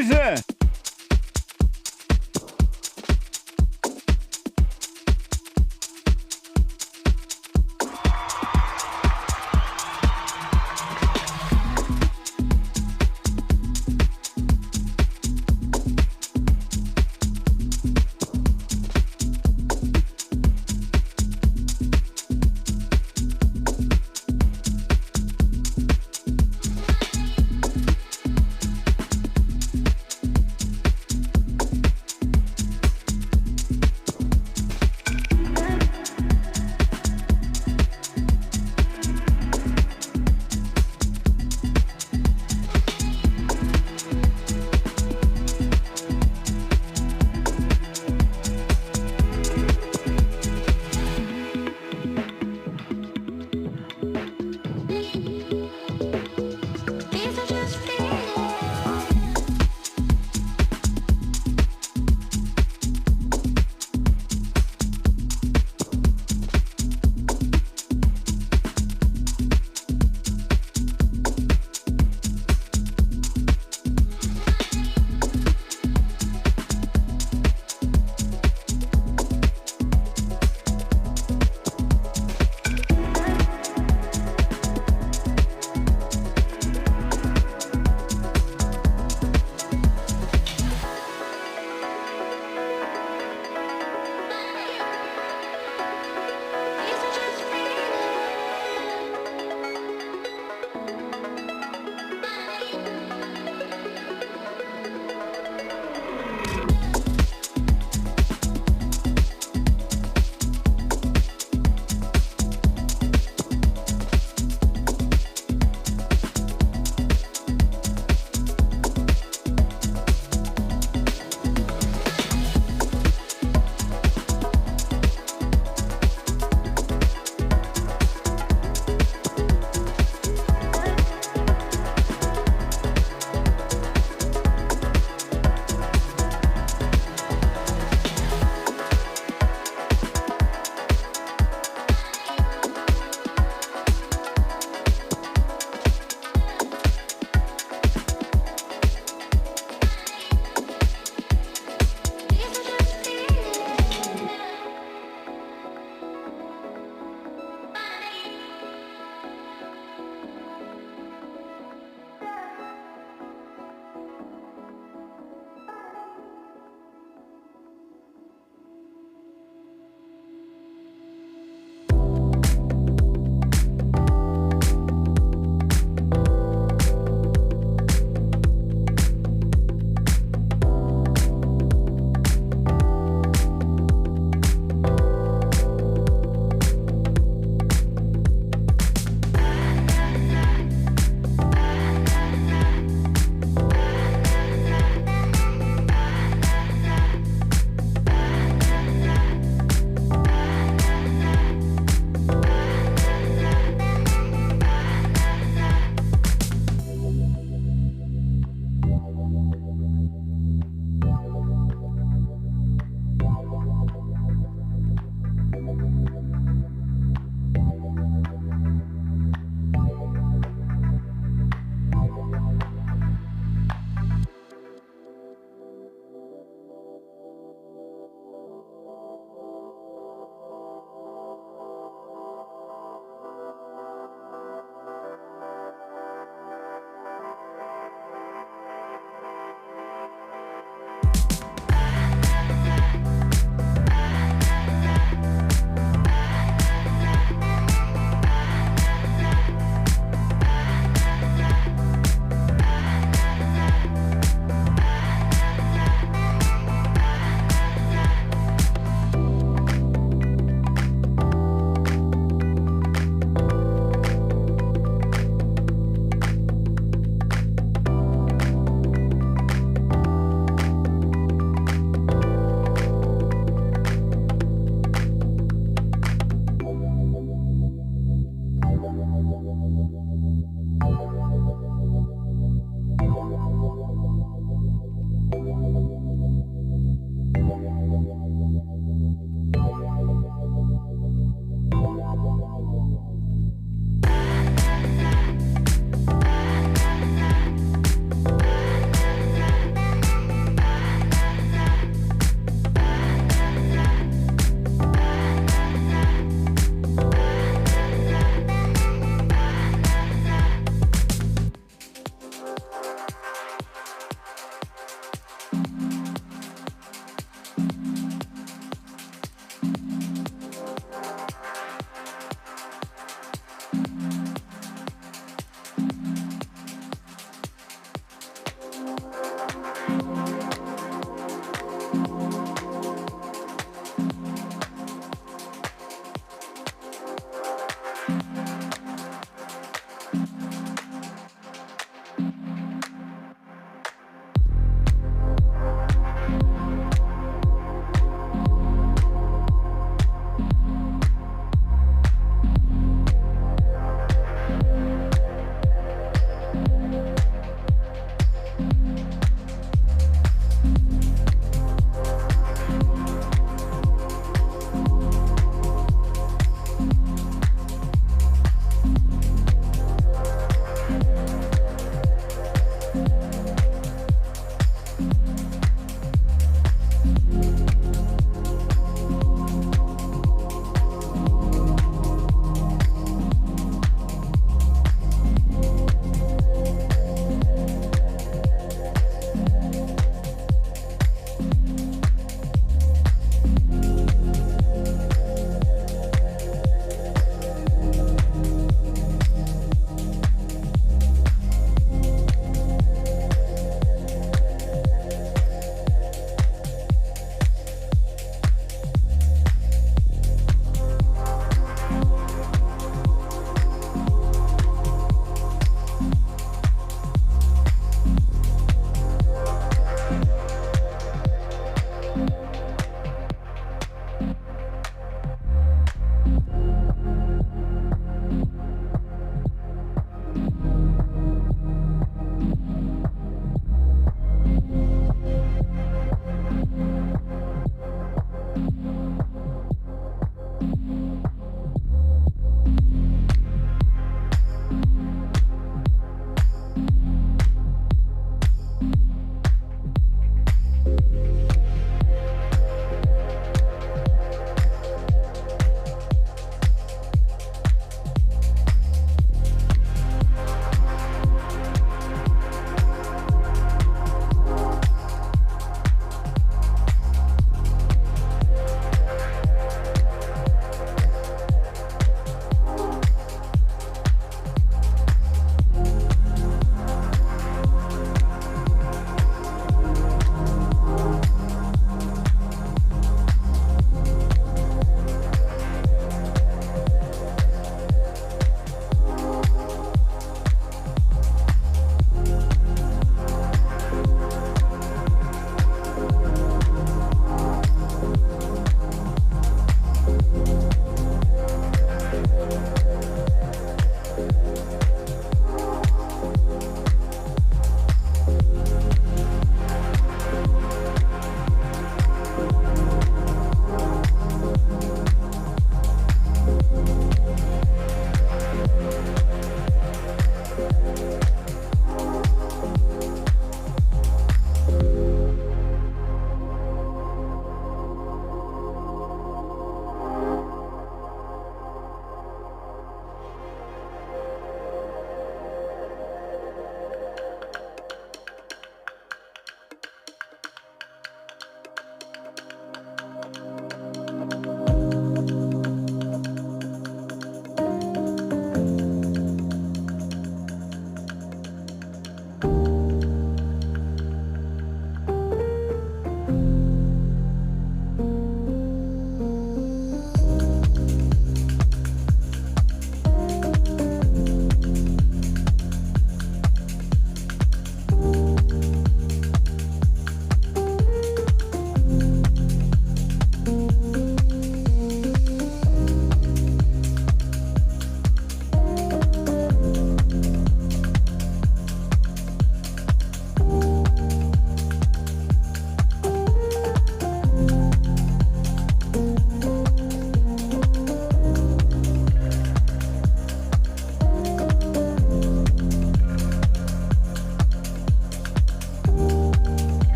Analyse.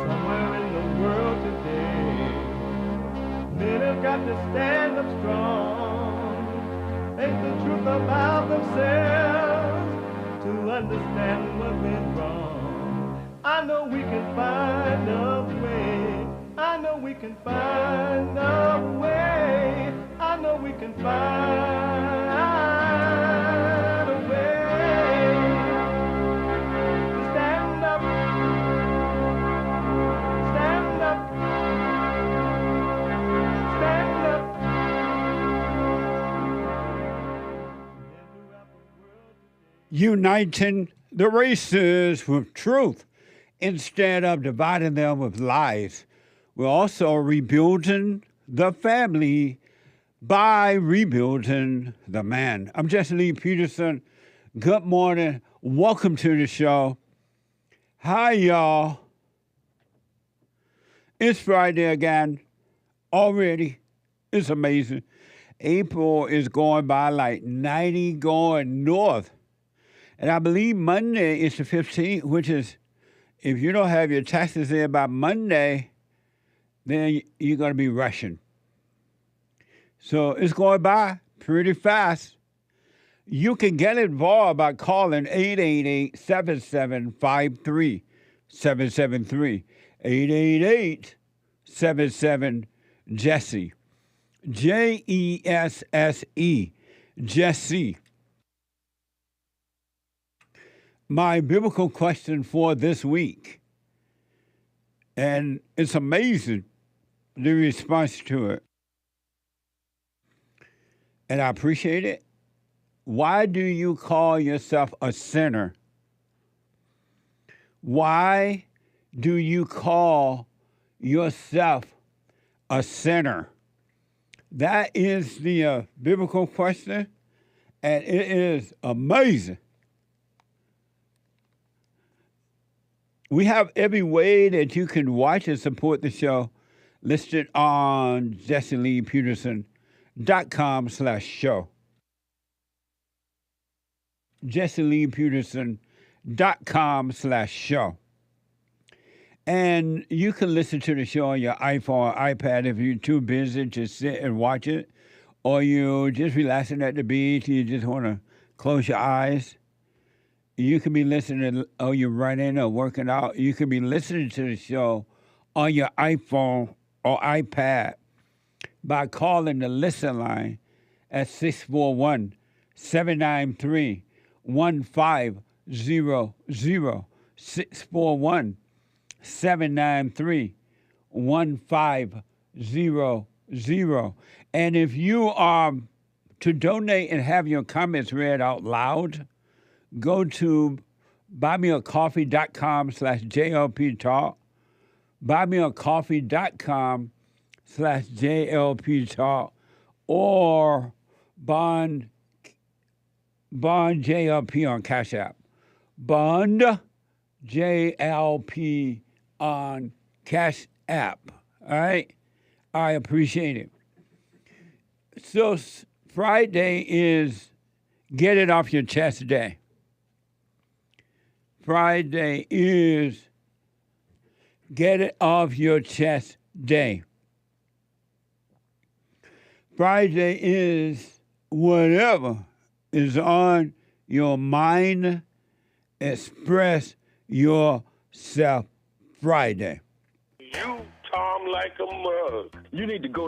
somewhere in the world today. Men have got to stand up strong, face the truth about themselves, to understand what went wrong. I know we can find a way. I know we can find a way. I know we can find a way to stand up, stand up, stand up. Uniting the races with truth instead of dividing them with lies. We're also rebuilding the family by rebuilding the man. I'm Jesse Lee Peterson. Good morning. Welcome to the show. Hi, y'all. It's Friday again. Already. It's amazing. April is going by like 90 going north. And I believe Monday is the 15th, which is, if you don't have your taxes in by Monday, then you're going to be rushing. So it's going by pretty fast. You can get involved by calling 888-7753-773. 888-77-JESSE. Jesse. Jesse. My biblical question for this week, and it's amazing, the response to it. And I appreciate it. Why do you call yourself a sinner? Why do you call yourself a sinner? That is the biblical question, and it is amazing. We have every way that you can watch and support the show listed on JesseLeePeterson.com/show. JesseLeePeterson.com/show. And you can listen to the show on your iPhone or iPad if you're too busy to sit and watch it, or you're just relaxing at the beach, you just want to close your eyes. You can be listening, or you're running or working out. You can be listening to the show on your iPhone or iPad by calling the listen line at 641-793-1500. 641-793-1500. And if you are to donate and have your comments read out loud, go to buymeacoffee.com/JLP Talk, buymeacoffee.com/JLP Talk, or Bond JLP on Cash App. Bond JLP on Cash App. All right? I appreciate it. So Friday is Get It Off Your Chest Day. Friday is Get It Off Your Chest Day. Friday is whatever is on your mind, express yourself Friday. You, Tom, like a mug. You need to go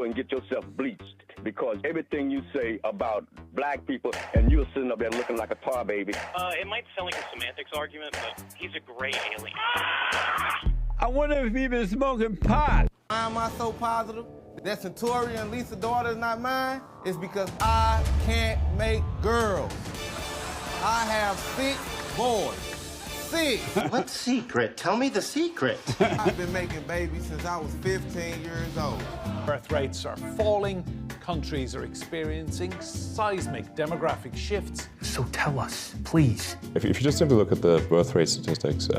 and get yourself bleached, because everything you say about black people, and you're sitting up there looking like a tar baby. It might sound like a semantics argument, but he's a gray alien. I wonder if he's been smoking pot. Why am I so positive that Centurion and Lisa's daughter is not mine? It's because I can't make girls. I have 6 boys. 6. What secret? Tell me the secret. I've been making babies since I was 15 years old. Birth rates are falling. Countries are experiencing seismic demographic shifts. So tell us, please. If you just simply look at the birth rate statistics,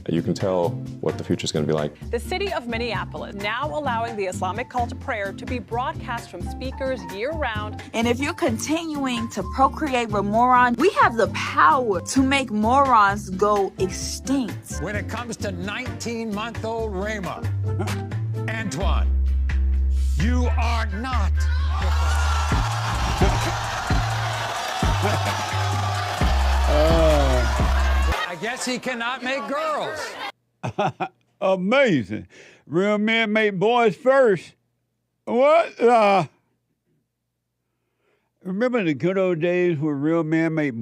you can tell what the future is going to be like. The city of Minneapolis now allowing the Islamic call to prayer to be broadcast from speakers year-round. And if you're continuing to procreate with morons, we have the power to make morons go extinct. When it comes to 19-month-old Rama, Antoine, you are not. I guess he cannot make girls. Amazing. Real men make boys first. What? Remember the good old days where real men made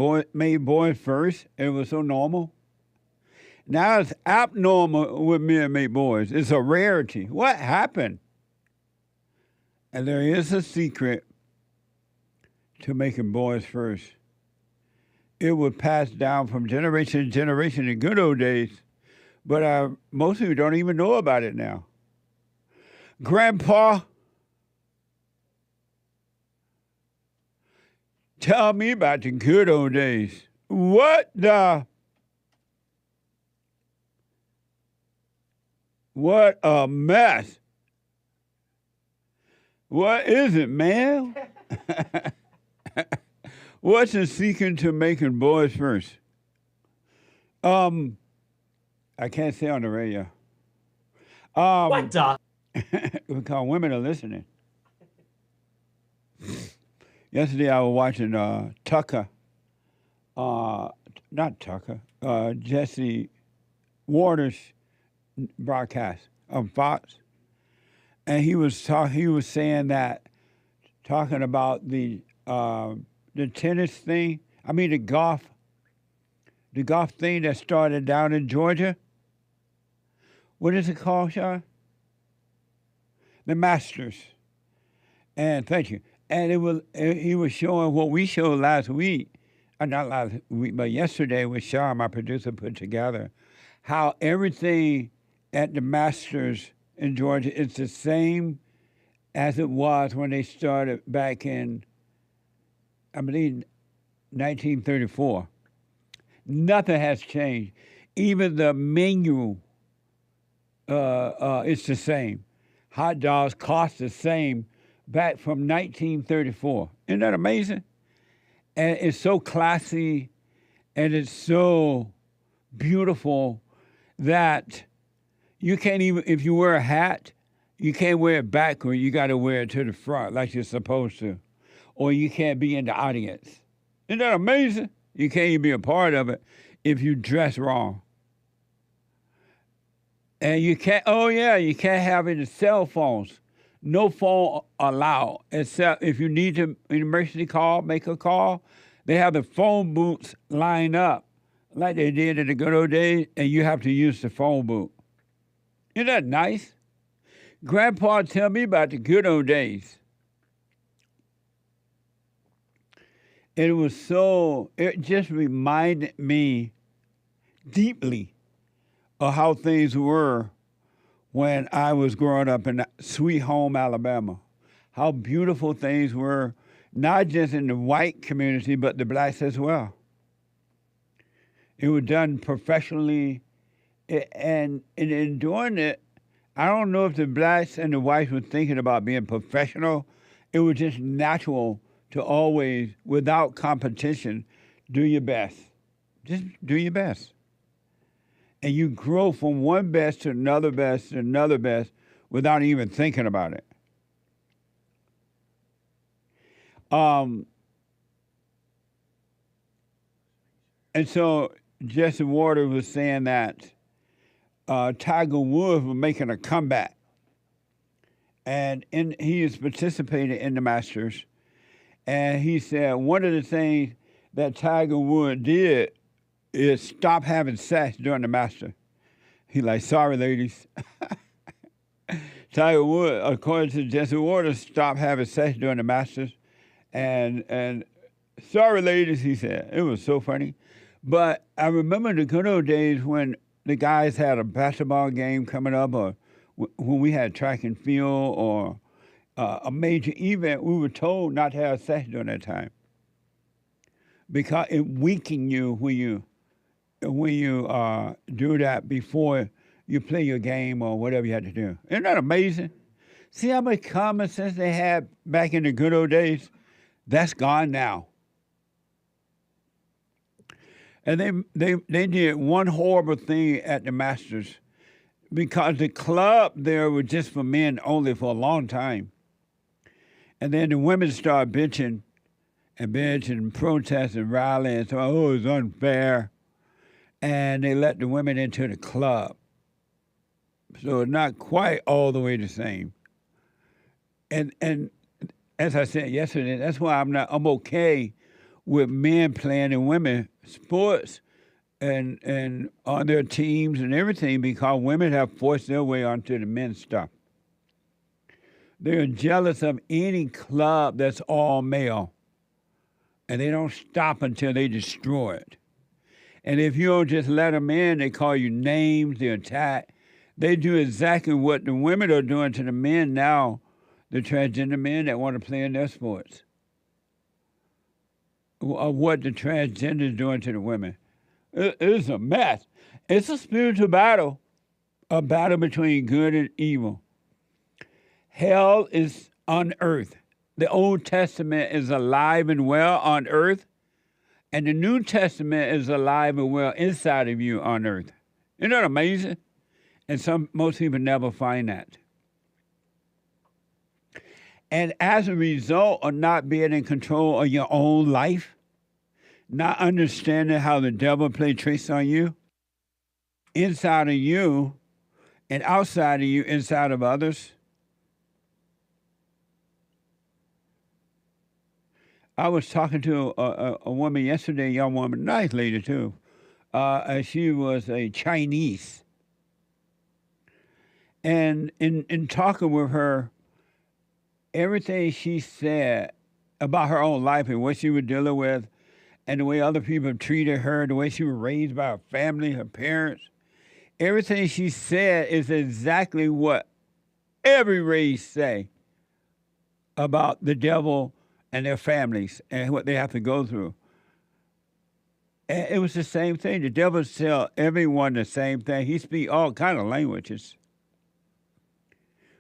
boys first? It was so normal. Now it's abnormal when men make boys. It's a rarity. What happened? And there is a secret to making boys first. It was passed down from generation to generation in good old days, but most of you don't even know about it now. Grandpa, tell me about the good old days. What a mess. What is it, man? What's the secret to making boys first? I can't say on the radio. What the? Because women are listening. Yesterday I was watching Tucker, not Tucker, Jesse Waters broadcast on Fox, and he was saying that, talking about the tennis thing. I mean the golf thing that started down in Georgia. What is it called, Sean? The Masters. And thank you. And he was showing what we showed last week, not last week, but yesterday with Sean, my producer, put together, how everything at the Masters in Georgia is the same as it was when they started back in, I believe, 1934. Nothing has changed. Even the menu, it's the same. Hot dogs cost the same back from 1934. Isn't that amazing? And it's so classy and it's so beautiful that you can't even, if you wear a hat, you can't wear it backward. You got to wear it to the front like you're supposed to. Or you can't be in the audience. Isn't that amazing? You can't even be a part of it if you dress wrong. And you can't, you can't have any cell phones. No phone allowed, except if you need to emergency call, make a call. They have the phone booths lined up like they did in the good old days, and you have to use the phone booth. Isn't that nice? Grandpa tell me about the good old days. It just reminded me deeply of how things were when I was growing up in Sweet Home, Alabama. How beautiful things were, not just in the white community, but the blacks as well. It was done professionally, and in doing it, I don't know if the blacks and the whites were thinking about being professional. It was just natural to always, without competition, do your best. Just do your best. And you grow from one best to another best to another best without even thinking about it. And so Jesse Waters was saying that Tiger Woods was making a comeback. And he is participating in the Masters. And he said one of the things that Tiger Woods did is stop having sex during the Master. He like, sorry, ladies. Tiger Woods, according to Jesse Waters, stopped having sex during the Masters. And sorry, ladies, he said. It was so funny. But I remember the good old days when the guys had a basketball game coming up, or when we had track and field or a major event, we were told not to have sex during that time because it weakened you when you when you do that before you play your game or whatever you had to do. Isn't that amazing? See how much common sense they had back in the good old days? That's gone now. And they did one horrible thing at the Masters because the club there was just for men only for a long time. And then the women started bitching and protesting and rallying and so, oh, it's unfair. And they let the women into the club. So it's not quite all the way the same. And as I said yesterday, that's why I'm okay with men playing in women's sports and on their teams and everything because women have forced their way onto the men's stuff. They're jealous of any club that's all male, and they don't stop until they destroy it. And if you don't just let them in, they call you names, they attack. They do exactly what the women are doing to the men now, the transgender men that want to play in their sports. Of what the transgender is doing to the women. It's a mess. It's a spiritual battle, a battle between good and evil. Hell is on earth. The Old Testament is alive and well on earth, and the New Testament is alive and well inside of you on earth. Isn't that amazing? And most people never find that. And as a result of not being in control of your own life, not understanding how the devil plays tricks on you, inside of you and outside of you, inside of others. I was talking to a woman yesterday, a young woman, nice lady too. She was a Chinese. And in talking with her, everything she said about her own life and what she was dealing with and the way other people treated her, the way she was raised by her family, her parents, everything she said is exactly what every race say about the devil and their families and what they have to go through. And it was the same thing. The devil tell everyone the same thing. He speak all kind of languages.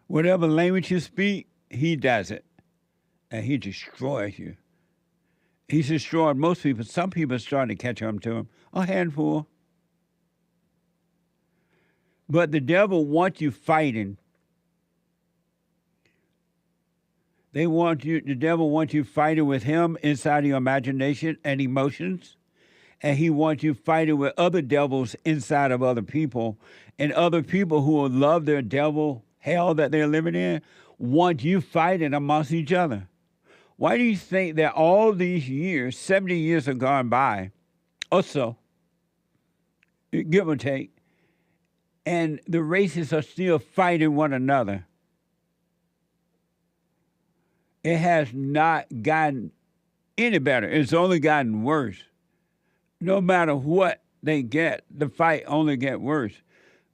Whatever language you speak, he does it. And he destroys you. He's destroyed most people. Some people are starting to catch on to him. A handful. But the devil wants you fighting. The devil wants you fighting with him inside of your imagination and emotions. And he wants you fighting with other devils inside of other people. And other people who will love their devil hell that they're living in want you fighting amongst each other. Why do you think that all these years, 70 years have gone by, or so, give or take, and the races are still fighting one another? It has not gotten any better. It's only gotten worse. No matter what they get, the fight only gets worse.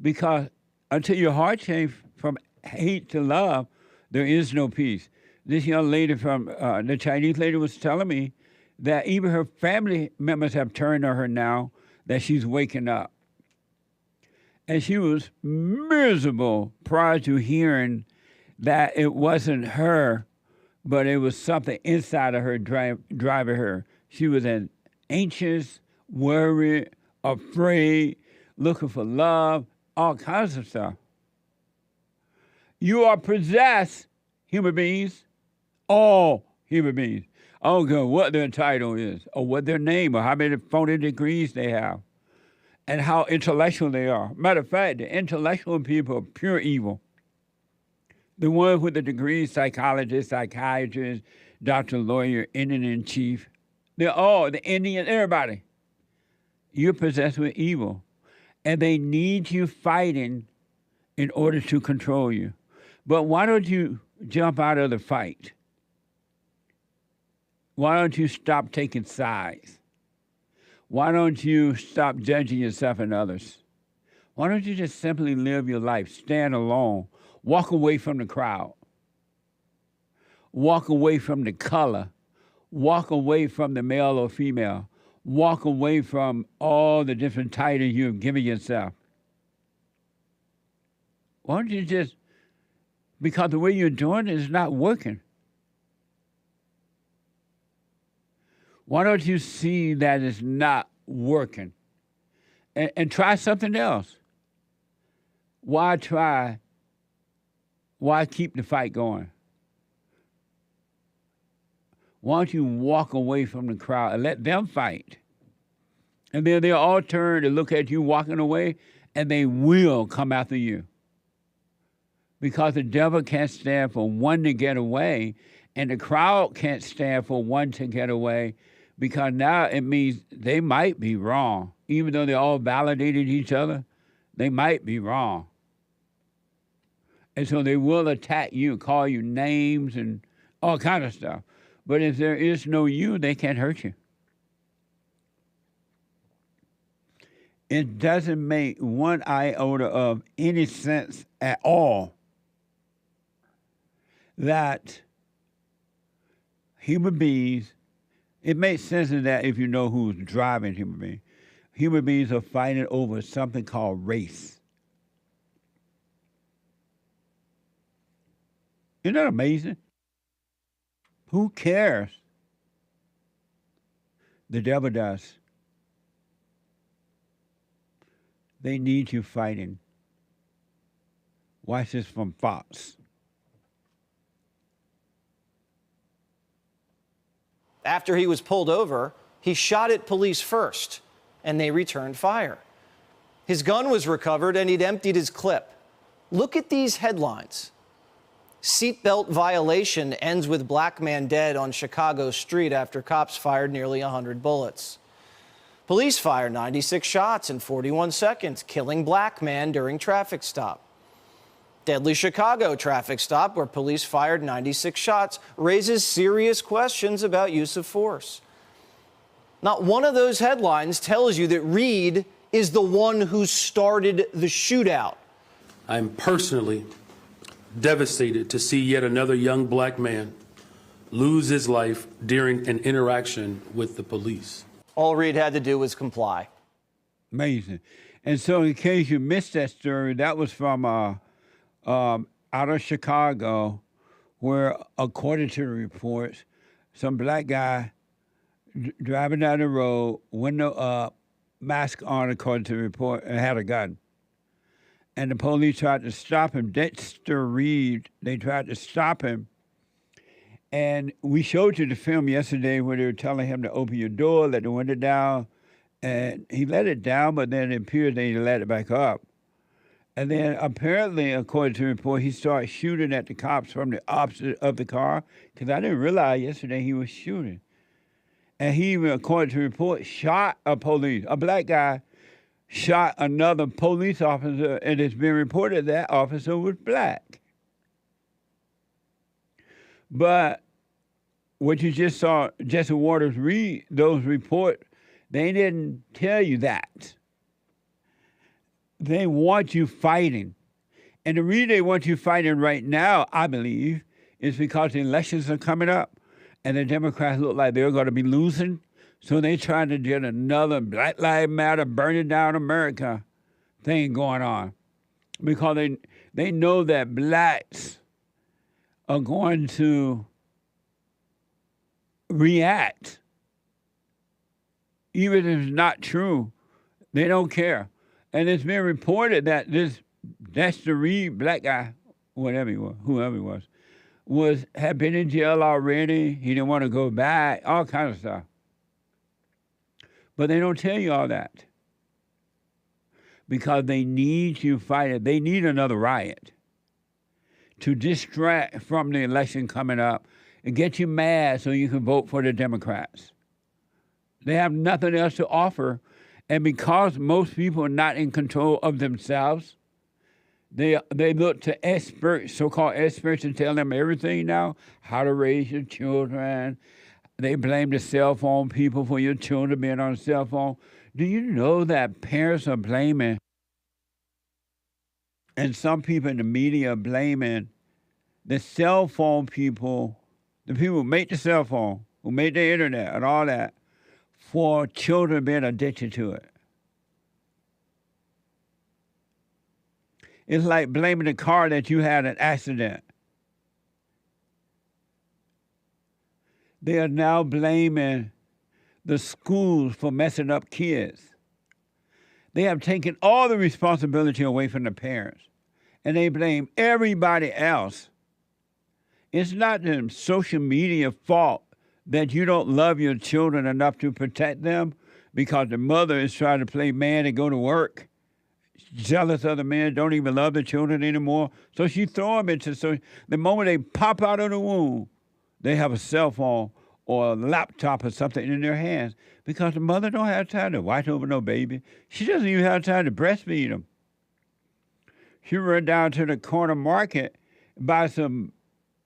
Because until your heart changes from hate to love, there is no peace. This young lady from the Chinese lady was telling me that even her family members have turned on her now that she's waking up. And she was miserable prior to hearing that it wasn't her, but it was something inside of her driving her. She was anxious, worried, afraid, looking for love, all kinds of stuff. You are possessed, human beings, all human beings. I don't care what their title is, or what their name, or how many phony degrees they have, and how intellectual they are. Matter of fact, the intellectual people are pure evil. The ones with the degrees, psychologists, psychiatrists, doctor, lawyer, Indian-in-chief, they're all, the Indian, everybody. You're possessed with evil. And they need you fighting in order to control you. But why don't you jump out of the fight? Why don't you stop taking sides? Why don't you stop judging yourself and others? Why don't you just simply live your life, stand alone, walk away from the crowd, walk away from the color, walk away from the male or female, walk away from all the different titles you've given yourself? Why don't you just, because the way you're doing it is not working. Why don't you see that it's not working and try something else? Why try? Why keep the fight going? Why don't you walk away from the crowd and let them fight? And then they'll all turn to look at you walking away, and they will come after you. Because the devil can't stand for one to get away, and the crowd can't stand for one to get away, because now it means they might be wrong. Even though they all validated each other, they might be wrong. And so they will attack you, call you names and all kind of stuff. But if there is no you, they can't hurt you. It doesn't make one iota of any sense at all that human beings, it makes sense in that if you know who's driving human beings. Human beings are fighting over something called race. Isn't that amazing? Who cares? The devil does. They need you fighting. Watch this from Fox. After he was pulled over, he shot at police first, and they returned fire. His gun was recovered, and he'd emptied his clip. Look at these headlines. Seatbelt violation ends with black man dead on Chicago street after cops fired nearly 100 bullets. Police fire 96 shots in 41 seconds, killing black man during traffic stop. Deadly Chicago traffic stop where police fired 96 shots raises serious questions about use of force. Not one of those headlines tells you that Reed is the one who started the shootout. I'm personally devastated to see yet another young black man lose his life during an interaction with the police. All Reed had to do was comply. Amazing. And so in case you missed that story, that was from out of Chicago, where according to the reports, some black guy driving down the road, window up, mask on according to the report, and had a gun. And the police tried to stop him. Dexter Reed, they tried to stop him. And we showed you the film yesterday where they were telling him to open your door, let the window down. And he let it down, but then it appeared they let it back up. And then apparently, according to the report, he started shooting at the cops from the opposite of the car, because I didn't realize yesterday he was shooting. And he even, according to the report, shot a police. A black guy shot another police officer, and it's been reported that officer was black. But what you just saw Jesse Waters read, those reports, they didn't tell you that. They want you fighting. And the reason they want you fighting right now, I believe, is because the elections are coming up and the Democrats look like they're going to be losing. So they're trying to get another Black Lives Matter, burning down America thing going on. Because they know that blacks are going to react. Even if it's not true, they don't care. And it's been reported that this Dexter Reed, black guy, whatever he was, whoever he was, had been in jail already. He didn't want to go back, all kinds of stuff. But they don't tell you all that. Because they need you fighting. They need another riot to distract from the election coming up and get you mad so you can vote for the Democrats. They have nothing else to offer. And because most people are not in control of themselves, they look to experts, so-called experts, to tell them everything now, how to raise your children. They blame the cell phone people for your children being on a cell phone. Do you know that parents are blaming, and some people in the media are blaming the cell phone people, the people who make the cell phone, who make the internet and all that, for children being addicted to it. It's like blaming the car that you had an accident. They are now blaming the schools for messing up kids. They have taken all the responsibility away from the parents, and they blame everybody else. It's not the social media fault that you don't love your children enough to protect them because the mother is trying to play man and go to work. Jealous of the men, don't even love the children anymore. So she throw them into, so the moment they pop out of the womb, they have a cell phone or a laptop or something in their hands because the mother don't have time to watch over no baby. She doesn't even have time to breastfeed them. She run down to the corner market, buy some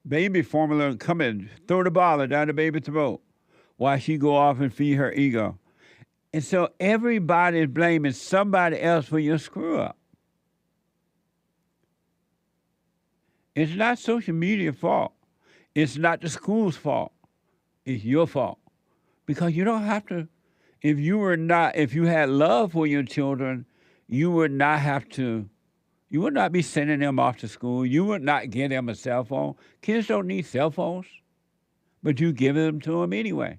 baby formula and come and throw the bottle down the baby's throat while she go off and feed her ego. And so everybody is blaming somebody else for your screw up. It's not social media's fault. It's not the school's fault. It's your fault. Because you don't have to, if you had love for your children, you would not be sending them off to school. You would not give them a cell phone. Kids don't need cell phones, but you give them to them anyway.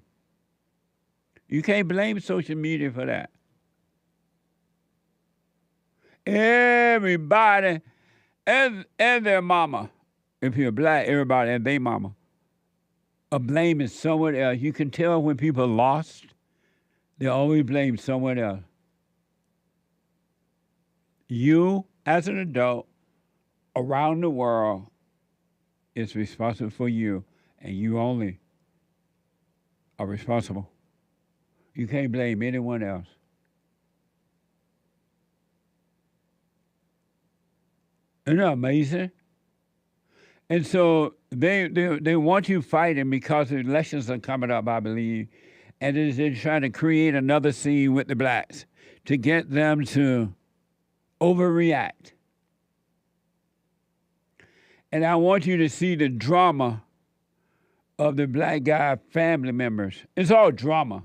You can't blame social media for that. Everybody and their mama, if you're black, everybody and their mama, are blaming someone else. You can tell when people are lost, they always blame someone else. You, as an adult, around the world, is responsible for you, and you only are responsible. You can't blame anyone else. Isn't that amazing? And so they want you fighting because the elections are coming up, I believe, and they're trying to create another scene with the blacks to get them to overreact. And I want you to see the drama of the black guy family members. It's all drama.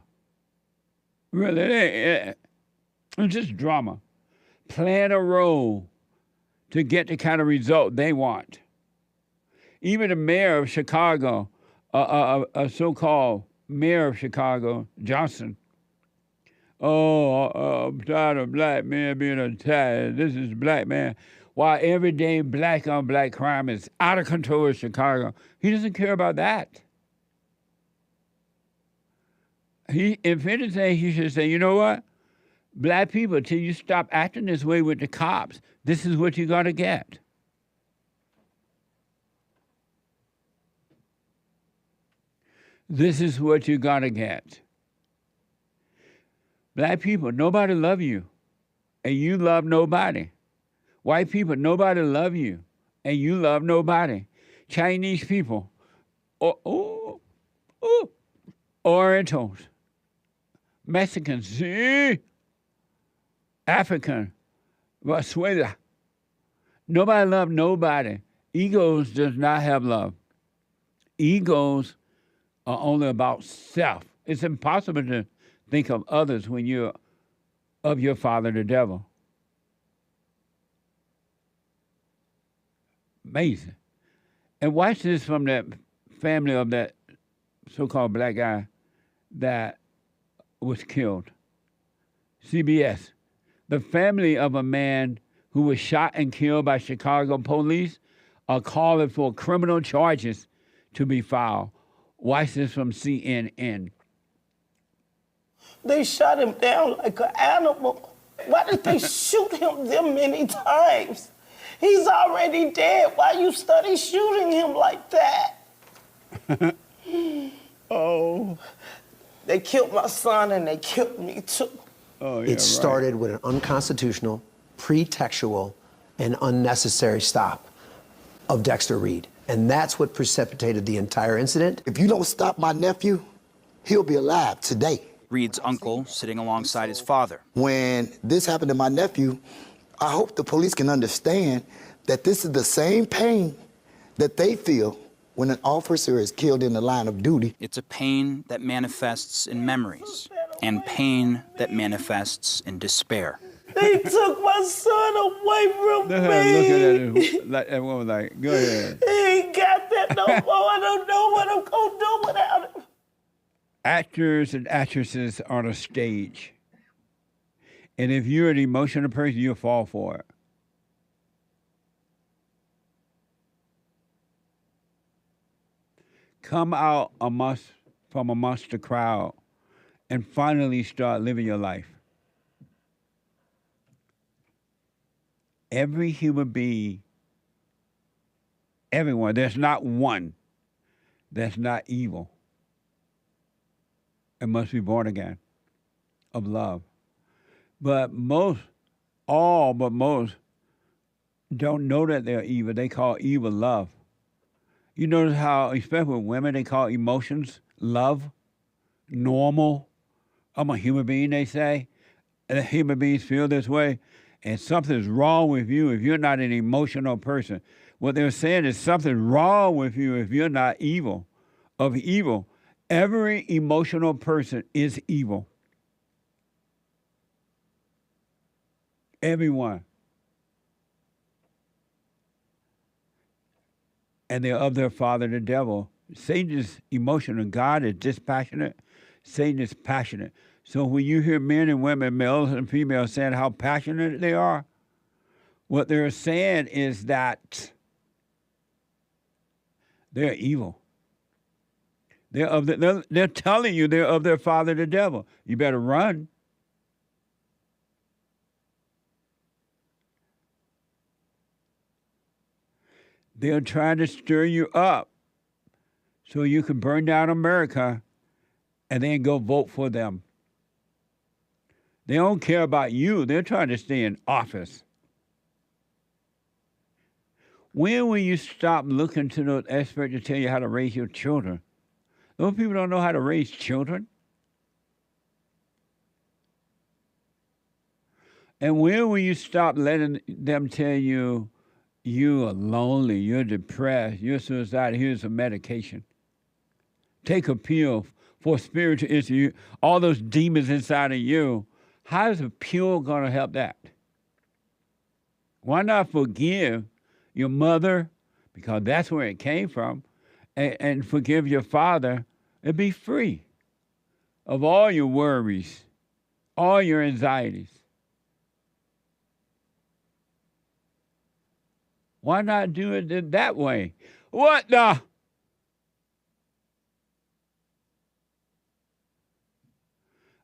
Really, it's just drama. Playing a role to get the kind of result they want. Even the mayor of Chicago, a so-called mayor of Chicago, Johnson. I'm tired of black men being attacked. This is black man. While everyday black on black crime is out of control in Chicago, he doesn't care about that. If anything, he should say, you know what? Black people, till you stop acting this way with the cops, this is what you're going to get. This is what you're going to get. Black people, nobody love you, and you love nobody. White people, nobody love you, and you love nobody. Chinese people, Orientals, Mexicans, African, Venezuela. Nobody love nobody. Egos does not have love. Egos are only about self. It's impossible to think of others when you're of your father, the devil. Amazing. And watch this from that family of that so-called black guy that was killed. CBS. The family of a man who was shot and killed by Chicago police are calling for criminal charges to be filed. Watch this from CNN. They shot him down like an animal. Why did they shoot him them many times? He's already dead. Why you study shooting him like that? Oh. They killed my son and they killed me too. Oh, yeah, it started with an unconstitutional, pretextual, and unnecessary stop of Dexter Reed. And that's what precipitated the entire incident. If you don't stop my nephew, he'll be alive today. Reed's uncle sitting alongside his father. When this happened to my nephew, I hope the police can understand that this is the same pain that they feel when an officer is killed in the line of duty. It's a pain that manifests in memories. and pain that manifests in despair. They took my son away from me. Looking at that woman like, go ahead. He ain't got that no more. I don't know what I'm going to do without him. Actors and actresses on a stage. And if you're an emotional person, you'll fall for it. Come out from amongst the crowd and finally start living your life. Every human being, everyone, there's not one that's not evil and must be born again of love. But most don't know that they're evil. They call evil love. You notice how, especially with women, they call emotions love, normal. I'm a human being, they say. And human beings feel this way. And something's wrong with you if you're not an emotional person. What they're saying is something's wrong with you if you're not evil, of evil. Every emotional person is evil. Everyone. And they're of their father, the devil. Satan is emotional. God is dispassionate. Satan is passionate. So when you hear men and women, males and females, saying how passionate they are, what they're saying is that they're evil. They're telling you they're of their father, the devil. You better run. They're trying to stir you up so you can burn down America and then go vote for them. They don't care about you. They're trying to stay in office. When will you stop looking to those experts to tell you how to raise your children? Those people don't know how to raise children. And when will you stop letting them tell you, you are lonely, you're depressed, you're suicidal, here's some medication. Take a pill for spiritual issue, all those demons inside of you. How is a pill going to help that? Why not forgive your mother, because that's where it came from, and forgive your father and be free of all your worries, all your anxieties? Why not do it that way? What the?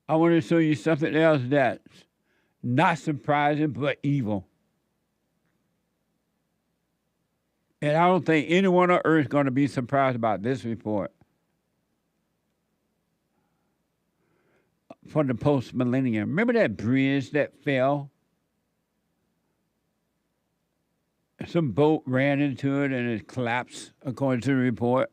I want to show you something else that's not surprising, but evil. And I don't think anyone on earth is going to be surprised about this report. From the post-millennium. Remember that bridge that fell? Some boat ran into it and it collapsed, according to the report.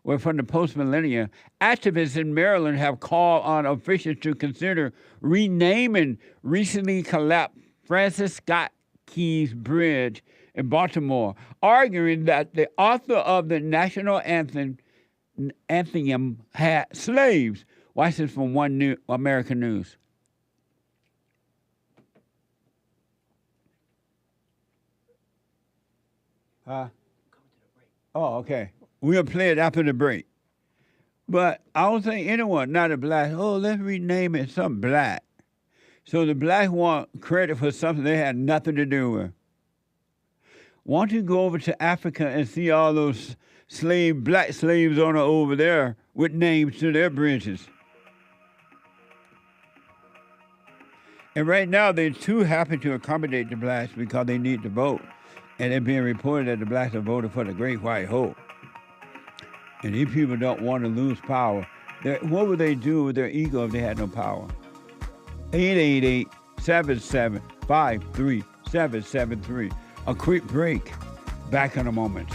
Well, from the post-millennium, activists in Maryland have called on officials to consider renaming recently collapsed Francis Scott Key's Bridge in Baltimore, arguing that the author of the national anthem had slaves. Watch this from American News. Oh, okay. We'll play it after the break. But I don't think anyone, not a black, let's rename it something black. So the black want credit for something they had nothing to do with. Why don't you go over to Africa and see all those black slaves on over there with names to their bridges? And right now, they're too happy to accommodate the blacks because they need to vote. And it's being reported that the blacks are voting for the Great White Hope. And these people don't want to lose power. What would they do with their ego if they had no power? 888-77-53773. A quick break. Back in a moment.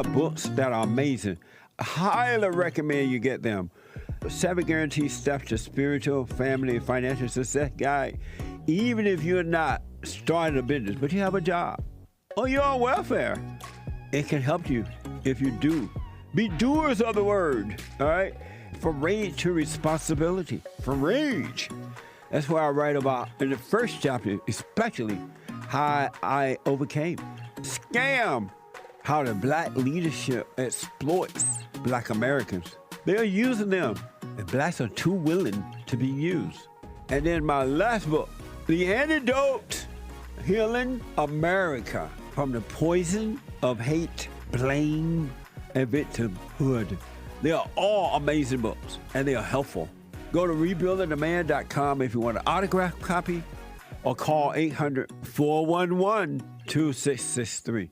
have books that are amazing. I highly recommend you get them. 7 Guaranteed Steps to Spiritual, Family, and Financial Success Guide. Even if you're not starting a business, but you have a job, or you're on welfare, it can help you if you do. Be doers of the word, all right? From rage to responsibility. From rage. That's what I write about in the first chapter, especially how I overcame. Scam. How the black leadership exploits black Americans. They're using them, and blacks are too willing to be used. And then my last book, The Antidote, Healing America from the Poison of Hate, Blame, and Victimhood. They are all amazing books, and they are helpful. Go to rebuildingtheman.com if you want an autographed copy, or call 800-411-2663.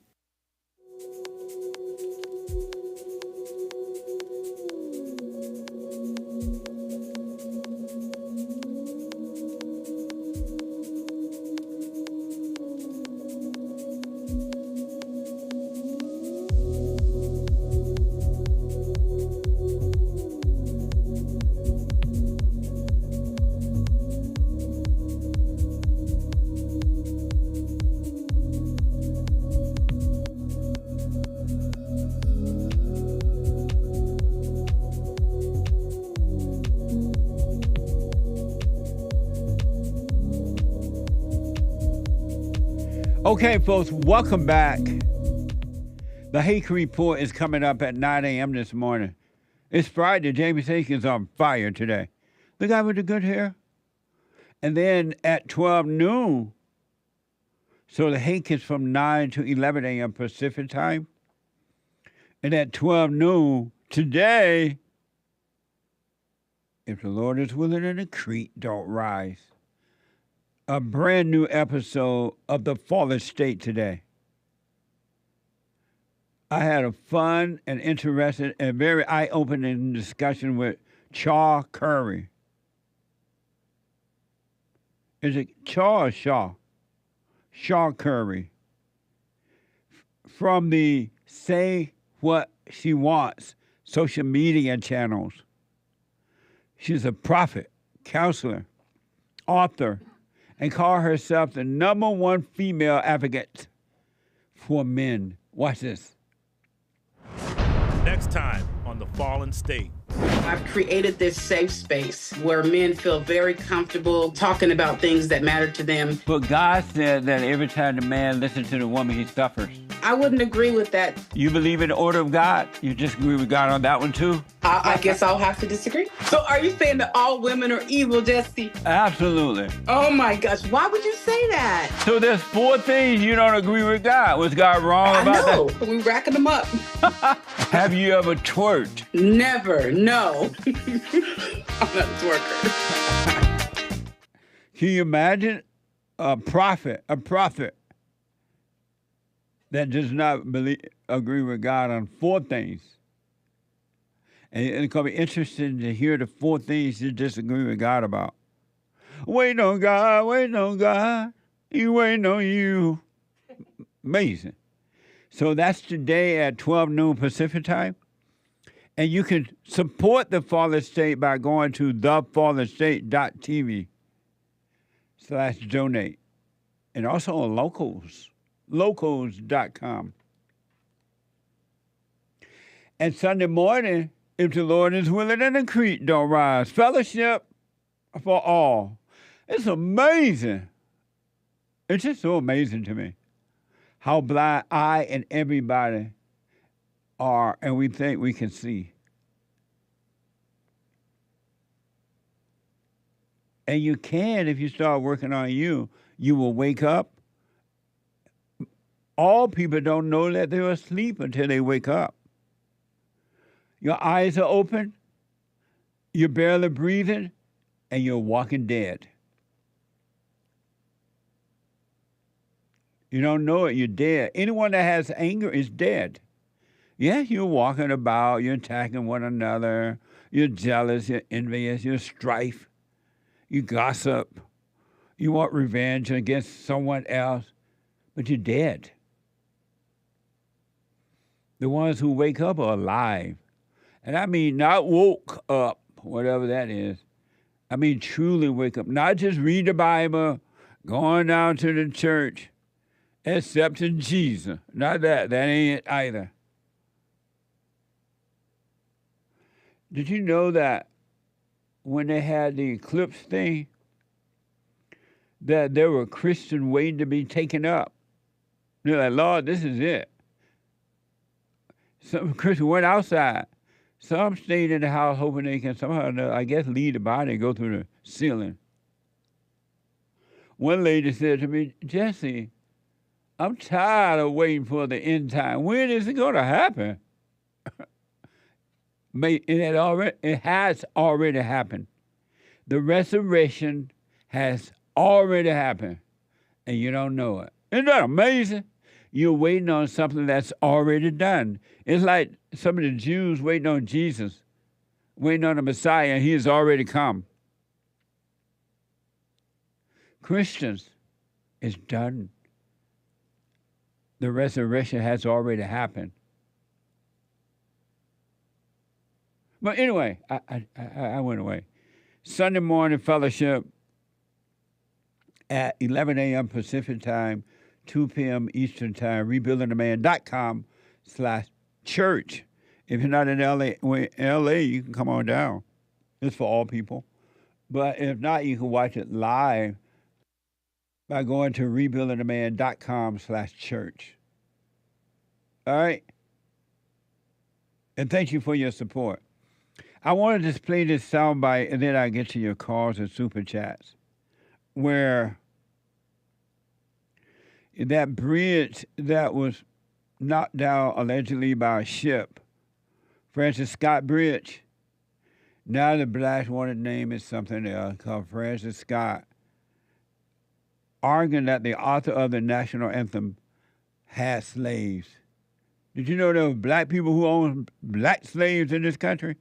Okay, folks, welcome back. The Hake Report is coming up at 9 a.m. this morning. It's Friday. James Hake is on fire today. The guy with the good hair. And then at 12 noon, so the Hake is from 9 to 11 a.m. Pacific time. And at 12 noon today, if the Lord is willing and the creek don't rise, a brand new episode of The Fallen State today. I had a fun and interesting and very eye-opening discussion with Chaw Curry. Is it Chaw or Shaw? Shaw Curry. From the Say What She Wants social media channels. She's a prophet, counselor, author, and call herself the #1 female advocate for men. Watch this. Next time on The Fallen State. I've created this safe space where men feel very comfortable talking about things that matter to them. But God said that every time the man listens to the woman, he suffers. I wouldn't agree with that. You believe in the order of God? You disagree with God on that one too? I guess I'll have to disagree. So are you saying that all women are evil, Jesse? Absolutely. Oh my gosh, why would you say that? So there's 4 things you don't agree with God. Was God wrong about that? I know, we racking them up. Have you ever twerked? Never, no. I'm not a twerker. Can you imagine a prophet that does not agree with God on 4 things? And it's going to be interesting to hear the 4 things you disagree with God about. Waiting on God, He waiting on you. Amazing. So that's today at 12 noon Pacific time. And you can support The Fallen State by going to thefallenstate.tv/donate. And also on locals.com. And Sunday morning, if the Lord is willing and the creek don't rise, fellowship for all. It's amazing. It's just so amazing to me how blind I and everybody are, and we think we can see. And you can, if you start working on you, you will wake up. All people don't know that they're asleep until they wake up. Your eyes are open, you're barely breathing, and you're walking dead. You don't know it, you're dead. Anyone that has anger is dead. Yes, you're walking about, you're attacking one another, you're jealous, you're envious, you're strife, you gossip, you want revenge against someone else, but you're dead. The ones who wake up are alive. And I mean not woke up, whatever that is. I mean truly wake up. Not just read the Bible, going down to the church, accepting Jesus. Not that. That ain't it either. Did you know that when they had the eclipse thing, that there were Christians waiting to be taken up? They're like, Lord, this is it. Some Christians went outside. Some stayed in the house hoping they can somehow, I guess, leave the body and go through the ceiling. One lady said to me, Jesse, I'm tired of waiting for the end time. When is it going to happen? It has already happened. The resurrection has already happened, and you don't know it. Isn't that amazing? You're waiting on something that's already done. It's like some of the Jews waiting on Jesus, waiting on the Messiah, and he has already come. Christians, it's done. The resurrection has already happened. But anyway, I went away. Sunday morning fellowship at 11 a.m. Pacific time, 2 p.m. Eastern time, rebuildingtheman.com/church. If you're not in LA, you can come on down. It's for all people. But if not, you can watch it live by going to rebuildingtheman.com/church. All right? And thank you for your support. I want to just play this soundbite, and then I get to your calls and super chats, where that bridge that was knocked down allegedly by a ship, Francis Scott Bridge, now the blacks want to name it something else called Francis Scott, arguing that the author of the national anthem had slaves. Did you know there were black people who owned black slaves in this country?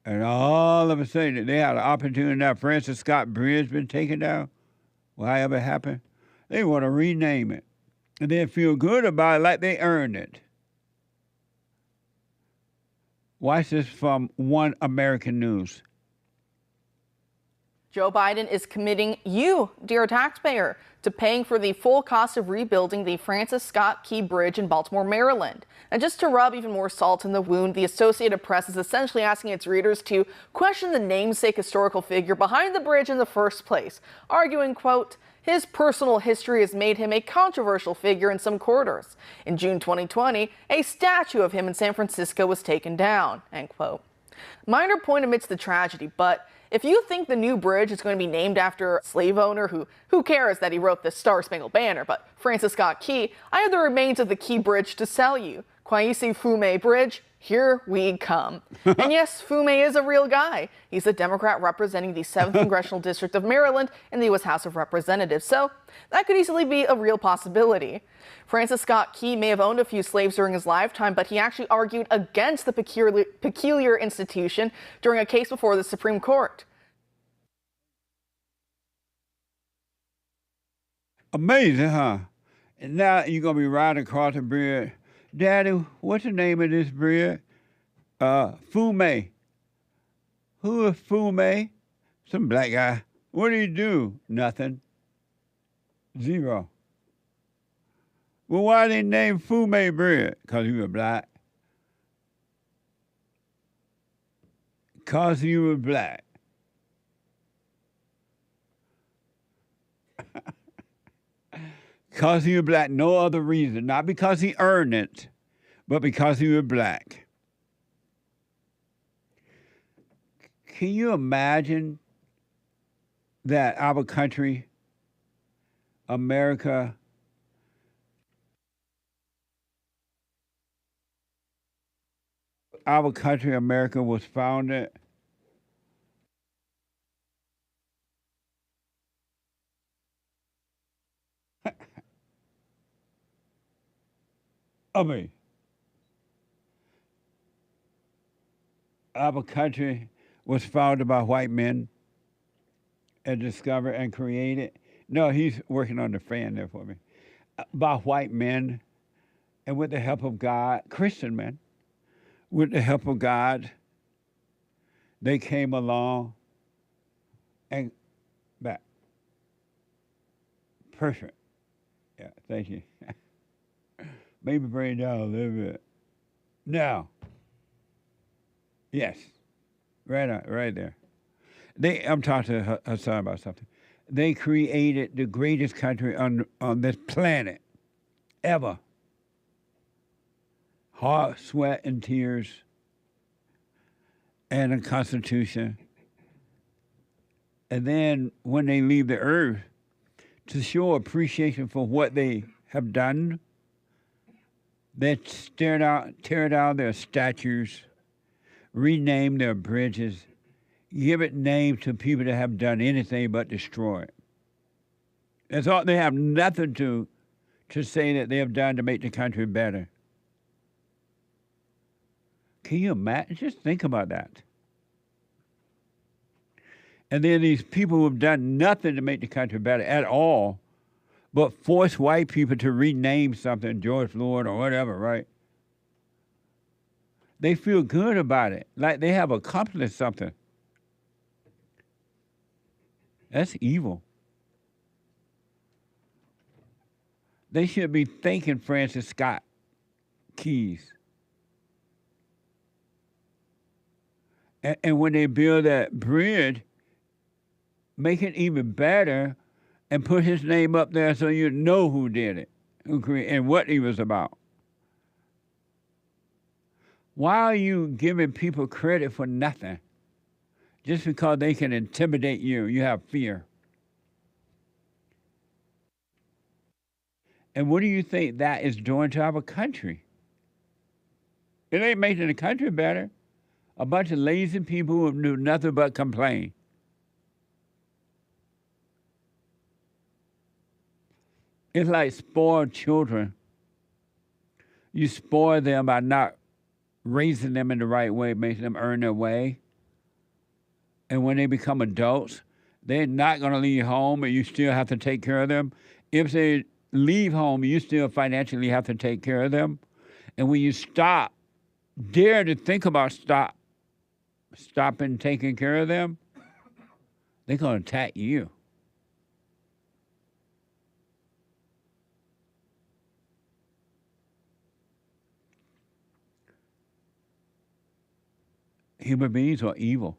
And all of a sudden, they had an opportunity now. Francis Scott Bridge been taken down. Whatever it happened, they want to rename it. And then feel good about it like they earned it. Watch this from One American News. Joe Biden is committing you, dear taxpayer, to paying for the full cost of rebuilding the Francis Scott Key Bridge in Baltimore, Maryland. And just to rub even more salt in the wound, the Associated Press is essentially asking its readers to question the namesake historical figure behind the bridge in the first place, arguing, quote, his personal history has made him a controversial figure in some quarters. In June 2020, a statue of him in San Francisco was taken down, end quote. Minor point amidst the tragedy, but if you think the new bridge is going to be named after a slave owner who cares that he wrote the Star-Spangled Banner, but Francis Scott Key, I have the remains of the Key Bridge to sell you. Kwesi Fume Bridge, here we come. And yes, Fume is a real guy. He's a Democrat representing the 7th Congressional District of Maryland in the U.S. House of Representatives, so that could easily be a real possibility. Francis Scott Key may have owned a few slaves during his lifetime, but he actually argued against the peculiar institution during a case before the Supreme Court. Amazing, huh? And now you're going to be riding across the bridge. Daddy, what's the name of this bridge? Fume. Who is Fume? Some black guy. What do you do? Nothing. Zero. Well, why they name Fume Bridge? Because he was black. Because he was black. Because he was black, no other reason. Not because he earned it, but because he was black. Can you imagine that our country, America, was founded our country was founded by white men and discovered and created. No, he's working on the fan there for me. By white men And with the help of God, Christian men, with the help of God, they came along and back. Perfect. Yeah, thank you. Maybe bring it down a little bit. Now, yes, right there. I'm talking to Hassan about something. They created the greatest country on this planet ever. Heart, sweat, and tears, and a constitution. And then when they leave the earth, to show appreciation for what they have done, they tear down their statues, rename their bridges, give it names to people that have done anything but destroy it. That's all. They have nothing to say that they have done to make the country better. Can you imagine? Just think about that. And then these people who have done nothing to make the country better at all, but force white people to rename something, George Floyd or whatever, right? They feel good about it, like they have accomplished something. That's evil. They should be thanking Francis Scott Keys. And when they build that bridge, make it even better and put his name up there so you know who did it, who created, and what he was about. Why are you giving people credit for nothing? Just because they can intimidate you, you have fear. And what do you think that is doing to our country? It ain't making the country better. A bunch of lazy people who do nothing but complain. It's like spoiled children. You spoil them by not raising them in the right way, making them earn their way. And when they become adults, they're not going to leave home, and you still have to take care of them. If they leave home, you still financially have to take care of them. And when you dare to think about stopping taking care of them, they're going to attack you. Human beings are evil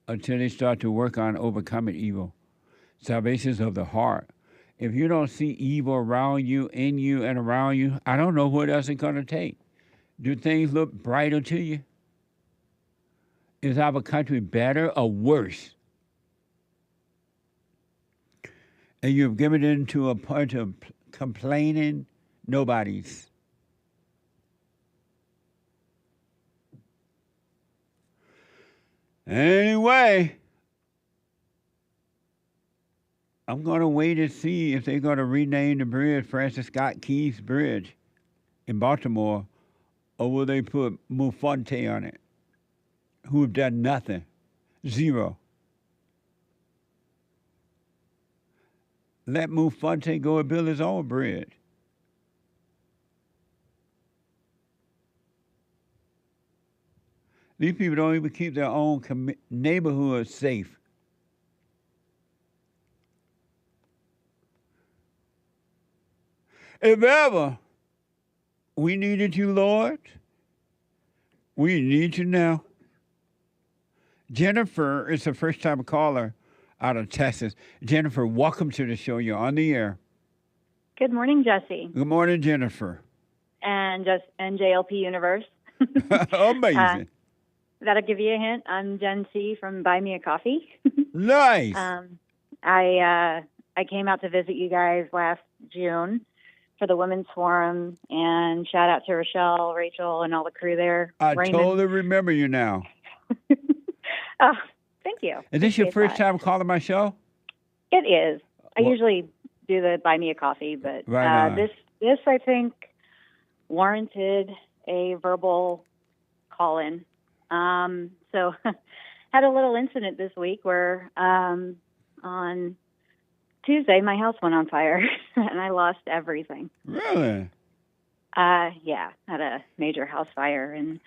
until they start to work on overcoming evil. Salvation is of the heart. If you don't see evil around you, in you, and around you, I don't know what else it's going to take. Do things look brighter to you? Is our country better or worse? And you've given in to a point of complaining, nobody's. Anyway, I'm going to wait and see if they're going to rename the bridge Francis Scott Keys Bridge in Baltimore, or will they put Mufante on it, who have done nothing, zero. Let Mufante go and build his own bridge. These people don't even keep their own neighborhood safe. If ever we needed you, Lord, we need you now. Jennifer is a first-time caller out of Texas. Jennifer, welcome to the show. You're on the air. Good morning, Jesse. Good morning, Jennifer. And JLP Universe. Amazing. That'll give you a hint. I'm Jen C. from Buy Me a Coffee. Nice. I came out to visit you guys last June for the Women's Forum, and shout out to Rochelle, Rachel, and all the crew there. I Raymond. totally remember you now. Oh, thank you. Is this your first time calling my show? It is. I usually do the Buy Me a Coffee, but this I think warranted a verbal call-in. So had a little incident this week where on Tuesday, my house went on fire, and I lost everything. Really? Yeah, had a major house fire, and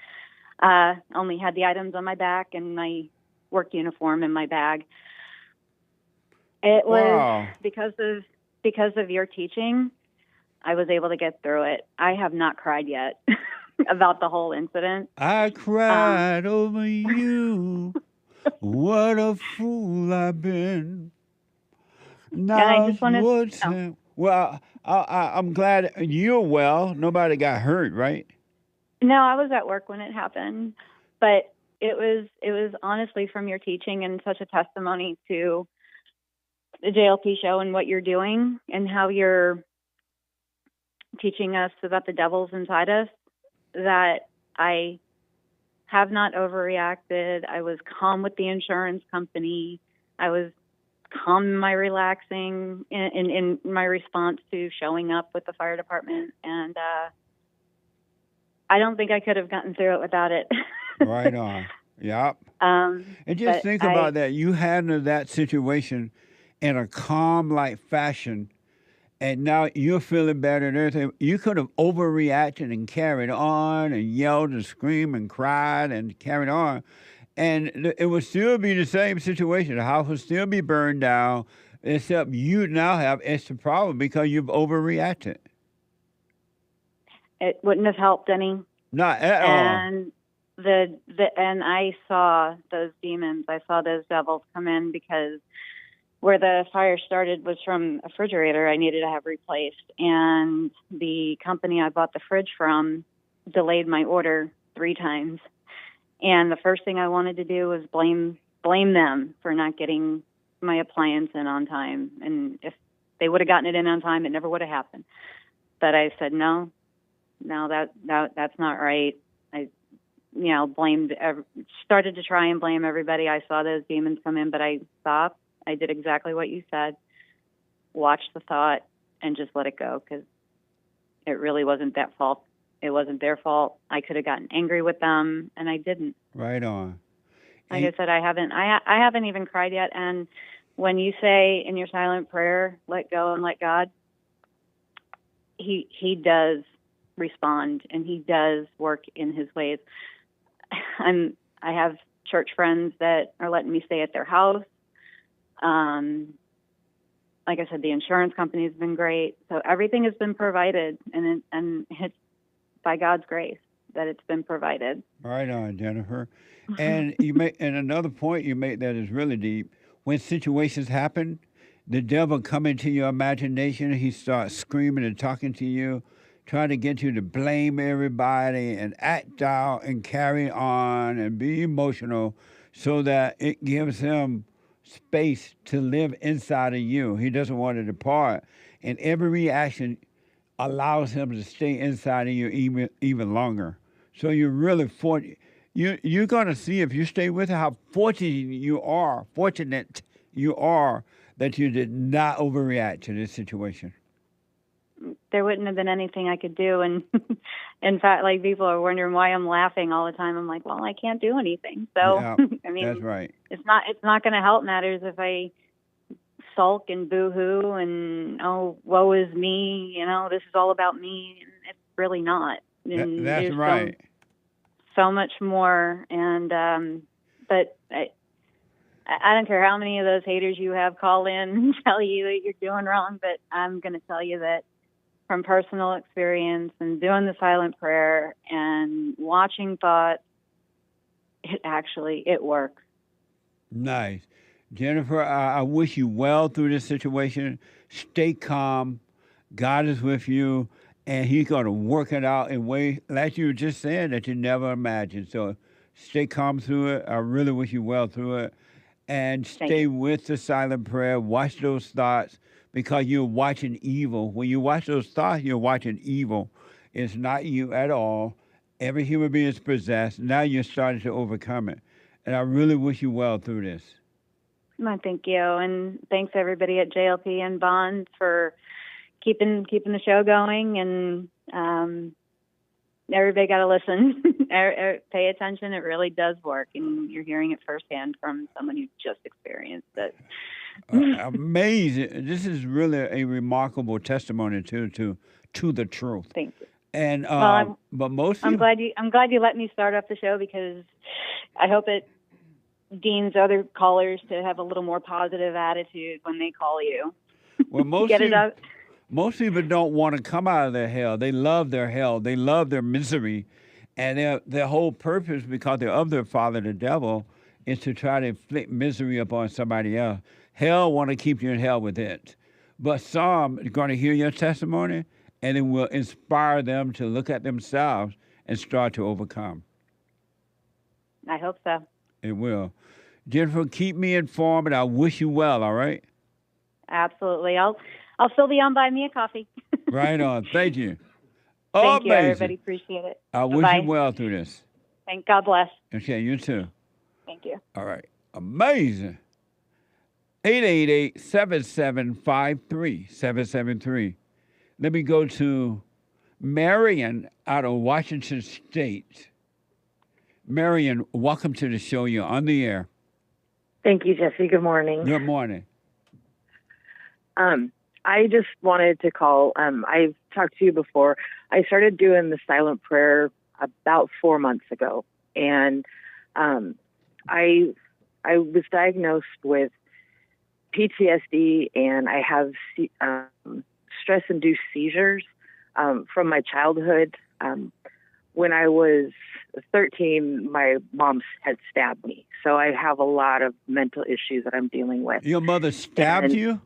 only had the items on my back and my work uniform in my bag. It was because of your teaching, I was able to get through it. I have not cried yet about the whole incident. I cried over you. What a fool I've been. Now and I just wanted to. Well, I'm glad you're well. Nobody got hurt, right? No, I was at work when it happened, but it was honestly from your teaching and such a testimony to the JLP show and what you're doing and how you're teaching us about the devils inside us that I have not overreacted. I was calm with the insurance company. I was calm in my relaxing in my response to showing up with the fire department. And I don't think I could have gotten through it without it. Right on. Yep. And just think about that. You handled that situation in a calm-like fashion, and now you're feeling better and everything. You could have overreacted and carried on and yelled and screamed and cried and carried on, and it would still be the same situation. The house would still be burned down, except you now have extra problem because you've overreacted. It wouldn't have helped any. Not at all. And and I saw those demons. I saw those devils come in because where the fire started was from a refrigerator I needed to have replaced. And the company I bought the fridge from delayed my order 3 times. And the first thing I wanted to do was blame them for not getting my appliance in on time. And if they would have gotten it in on time, it never would have happened. But I said, no, that's not right. I, started to try and blame everybody. I saw those demons come in, but I stopped. I did exactly what you said, watched the thought, and just let it go because it really wasn't that fault. It wasn't their fault. I could have gotten angry with them, and I didn't. Right on. Like I said, I haven't even cried yet. And when you say in your silent prayer, let go and let God, he does respond, and he does work in his ways. I have church friends that are letting me stay at their house. Like I said, the insurance company has been great. So everything has been provided, and it's by God's grace that it's been provided. Right on, Jennifer. And and another point you make that is really deep. When situations happen, the devil come into your imagination. He starts screaming and talking to you, trying to get you to blame everybody and act out and carry on and be emotional, so that it gives him space to live inside of you. He doesn't want to depart. And every reaction allows him to stay inside of you even longer. So you're really you're going to see, if you stay with it, how fortunate you are that you did not overreact to this situation. There wouldn't have been anything I could do. And in fact, like, people are wondering why I'm laughing all the time. I'm like, well, I can't do anything. So, yeah, I mean, that's right. It's not going to help matters if I sulk and boo-hoo and, oh, woe is me. This is all about me. And it's really not. And that's right. So much more. And, but I don't care how many of those haters you have call in and tell you that you're doing wrong, but I'm going to tell you that from personal experience and doing the silent prayer and watching thoughts, it works. Nice. Jennifer, I wish you well through this situation. Stay calm. God is with you, and he's going to work it out in ways, like you just said, that you never imagined. So stay calm through it. I really wish you well through it. And stay with the silent prayer. Watch those thoughts, because you're watching evil. When you watch those thoughts, you're watching evil. It's not you at all. Every human being is possessed. Now you're starting to overcome it. And I really wish you well through this. Well, thank you. And thanks, everybody at JLP and Bonds, for keeping the show going. And everybody got to listen. Pay attention. It really does work. And you're hearing it firsthand from someone who just experienced it. Amazing. This is really a remarkable testimony to the truth. Thank you. And Well, but most I'm people, glad you let me start off the show because I hope it deans other callers to have a little more positive attitude when they call you. well, most Get it people, out. most people don't want to come out of their hell. They love their hell. They love their misery, and their whole purpose, because they're of their father, the devil, is to try to inflict misery upon somebody else. Hell want to keep you in hell with it. But some are going to hear your testimony, and it will inspire them to look at themselves and start to overcome. I hope so. It will. Jennifer, keep me informed, and I wish you well, all right? Absolutely. I'll still be on Buy Me a Coffee. Right on. Thank you. Thank you, Amazing. everybody. Appreciate it. I wish Bye-bye. you well through this. Thank God bless. Okay, you too. Thank you. All right. Amazing. 888-7753-773. Let me go to Marion out of Washington State. Marion, welcome to the show. You're on the air. Thank you, Jesse. Good morning. Good morning. I just wanted to call. I've talked to you before. I started doing the silent prayer about 4 months ago, and I was diagnosed with PTSD, and I have stress-induced seizures from my childhood. When I was 13, my mom had stabbed me, so I have a lot of mental issues that I'm dealing with. Your mother stabbed you?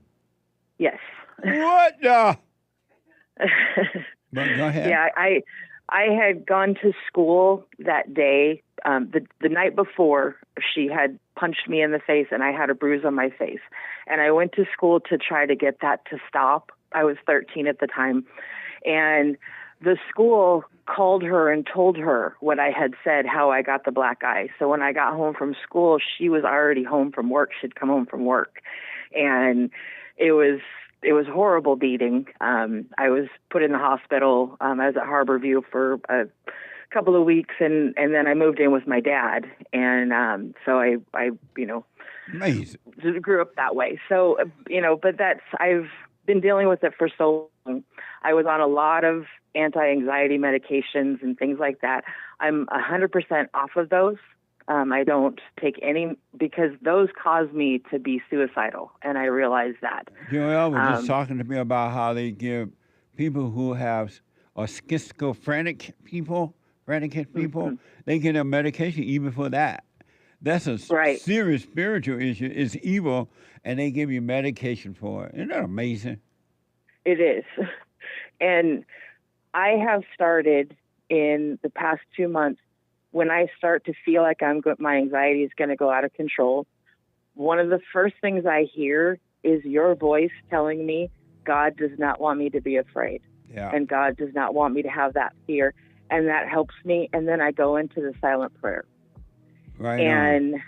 Yes. What the? But go ahead. Yeah, I had gone to school that day. The night before, she had punched me in the face, and I had a bruise on my face. And I went to school to try to get that to stop. I was 13 at the time. And the school called her and told her what I had said, how I got the black eye. So when I got home from school, she was already home from work. She'd come home from work. And it was a horrible beating. I was put in the hospital. I was at Harborview for a couple of weeks, and then I moved in with my dad. And so I Amazing. Grew up that way. So, but I've been dealing with it for so long. I was on a lot of anti-anxiety medications and things like that. I'm 100% off of those. I don't take any because those cause me to be suicidal, and I realize that. Joel was just talking to me about how they give people who have schizophrenic people, they get a medication even for that. That's a serious spiritual issue. It's evil, and they give you medication for it. Isn't that amazing? It is. And I have started in the past 2 months, when I start to feel like my anxiety is going to go out of control, one of the first things I hear is your voice telling me God does not want me to be afraid. Yeah. And God does not want me to have that fear. And that helps me. And then I go into the silent prayer. Right. And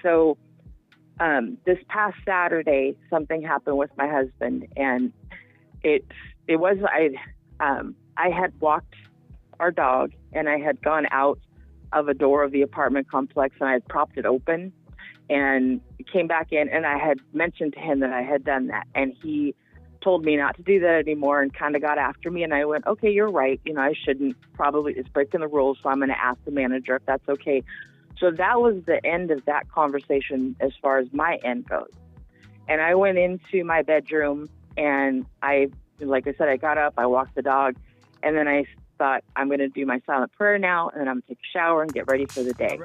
so this past Saturday, something happened with my husband, and I had walked our dog, and I had gone out of a door of the apartment complex, and I had propped it open and came back in, and I had mentioned to him that I had done that, and he told me not to do that anymore and kind of got after me, and I went, okay, you're right. I shouldn't, probably, it's breaking the rules, so I'm going to ask the manager if that's okay. So that was the end of that conversation as far as my end goes. And I went into my bedroom, and like I said, I got up, I walked the dog, and then I thought, I'm going to do my silent prayer now, and then I'm going to take a shower and get ready for the day.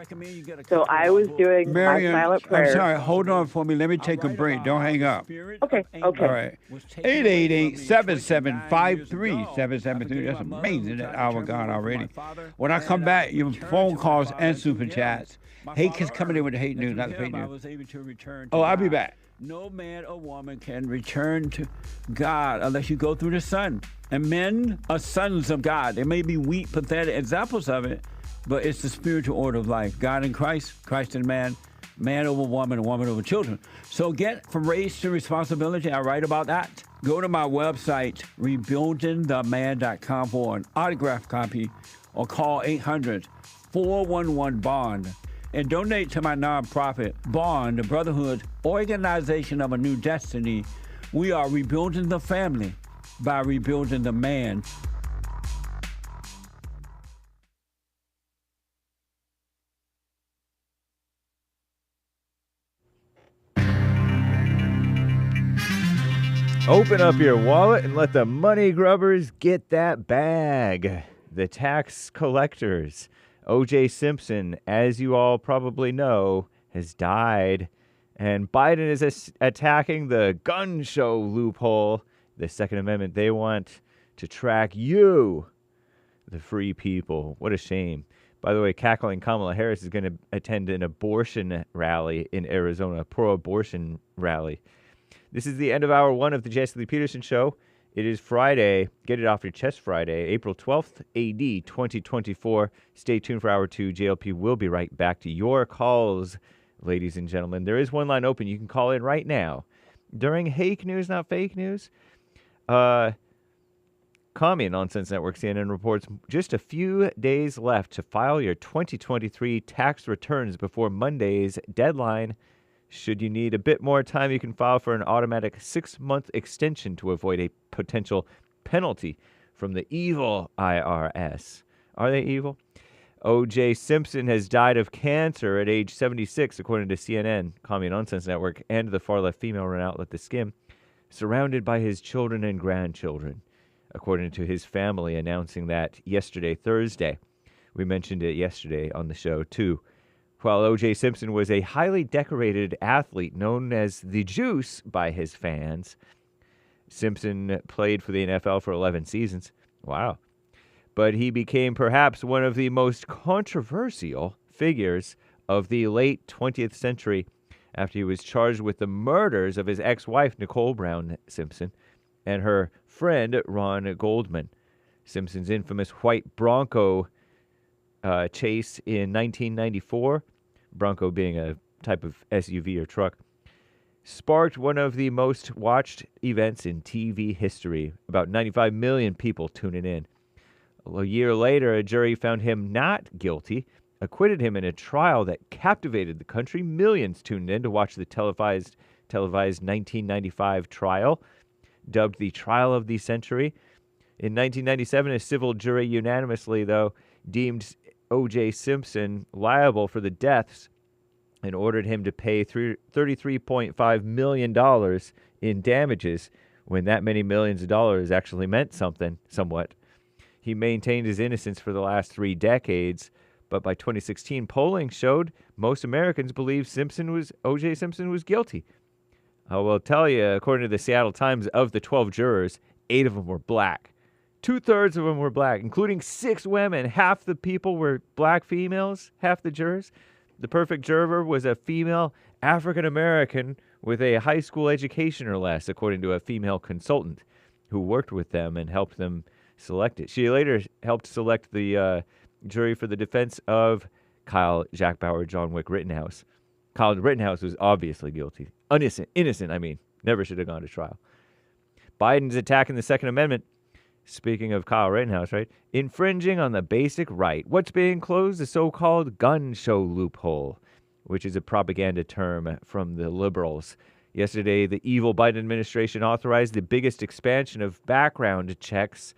So I was doing Marion, my silent prayer. I'm sorry, hold on for me. Let me take a break. Don't hang up. Okay. All right. 888-7753-773. That's amazing. That hour gone already. When I come back, your phone calls and super chats. Hake is coming in with the hate news, not the fake news. Oh, I'll be back. No man or woman can return to God unless you go through the Son. And men are sons of God. They may be weak, pathetic examples of it, but it's the spiritual order of life. God in Christ, Christ in man, man over woman, and woman over children. So get from race to responsibility. I write about that. Go to my website, rebuildingtheman.com for an autographed copy, or call 800-411-BOND. and donate to my nonprofit, Bond, the Brotherhood Organization of a New Destiny. We are rebuilding the family by rebuilding the man. Open up your wallet and let the money grubbers get that bag. The tax collectors. O.J. Simpson, as you all probably know, has died. And Biden is attacking the gun show loophole, the Second Amendment. They want to track you, the free people. What a shame. By the way, cackling Kamala Harris is going to attend an abortion rally in Arizona, pro-abortion rally. This is the end of hour one of the Jesse Lee Peterson Show. It is Friday, Get It Off Your Chest Friday, April 12th, AD 2024. Stay tuned for hour two. JLP will be right back to your calls, ladies and gentlemen. There is one line open. You can call in right now. During Hake News, not fake news, Commie Nonsense Network CNN reports just a few days left to file your 2023 tax returns before Monday's deadline. Should you need a bit more time, you can file for an automatic 6-month extension to avoid a potential penalty from the evil IRS. Are they evil? O.J. Simpson has died of cancer at age 76, according to CNN, Commie Nonsense Network, and the far-left female-run outlet The Skim, surrounded by his children and grandchildren, according to his family announcing that yesterday, Thursday. We mentioned it yesterday on the show, too. While O.J. Simpson was a highly decorated athlete known as the Juice by his fans, Simpson played for the NFL for 11 seasons. Wow. But he became perhaps one of the most controversial figures of the late 20th century after he was charged with the murders of his ex-wife, Nicole Brown Simpson, and her friend, Ron Goldman. Simpson's infamous white Bronco chase in 1994, Bronco being a type of SUV or truck, sparked one of the most watched events in TV history. About 95 million people tuning in. A year later, a jury found him not guilty, acquitted him in a trial that captivated the country. Millions tuned in to watch the televised 1995 trial, dubbed the trial of the century. In 1997, a civil jury unanimously, though, deemed O.J. Simpson liable for the deaths and ordered him to pay $33.5 million in damages when that many millions of dollars actually meant something, somewhat. He maintained his innocence for the last 3 decades, but by 2016, polling showed most Americans believed O.J. Simpson was guilty. I will tell you, according to the Seattle Times, of the 12 jurors, 8 of them were black. 2/3 of them were black, including 6 women. Half the people were black females, half the jurors. The perfect juror was a female African-American with a high school education or less, according to a female consultant who worked with them and helped them select it. She later helped select the jury for the defense of Kyle Jack Bauer, John Wick Rittenhouse. Kyle Rittenhouse was obviously guilty. Innocent, I mean. Never should have gone to trial. Biden's attacking the Second Amendment. Speaking of Kyle Rittenhouse, right? Infringing on the basic right. What's being closed? The so-called gun show loophole, which is a propaganda term from the liberals. Yesterday, the evil Biden administration authorized the biggest expansion of background checks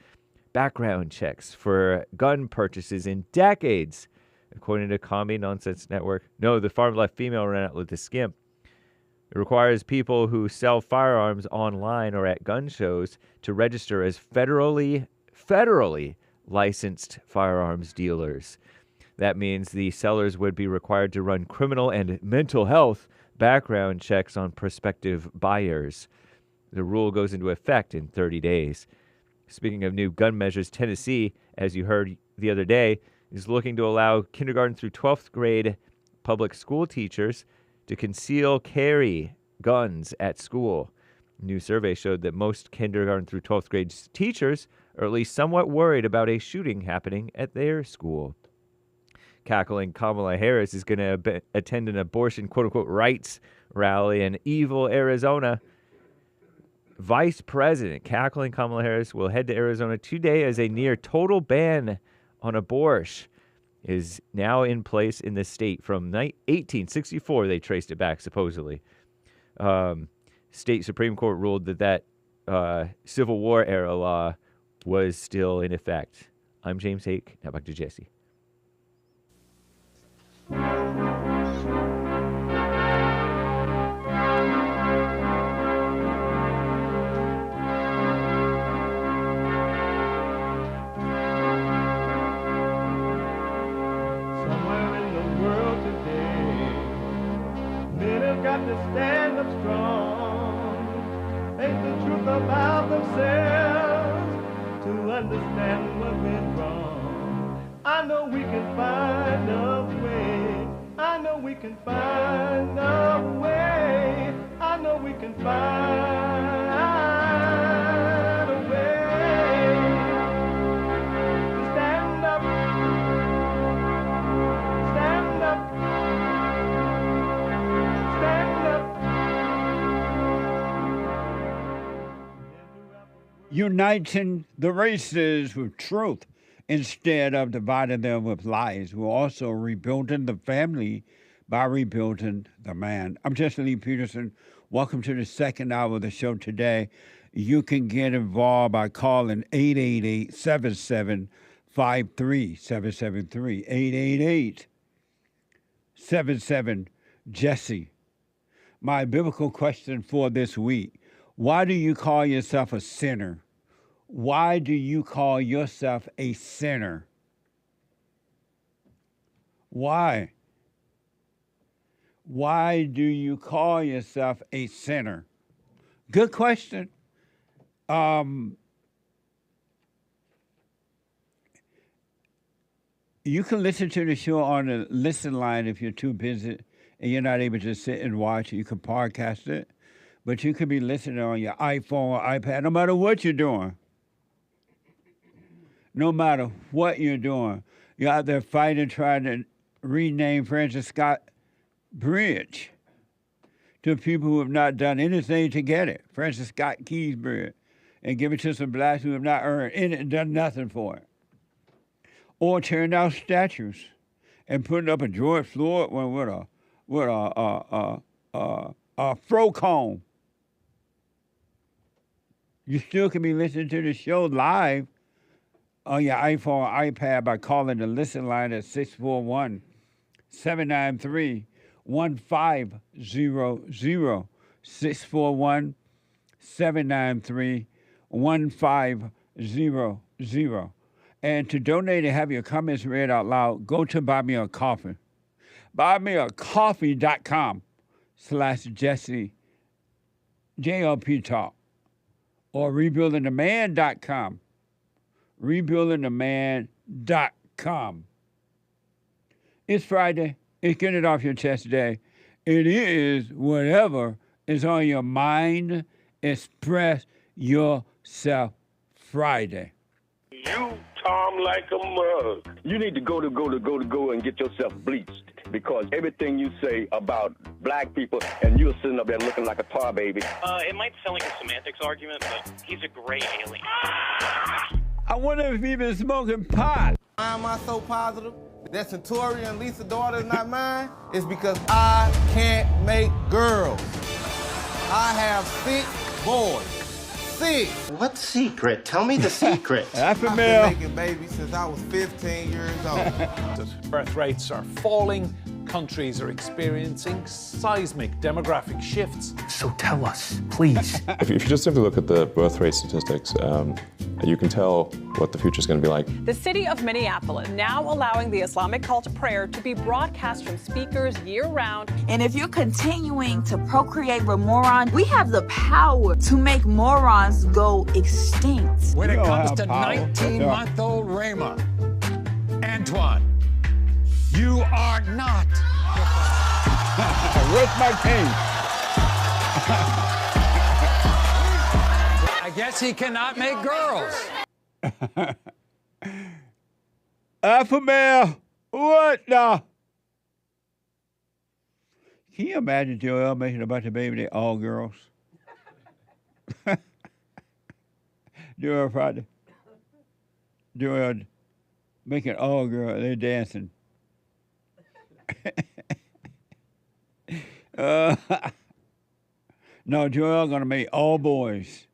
for gun purchases in decades, according to Commie Nonsense Network. No, the far-left female ran out with the Skim. It requires people who sell firearms online or at gun shows to register as federally licensed firearms dealers. That means the sellers would be required to run criminal and mental health background checks on prospective buyers. The rule goes into effect in 30 days. Speaking of new gun measures, Tennessee, as you heard the other day, is looking to allow kindergarten through 12th grade public school teachers to conceal carry guns at school. A new survey showed that most kindergarten through 12th grade teachers are at least somewhat worried about a shooting happening at their school. Cackling Kamala Harris is going to attend an abortion quote-unquote rights rally in evil Arizona. Vice President cackling Kamala Harris will head to Arizona today as a near total ban on abortion is now in place in the state from 1864. They traced it back, supposedly. State Supreme Court ruled that Civil War era law was still in effect. I'm James Hake. Now back to Jesse. Got to stand up strong, face the truth about themselves, to understand what went wrong. I know we can find a way. I know we can find a way. I know we can find a way to stand up, stand up. Uniting the races with truth instead of dividing them with lies. We're also rebuilding the family by rebuilding the man. I'm Jesse Lee Peterson. Welcome to the second hour of the show today. You can get involved by calling 888-7753-773, 888-77-JESSE. My biblical question for this week: why do you call yourself a sinner? Why do you call yourself a sinner? Why? Why do you call yourself a sinner? Good question. You can listen to the show on the listen line if you're too busy and you're not able to sit and watch. You can podcast it. But you could be listening on your iPhone or iPad, no matter what you're doing. No matter what you're doing. You're out there fighting, trying to rename Francis Scott Bridge to people who have not done anything to get it. Francis Scott Keys Bridge. And give it to some blacks who have not earned it and done nothing for it. Or tearing down statues and putting up a George Floyd one with a fro comb. You still can be listening to the show live on your iPhone or iPad by calling the listen line at 641-793-1500. 641-793-1500. And to donate and have your comments read out loud, go to Buy Me a Coffee. buymeacoffee.com/Jesse JLP Talk. Or rebuildingtheman.com. Rebuildingtheman.com. It's Friday. It's Get It Off Your Chest Day. It is whatever is on your mind. Express yourself Friday. You, Tom, like a mug. You need to go and get yourself bleached, because everything you say about black people, and you're sitting up there looking like a tar baby. It might sound like a semantics argument, but he's a gray alien. I wonder if he's been smoking pot. Why am I so positive that Centurion and Lisa's daughter is not mine? It's because I can't make girls. I have 6 boys. 6. What secret? Tell me the secret. I've been making babies since I was 15 years old. Birth rates are falling. Countries are experiencing seismic demographic shifts. So tell us, please. If you just simply look at the birth rate statistics, you can tell what the future is going to be like. The city of Minneapolis now allowing the Islamic call to prayer to be broadcast from speakers year-round. And if you're continuing to procreate with morons, we have the power to make morons go extinct. When it comes to 19-month-old Rayma, Antoine, you are not. Where's my cane? I guess he cannot make girls. Alpha male, what the? Can you imagine Joel making a bunch of babies, they all girls? Joel Friday. Joel Making all girls, they're dancing. No, Joel gonna make all boys.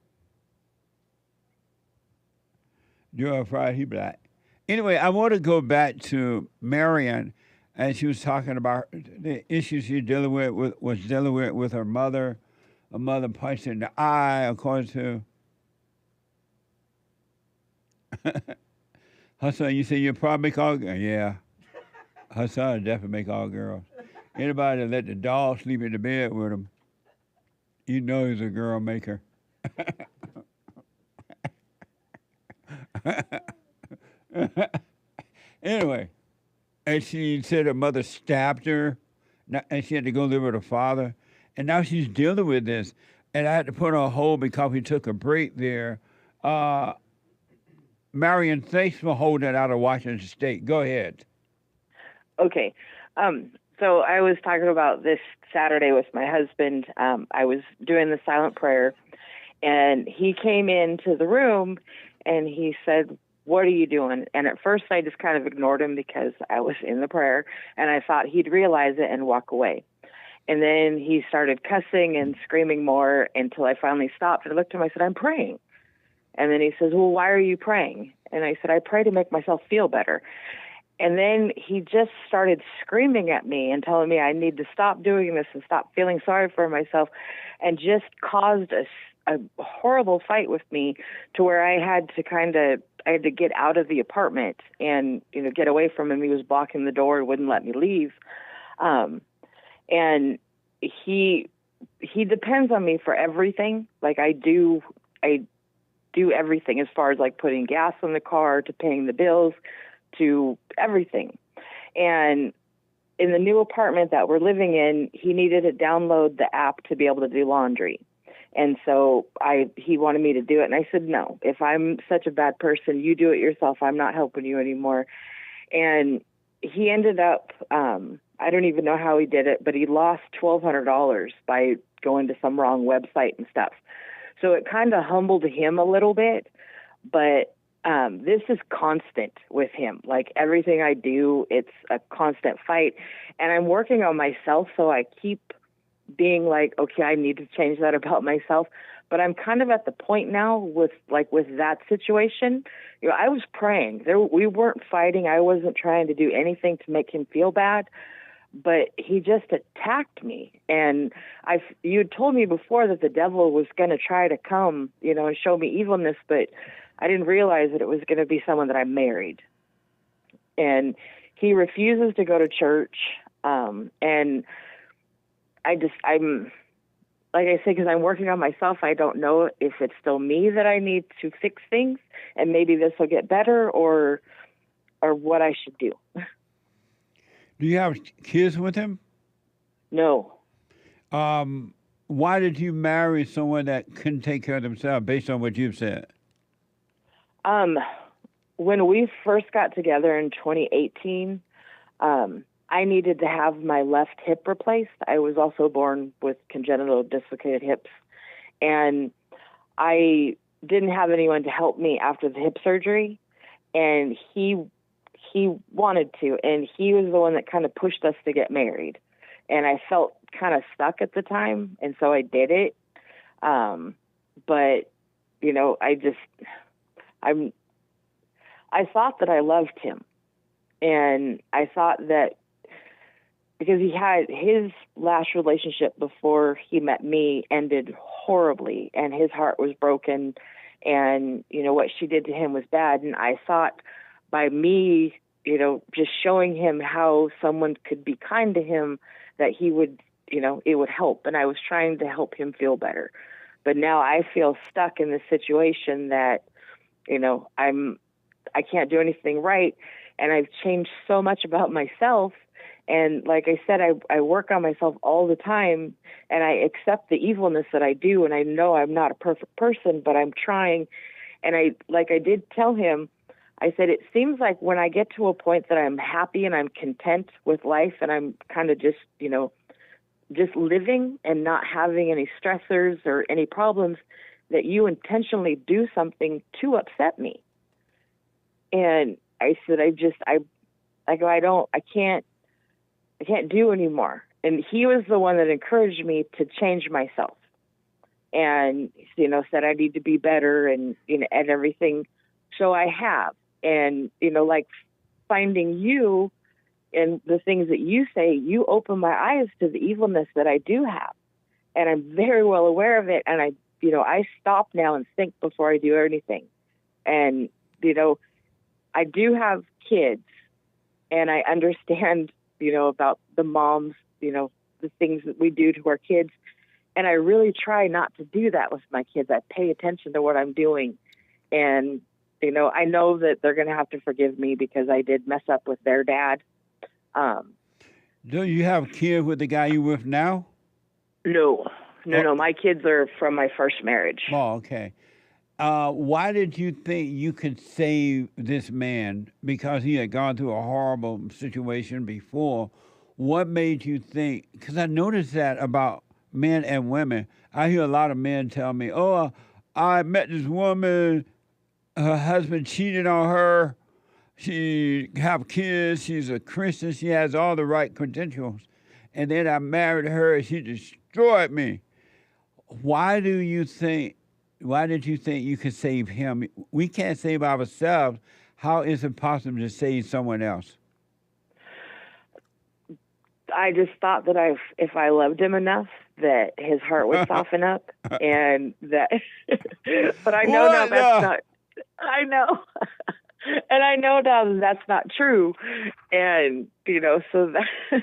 Joel Friday, he black. Anyway, I want to go back to Marion, and she was talking about the issues she's dealing with her mother. Her mother punched her in the eye, according to her son. You say you probably make all girls? Yeah, her son definitely make all girls. Anybody that let the dog sleep in the bed with him, you know he's a girl maker. Anyway, and she said her mother stabbed her, and she had to go live with her father. And now she's dealing with this. And I had to put her on hold because we took a break there. Marion, thanks for holding out of Washington State. Go ahead. Okay. So I was talking about this Saturday with my husband. I was doing the silent prayer, and he came into the room, and he said, "What are you doing?" And at first I just kind of ignored him because I was in the prayer, and I thought he'd realize it and walk away. And then he started cussing and screaming more until I finally stopped and I looked at him. I said, "I'm praying." And then he says, "Well, why are you praying?" And I said, "I pray to make myself feel better." And then he just started screaming at me and telling me I need to stop doing this and stop feeling sorry for myself, and just caused a horrible fight with me to where I had to get out of the apartment and, get away from him. He was blocking the door, wouldn't let me leave. And he depends on me for everything. Like I do everything, as far as like putting gas in the car to paying the bills to everything. And in the new apartment that we're living in, he needed to download the app to be able to do laundry. And so he wanted me to do it. And I said, "No, if I'm such a bad person, you do it yourself. I'm not helping you anymore." And he ended up, I don't even know how he did it, but he lost $1,200 by going to some wrong website and stuff. So it kind of humbled him a little bit, but this is constant with him. Like everything I do, it's a constant fight. And I'm working on myself, so I keep being like, okay, I need to change that about myself. But I'm kind of at the point now with that situation. I was praying. We weren't fighting. I wasn't trying to do anything to make him feel bad. But he just attacked me. And you had told me before that the devil was going to try to come, and show me evilness, but I didn't realize that it was going to be someone that I married. And he refuses to go to church. And I'm like I say, because I'm working on myself, I don't know if it's still me that I need to fix things, and maybe this will get better, or what I should do. Do you have kids with him? No. Why did you marry someone that couldn't take care of themselves, based on what you've said? When we first got together in 2018, I needed to have my left hip replaced. I was also born with congenital dislocated hips, and I didn't have anyone to help me after the hip surgery, and he wanted to, and he was the one that kind of pushed us to get married. And I felt kind of stuck at the time, and so I did it. But, I thought that I loved him. And I thought that because he had his last relationship before he met me ended horribly, and his heart was broken, and, what she did to him was bad. And I thought by me, just showing him how someone could be kind to him, that he would, it would help. And I was trying to help him feel better. But now I feel stuck in this situation that, I can't do anything right. And I've changed so much about myself. And like I said, I work on myself all the time, and I accept the evilness that I do. And I know I'm not a perfect person, but I'm trying. And I did tell him, I said, it seems like when I get to a point that I'm happy and I'm content with life, and I'm kind of just, just living and not having any stressors or any problems, that you intentionally do something to upset me. And I said, I can't do anymore. And he was the one that encouraged me to change myself, and said I need to be better and and everything. So I have, and like finding you and the things that you say, you open my eyes to the evilness that I do have, and I'm very well aware of it. And I stop now and think before I do anything. And I do have kids, and I understand about the moms, the things that we do to our kids. And I really try not to do that with my kids. I pay attention to what I'm doing. And, I know that they're going to have to forgive me because I did mess up with their dad. Do you have kids with the guy you with now? No. My kids are from my first marriage. Oh, okay. Why did you think you could save this man? Because he had gone through a horrible situation before. What made you think? Because I noticed that about men and women. I hear a lot of men tell me, oh, I met this woman, her husband cheated on her, she have kids, she's a Christian, she has all the right credentials, and then I married her and she destroyed me. Why did you think you could save him? We can't save ourselves. How is it possible to save someone else? I just thought that if I loved him enough, that his heart would soften up, and that. But I know now that's not. I know, and I know now that that's not true, and so that.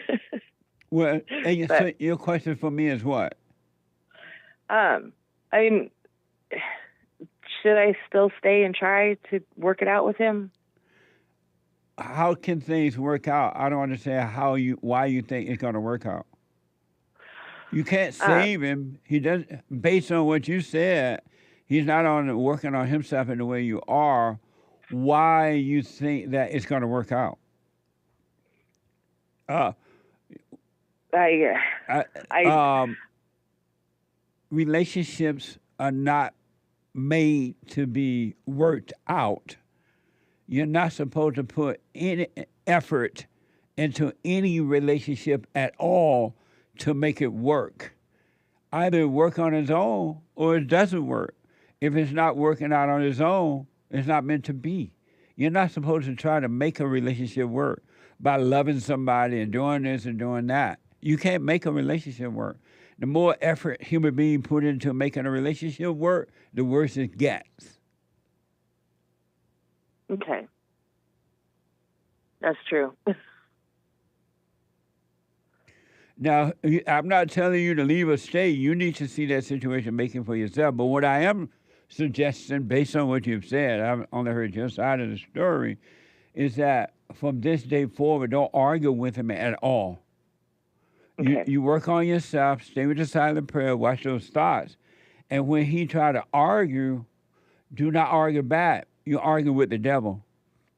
Well, and so your question for me is what? I mean, should I still stay and try to work it out with him? How can things work out? I don't understand why you think it's going to work out. You can't save him. He doesn't. Based on what you said, he's not working on himself in the way you are. Why you think that it's going to work out? Relationships are not made to be worked out. You're not supposed to put any effort into any relationship at all to make it work. Either work on its own or it doesn't work. If it's not working out on its own, it's not meant to be. You're not supposed to try to make a relationship work by loving somebody and doing this and doing that. You can't make a relationship work. The more effort human beings put into making a relationship work, the worse it gets. Okay. That's true. Now, I'm not telling you to leave or stay. You need to see that situation making for yourself. But what I am suggesting, based on what you've said, I've only heard your side of the story, is that from this day forward, don't argue with him at all. Okay. You work on yourself, stay with the silent prayer, watch those thoughts. And when he try to argue, do not argue back. You argue with the devil.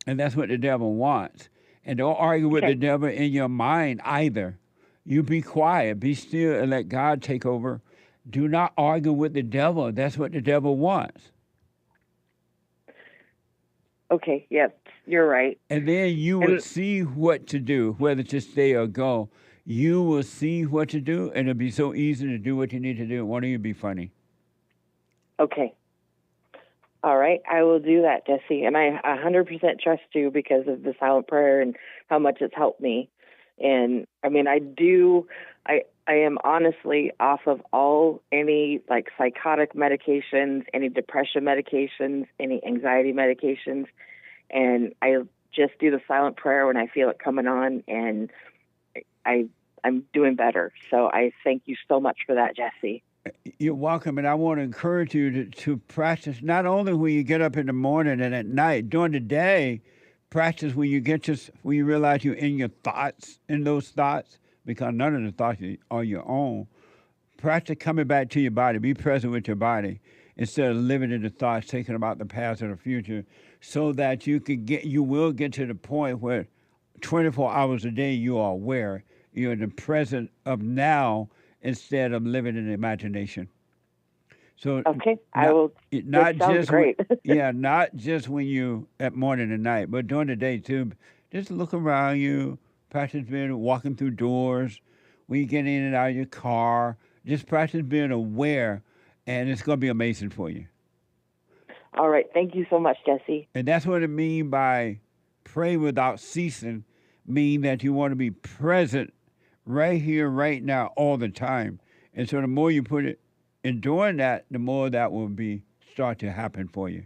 And that's what the devil wants. And don't argue with the devil in your mind either. You be quiet, be still, and let God take over. Do not argue with the devil. That's what the devil wants. Okay, yep, you're right. And then you will see what to do, whether to stay or go. You will see what to do, and it'll be so easy to do what you need to do. It won't even be funny. Okay. All right, I will do that, Jesse. And I 100% trust you because of the silent prayer and how much it's helped me. And I mean, I am honestly off of any like psychotic medications, any depression medications, any anxiety medications. And I just do the silent prayer when I feel it coming on, and I'm doing better. So I thank you so much for that, Jesse. You're welcome, and I want to encourage you to practice not only when you get up in the morning and at night, during the day. Practice when you realize you're in those thoughts, because none of the thoughts are your own. Practice coming back to your body. Be present with your body instead of living in the thoughts, thinking about the past or the future, so that you will get to the point where 24 hours a day you are aware. You're in the present of now instead of living in the imagination. So Okay, I will. Not That sounds just great. not just when you at morning and night, but during the day too. Just look around you. Practice being walking through doors. When you get in and out of your car, just practice being aware, and it's going to be amazing for you. All right. Thank you so much, Jesse. And that's what it means by pray without ceasing, mean that you want to be present right here, right now, all the time. And so the more you put it in doing that, the more that will start to happen for you.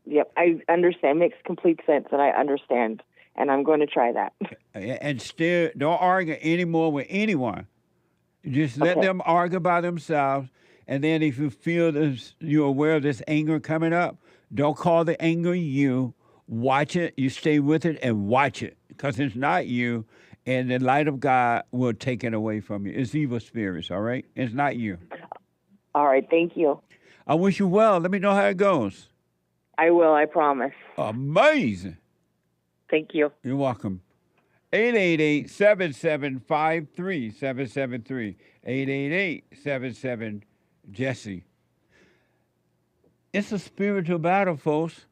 Yep, I understand. Makes complete sense, and I understand. And I'm going to try that. And still, don't argue anymore with anyone. Just let them argue by themselves. And then if you feel this, you're aware of this anger coming up, don't call the anger you. Watch it. You stay with it and watch it, because it's not you. And the light of God will take it away from you. It's evil spirits, all right? It's not you. All right, thank you. I wish you well. Let me know how it goes. I will, I promise. Amazing. Thank you. You're welcome. 888-7753-773. 888-77-JESSE. It's a spiritual battle, folks.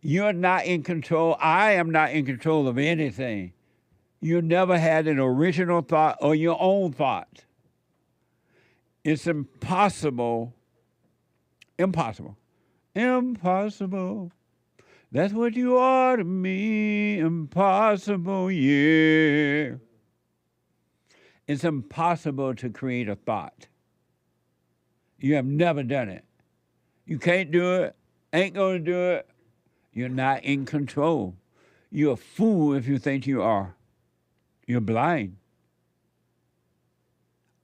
You're not in control. I am not in control of anything. You never had an original thought or your own thought. It's impossible. Impossible. That's what you are to me. Impossible, yeah. It's impossible to create a thought. You have never done it. You can't do it. Ain't going to do it. You're not in control. You're a fool if you think you are. You're blind.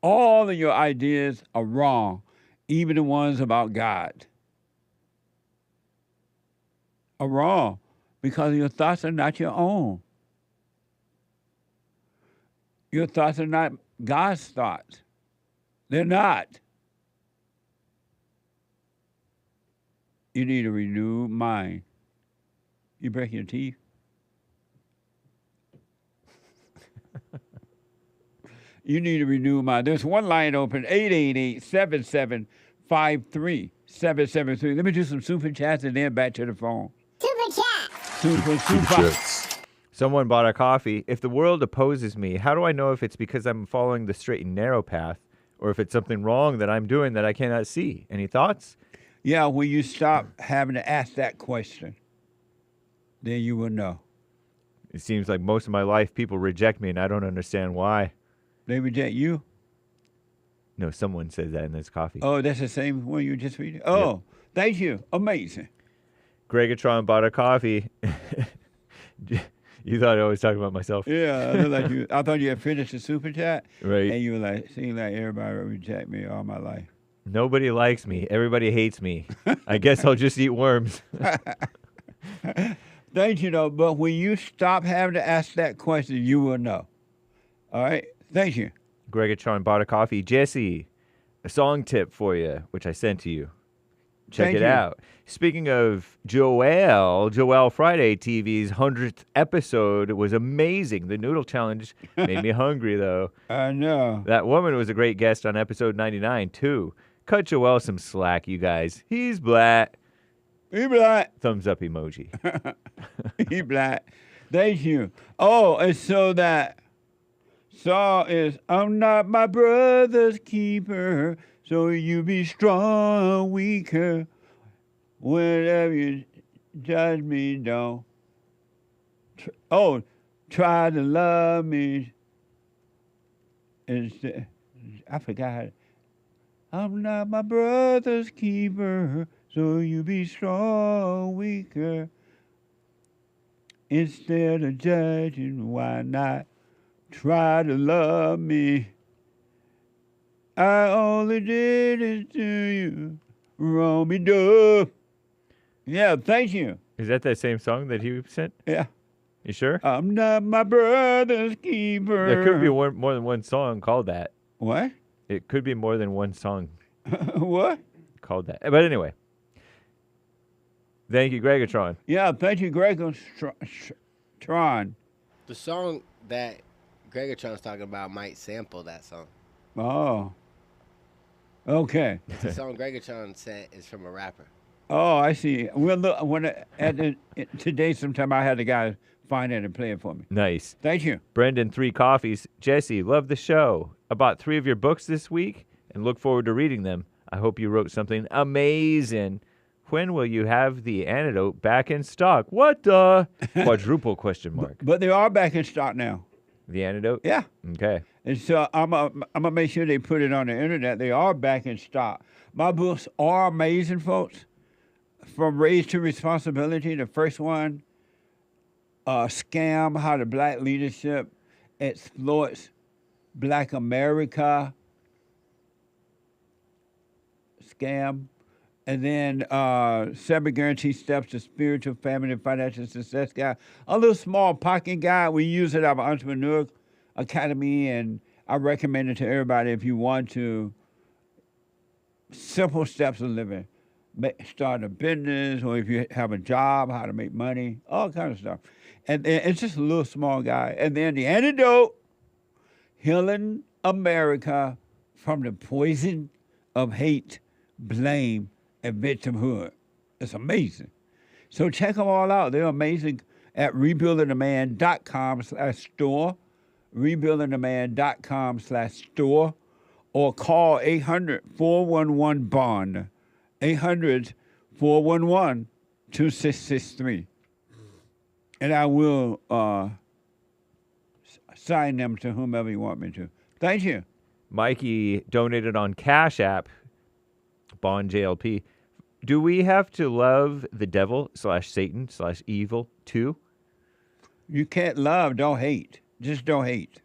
All of your ideas are wrong, even the ones about God are wrong, because your thoughts are not your own. Your thoughts are not God's thoughts. They're not. You need a renewed mind. You break your teeth. You need a renewed mind. There's one line open, 888-7753-773. Let me do some super chats and then back to the phone. Super chat. Super chats. Someone bought a coffee. If the world opposes me, how do I know if it's because I'm following the straight and narrow path or if it's something wrong that I'm doing that I cannot see? Any thoughts? Yeah, when you stop having to ask that question, then you will know. It seems like most of my life people reject me and I don't understand why. They reject you? No, someone says that in this coffee. Oh, that's the same one you just read? Oh, yep. Thank you. Amazing. Gregatron bought a coffee. You thought I was talking about myself. Yeah, I thought you had finished the super chat. Right. And you were like, seems like everybody reject me all my life. Nobody likes me. Everybody hates me. I guess I'll just eat worms. Thank you, though. But when you stop having to ask that question, you will know. All right? Thank you. Gregatron bought a coffee. Jesse, a song tip for you, which I sent to you. Check it out. Speaking of Joelle Friday TV's 100th episode was amazing. The noodle challenge made me hungry, though. I know. That woman was a great guest on episode 99, too. Cut Joelle some slack, you guys. He's black. He black. Thumbs up emoji. He black. Thank you. Oh, and so that song is, I'm not my brother's keeper, so you be strong, weaker. Whenever you judge me, don't. Try to love me. I forgot. I'm not my brother's keeper, so you be strong, weaker. Instead of judging, why not try to love me? I only did it to you, wrong me dub. Yeah, thank you. Is that same song that he sent? Yeah. You sure? I'm not my brother's keeper. There could be more than one song called that. What? It could be more than one song. What? Called that. But anyway. Thank you, Gregatron. Yeah, thank you, Gregatron. The song that Gregatron's talking about might sample that song. Oh. Okay. The song Gregatron said is from a rapper. Oh, I see. Well, look, today sometime I had the guy find it and play it for me. Nice. Thank you. Brendan, 3 coffees. Jesse, love the show. I bought 3 of your books this week and look forward to reading them. I hope you wrote something amazing. When will you have the antidote back in stock? What the? Quadruple question mark. But they are back in stock now. The antidote? Yeah. Okay. And so I'm gonna make sure they put it on the internet. They are back in stock. My books are amazing, folks. From Raised to Responsibility, the first one, Scam, How the Black Leadership Exploits Black America. Scam. And then 7 Guaranteed Steps to Spiritual, Family, and Financial Success Guide. A little small pocket guide. We use it at our Entrepreneur Academy, and I recommend it to everybody if you want to. Simple steps of living. Start a business, or if you have a job, how to make money, all kind of stuff. And it's just a little small guide. And then the antidote, Healing America from the Poison of Hate, Blame, and Victimhood. It's amazing. So check them all out. They're amazing at rebuildingtheman.com/store, rebuildingtheman.com/store, or call 800-411-BOND. 800-411-2663. And I will sign them to whomever you want me to. Thank you. Mikey donated on Cash App, Bond JLP. Do we have to love the devil /Satan/evil too? You can't love, don't hate. Just don't hate.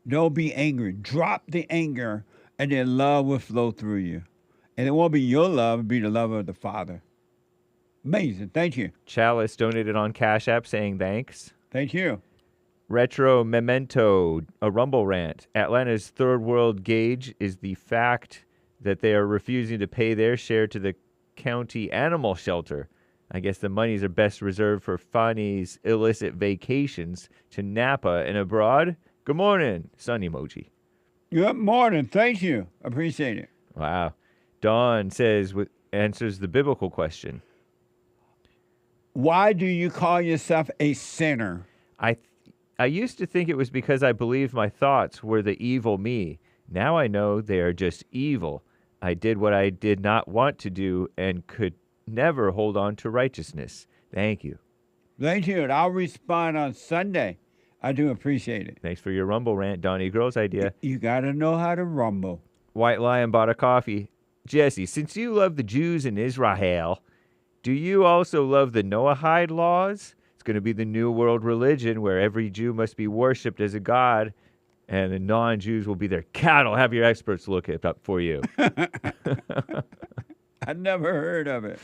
Don't be angry. Drop the anger, and then love will flow through you. And it won't be your love, it'll be the love of the Father. Amazing. Thank you. Chalice donated on Cash App saying thanks. Thank you. Retro Memento, a Rumble rant. Atlanta's third world gauge is the fact that they are refusing to pay their share to the county animal shelter. I guess the monies are best reserved for Fanny's illicit vacations to Napa and abroad. Good morning, sun emoji. Good morning. Thank you. Appreciate it. Wow. Dawn says, answers the biblical question. Why do you call yourself a sinner? I used to think it was because I believed my thoughts were the evil me. Now I know they are just evil. I did what I did not want to do and could never hold on to righteousness. Thank you. Thank you. And I'll respond on Sunday. I do appreciate it. Thanks for your Rumble rant, Donnie Girl's idea. You got to know how to rumble. White Lion bought a coffee. Jesse, since you love the Jews in Israel, do you also love the Noahide laws? It's going to be the new world religion where every Jew must be worshipped as a god, and the non-Jews will be their cattle. Have your experts look it up for you. I never heard of it.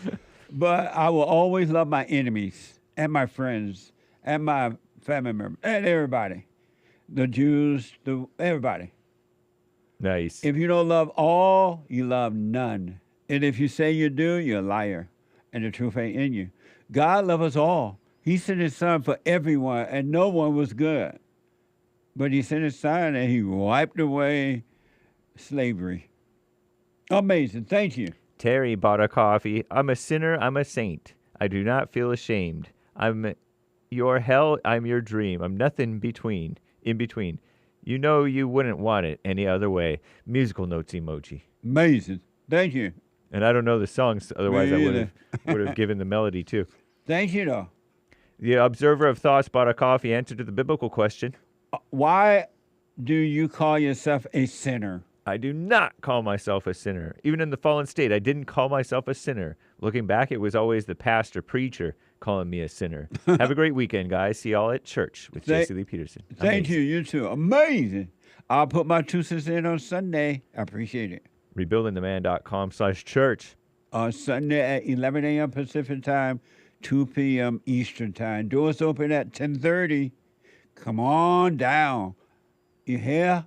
But I will always love my enemies and my friends and my family members and everybody. The Jews, everybody. Nice. If you don't love all, you love none. And if you say you do, you're a liar. And the truth ain't in you. God loves us all. He sent his son for everyone, and no one was good. But he sent his son, and he wiped away slavery. Amazing. Thank you. Terry bought a coffee. I'm a sinner. I'm a saint. I do not feel ashamed. I'm your hell. I'm your dream. I'm nothing in between. You know you wouldn't want it any other way. Musical notes emoji. Amazing. Thank you. And I don't know the songs, otherwise I would have given the melody too. Thank you, though. The Observer of Thoughts bought a coffee. Answer to the biblical question. Why do you call yourself a sinner? I do not call myself a sinner. Even in the fallen state, I didn't call myself a sinner. Looking back, it was always the pastor preacher calling me a sinner. Have a great weekend, guys. See y'all at church with Jesse Lee Peterson. Thank you. You too. Amazing. I'll put my 2 cents in on Sunday. I appreciate it. Rebuildingtheman.com/church. On Sunday at 11 a.m. Pacific time, 2 p.m. Eastern time. Doors open at 10:30. Come on down. You hear?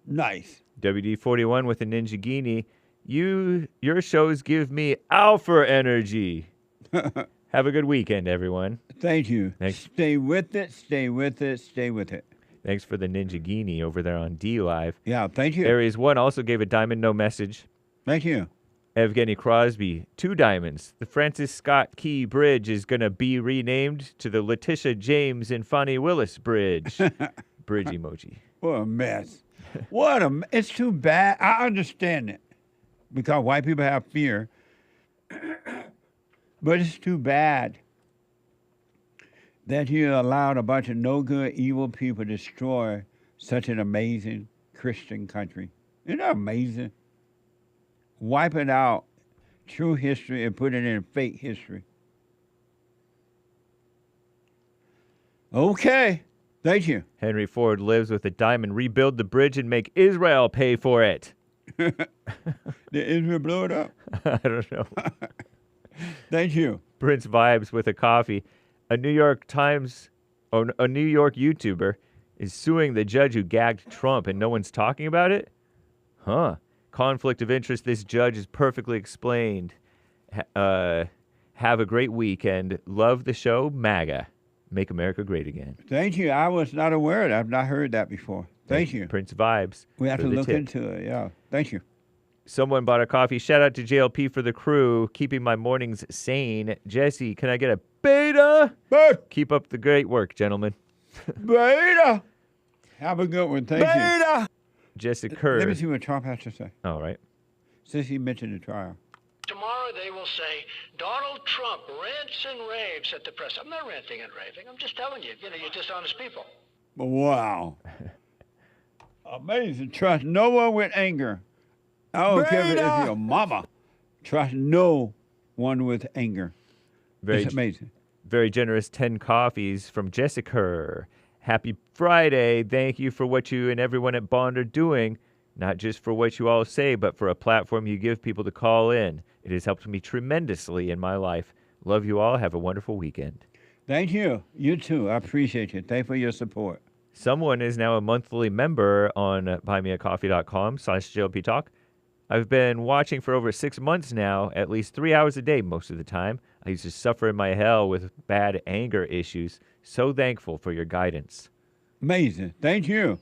Nice. WD-41 with a Ninja Guinea. Your shows give me alpha energy. Have a good weekend, everyone. Thanks. Thank you. Thanks. Stay with it. Stay with it. Stay with it. Thanks for the Ninja Guinea over there on D Live. Yeah, thank you. Aries 1 also gave a diamond, no message. Thank you. Evgeny Crosby, 2 diamonds. The Francis Scott Key Bridge is going to be renamed to the Letitia James and Fonnie Willis Bridge. Bridge emoji. What a mess. It's too bad. I understand it because white people have fear. But it's too bad that you allowed a bunch of no good, evil people to destroy such an amazing Christian country. Isn't that amazing? Wiping out true history and putting it in fake history. Okay. Thank you. Henry Ford lives with a diamond. Rebuild the bridge and make Israel pay for it. Did Israel blow it up? I don't know. Thank you. Prince Vibes with a coffee. A New York YouTuber is suing the judge who gagged Trump and no one's talking about it? Huh. Conflict of interest. This judge is perfectly explained. Have a great weekend. Love the show, MAGA. Make America Great Again. Thank you. I was not aware of that. I've not heard that before. Thank you. Prince Vibes. We have to look tip. into it. Yeah. Thank you. Someone bought a coffee. Shout out to JLP for the crew, keeping my mornings sane. Jesse, can I get a beta? Keep up the great work, gentlemen. Beta. Have a good one. Thank you. Jessica Kerr. Let me see what Trump has to say. All right. Since he mentioned the trial. Tomorrow they will say, Donald Trump rants and raves at the press. I'm not ranting and raving. I'm just telling you, you're dishonest people. Wow. Amazing. Trust no one with anger. I don't care if your mama. Trust no one with anger. It's amazing. Very generous 10 coffees from Jessica. Happy Friday. Thank you for what you and everyone at Bond are doing. Not just for what you all say, but for a platform you give people to call in. It has helped me tremendously in my life. Love you all. Have a wonderful weekend. Thank you. You too. I appreciate you. Thank you for your support. Someone is now a monthly member on buymeacoffee.com/JLP Talk. I've been watching for over 6 months now, at least 3 hours a day most of the time. I used to suffer in my hell with bad anger issues. So thankful for your guidance. Amazing. Thank you.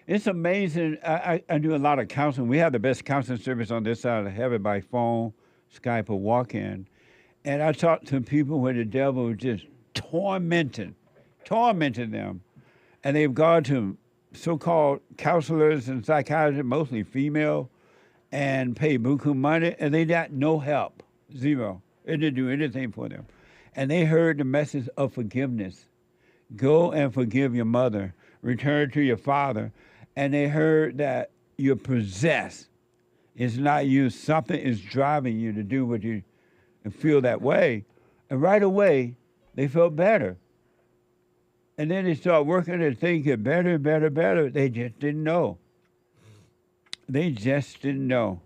It's amazing. I do a lot of counseling. We have the best counseling service on this side of heaven by phone, Skype, or walk-in. And I talk to people where the devil just tormenting them. And they've gone to so-called counselors and psychiatrists, mostly female, and pay buku money, and they got no help, zero. It didn't do anything for them. And they heard the message of forgiveness. Go and forgive your mother. Return to your father. And they heard that you're possessed. It's not you. Something is driving you to do what you feel that way. And right away, they felt better. And then they start working and things get better and better and better. They just didn't know. They just didn't know.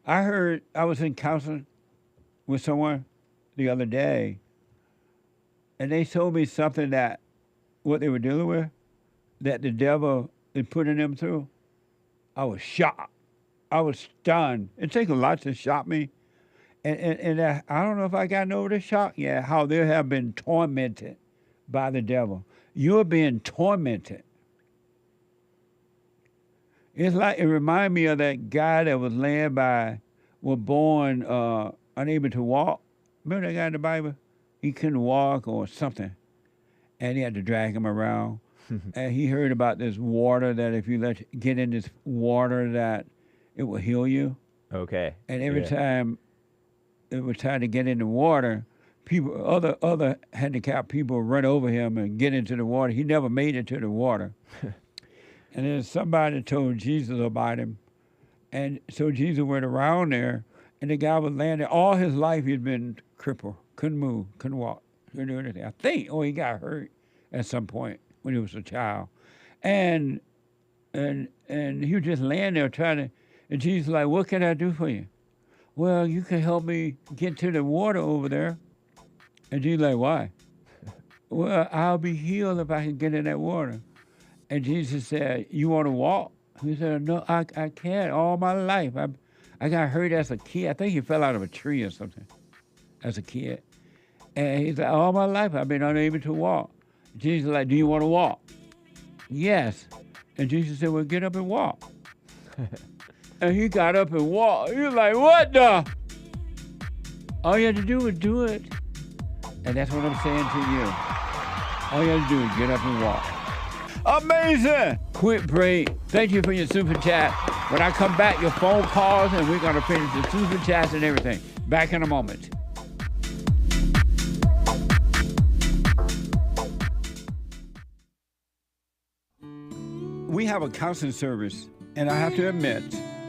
I was in counseling with someone the other day, and they told me something that what they were dealing with, that the devil is putting them through. I was shocked. I was stunned. It takes a lot to shock me. And I don't know if I gotten over the shock yet, how they have been tormented by the devil. You're being tormented. It's like, it reminds me of that guy that was born unable to walk. Remember that guy in the Bible? He couldn't walk or something. And he had to drag him around. And he heard about this water that if you get in this water that it will heal you. Okay. And every time it was time to get in the water, people, other handicapped people run over him and get into the water. He never made it to the water. And then somebody told Jesus about him. And so Jesus went around there, and the guy was laying there. All his life he'd been crippled, couldn't move, couldn't walk, couldn't do anything. I think, he got hurt at some point when he was a child. And he was just laying there and Jesus was like, what can I do for you? Well, you can help me get to the water over there. And Jesus like, why? Well, I'll be healed if I can get in that water. And Jesus said, you want to walk? He said, no, I can't. All my life. I got hurt as a kid. I think he fell out of a tree or something as a kid. And he said, all my life I've been unable to walk. Jesus was like, do you want to walk? Yes. And Jesus said, well, get up and walk. And he got up and walked. He was like, what the? All you had to do was do it. And that's what I'm saying to you. All you have to do is get up and walk. Amazing! Quick break. Thank you for your super chat. When I come back, your phone calls, and we're going to finish the super chats and everything. Back in a moment. We have a counseling service, and I have to admit,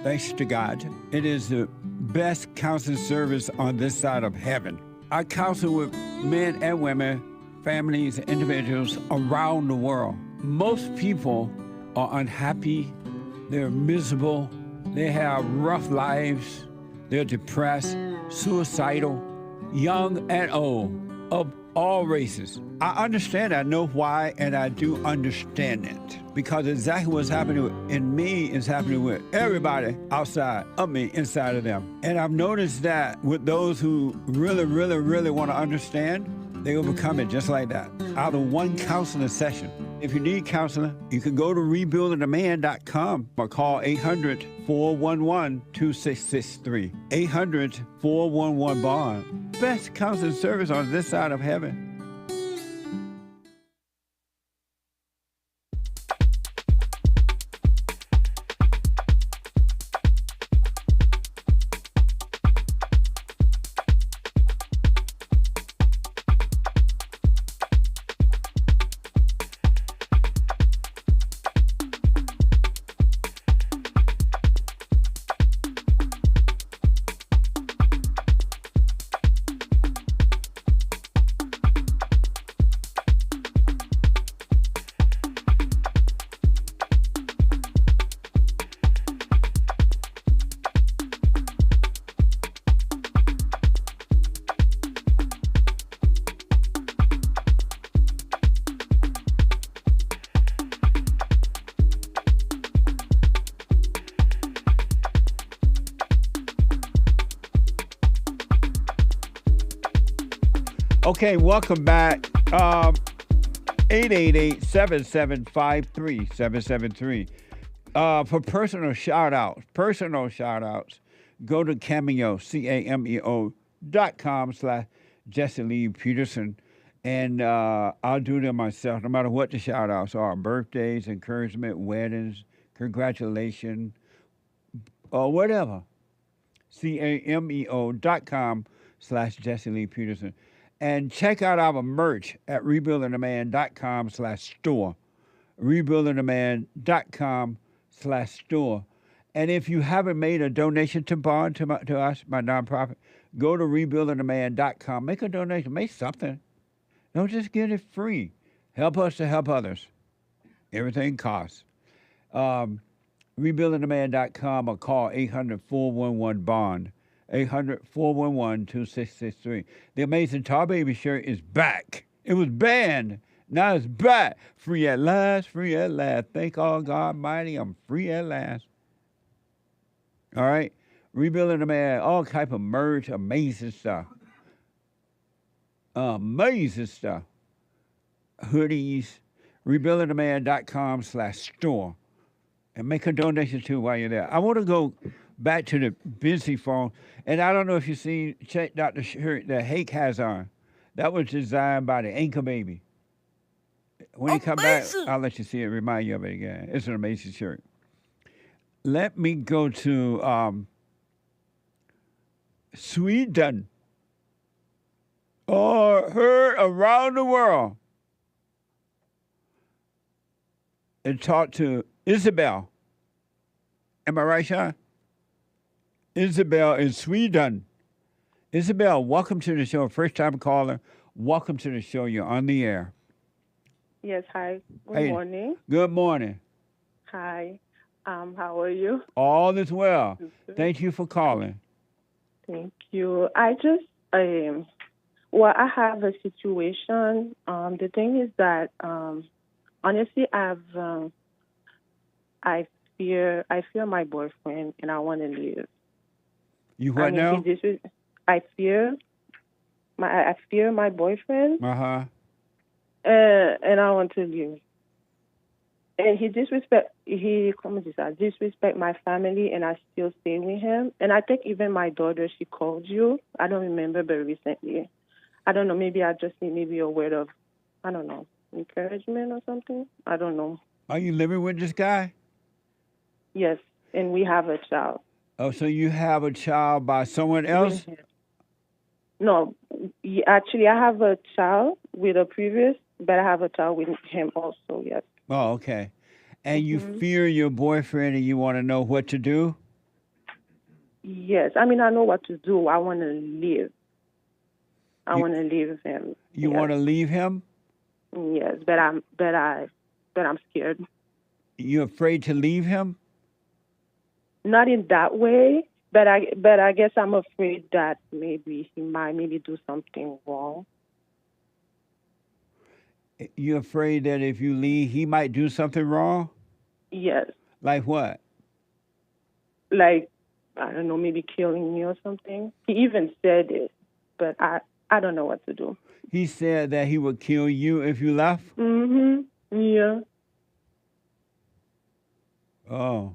thanks to God, it is the best counseling service on this side of heaven. I counsel with men and women, families, individuals around the world. Most people are unhappy, they're miserable, they have rough lives, they're depressed, suicidal, young and old, of all races. I understand, I know why, and I do understand it. Because exactly what's happening in me is happening with everybody outside of me, inside of them. And I've noticed that with those who really, really, really want to understand, they overcome it just like that, out of one counseling session. If you need counseling, you can go to rebuildingtheman.com or call 800-411-2663. 800-411-BOND. Best counseling service on this side of heaven. Okay, welcome back. 888-775-3773. For personal shout-outs, go to Cameo, cameo.com/Jesse Lee Peterson, and I'll do them myself, no matter what the shout-outs are. Birthdays, encouragement, weddings, congratulations, or whatever. cameo.com/Jesse Lee Peterson. And check out our merch at rebuildingtheman.com/store. rebuildingtheman.com/store. And if you haven't made a donation to Bond, to us, my nonprofit, go to rebuildingtheman.com. Make a donation. Make something. Don't just get it free. Help us to help others. Everything costs. Rebuildingtheman.com or call 800-411-BOND. 800-411-2663. The amazing Tar Baby shirt is back. It was banned. Now it's back. Free at last, free at last. Thank all God Almighty, I'm free at last. All right? Rebuilding the Man, all type of merch, amazing stuff. Amazing stuff. Hoodies, rebuildingtheman.com/store. And make a donation too while you're there. I want to go back to the busy phone. And I don't know if you've checked out the shirt that Hake has on. That was designed by the Anchor Baby. When you come back, I'll let you see it, remind you of it again. It's an amazing shirt. Let me go to Sweden. Or heard around the world. And talk to Isabel. Am I right, Sean? Isabel in Sweden. Isabel, welcome to the show. First time caller. Welcome to the show. You're on the air. Yes, hi. Good morning. Good morning. Hi. How are you? All is well. Thank you for calling. Thank you. I just, I have a situation. The thing is that, honestly, I fear my boyfriend, and I want to leave. You what now? I fear my boyfriend. Uh-huh. And I want to leave. And he disrespect my family, and I still stay with him. And I think even my daughter, she called you. I don't remember, but recently. I don't know, maybe I just need maybe a word of, I don't know, encouragement or something. I don't know. Are you living with this guy? Yes, and we have a child. Oh, so you have a child by someone else? No, actually, I have a child with a previous, but I have a child with him also, yes. Oh, okay. And you fear your boyfriend and you want to know what to do? Yes, I mean, I know what to do. I want to leave. I want to leave him. You want to leave him? Yes, but I'm scared. You're afraid to leave him? Not in that way, but I guess I'm afraid that maybe he might do something wrong. You're afraid that if you leave, he might do something wrong? Yes. Like what? Like, I don't know, maybe killing me or something. He even said it, but I don't know what to do. He said that he would kill you if you left? Yeah. Oh.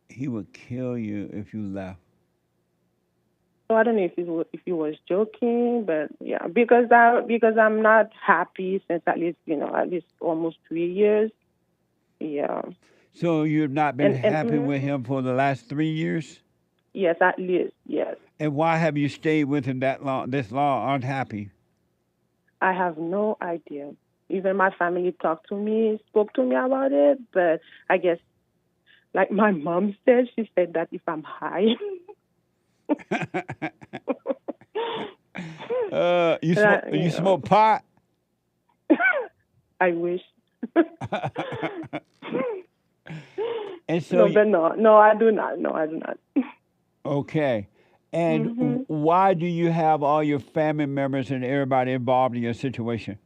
He would kill you if you left. So I don't know if he was joking, but yeah, because I'm not happy since at least almost 3 years. Yeah. So you've not been happy with him for the last 3 years? Yes, at least, yes. And why have you stayed with him this long, unhappy? I have no idea. Even my family spoke to me about it, but I guess, like my mom said, she said that if I'm high. You smoke pot? I wish. And so no, I do not. No, I do not. Okay. And why do you have all your family members and everybody involved in your situation?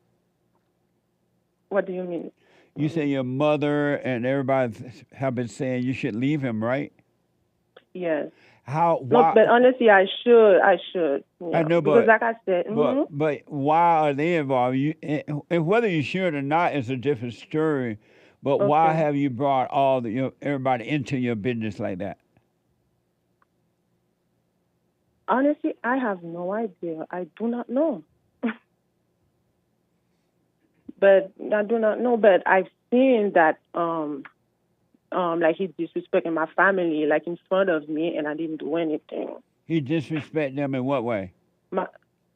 What do you mean? You say your mother and everybody have been saying you should leave him, right? Yes. Why? No, but honestly, I should. Yeah. I know, because like I said, but why are they involved? And whether you should or not is a different story. But why have you brought everybody into your business like that? Honestly, I have no idea. I do not know. But I do not know. But I've seen that like he disrespected my family, like in front of me, and I didn't do anything. He disrespect them in what way?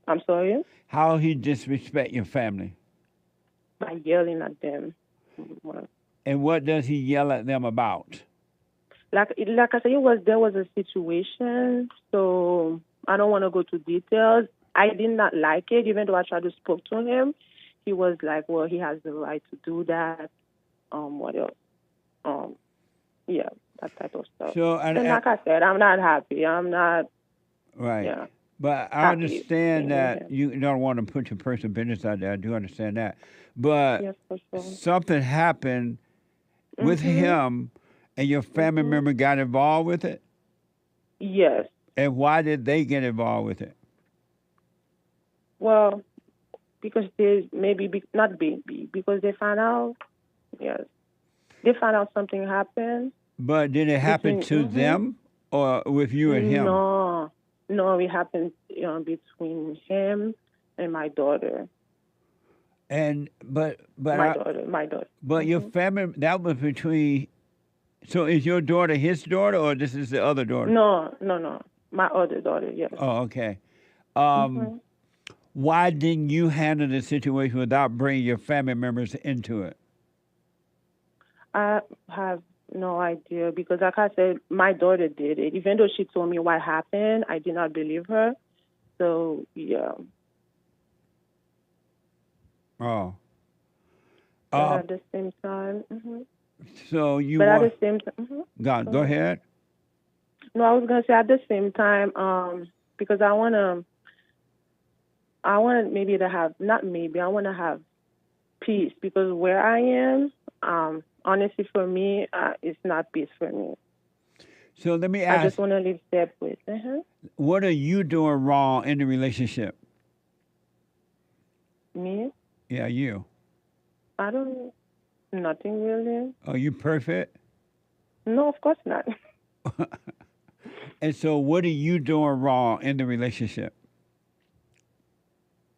I'm sorry? How he disrespect your family? By yelling at them. And what does he yell at them about? Like I said, there was a situation, so I don't want to go to details. I did not like it, even though I tried to speak to him. He was like, well, he has the right to do that. What else? Yeah, that type of stuff. So, and like I said, I'm not happy. I'm not. Right. Yeah. But I understand that you don't want to put your personal business out there. I do understand that. But yes, for sure. Something happened with him, and your family member got involved with it? Yes. And why did they get involved with it? Well, because they because they found out. Yes. They found out something happened. But did it happen to them or with you and him? No, it happened between him and my daughter. But my daughter. But your family, that was between. So is your daughter his daughter, or this is the other daughter? No, my other daughter. Yes. Oh, okay. Why didn't you handle the situation without bringing your family members into it? I have no idea because, like I said, my daughter did it. Even though she told me what happened, I did not believe her. So yeah. Oh. But at the same time. So you. But at the same time. Go ahead. No, I was gonna say at the same time, because I want maybe to have I want to have peace because where I am, honestly, for me, it's not peace for me. So let me ask. I just want to live separate. What are you doing wrong in the relationship? Me? Yeah, you. Nothing really. Are you perfect? No, of course not. And so what are you doing wrong in the relationship?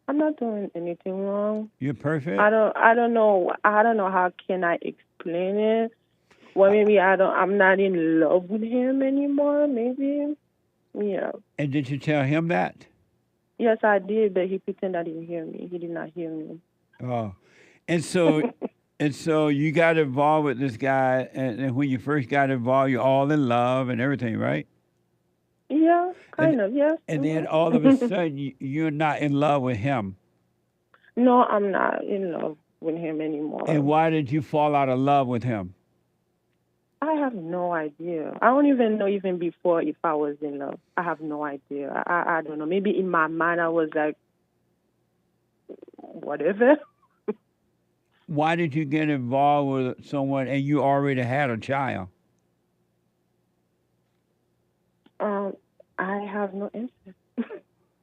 I'm not doing anything wrong. You're perfect? I don't know how can I explain it. Well, maybe I'm not in love with him anymore, maybe. Yeah. And did you tell him that? Yes, I did, but he pretended that he didn't hear me. He did not hear me. Oh. And so and so you got involved with this guy, and when you first got involved, you're all in love and everything, right? Yeah, kind of, yes. And then all of a sudden, you're not in love with him. No, I'm not in love with him anymore. And why did you fall out of love with him? I have no idea. I don't even know even before if I was in love. I have no idea. I don't know. Maybe in my mind I was like, whatever. Why did you get involved with someone and you already had a child? I have no answer.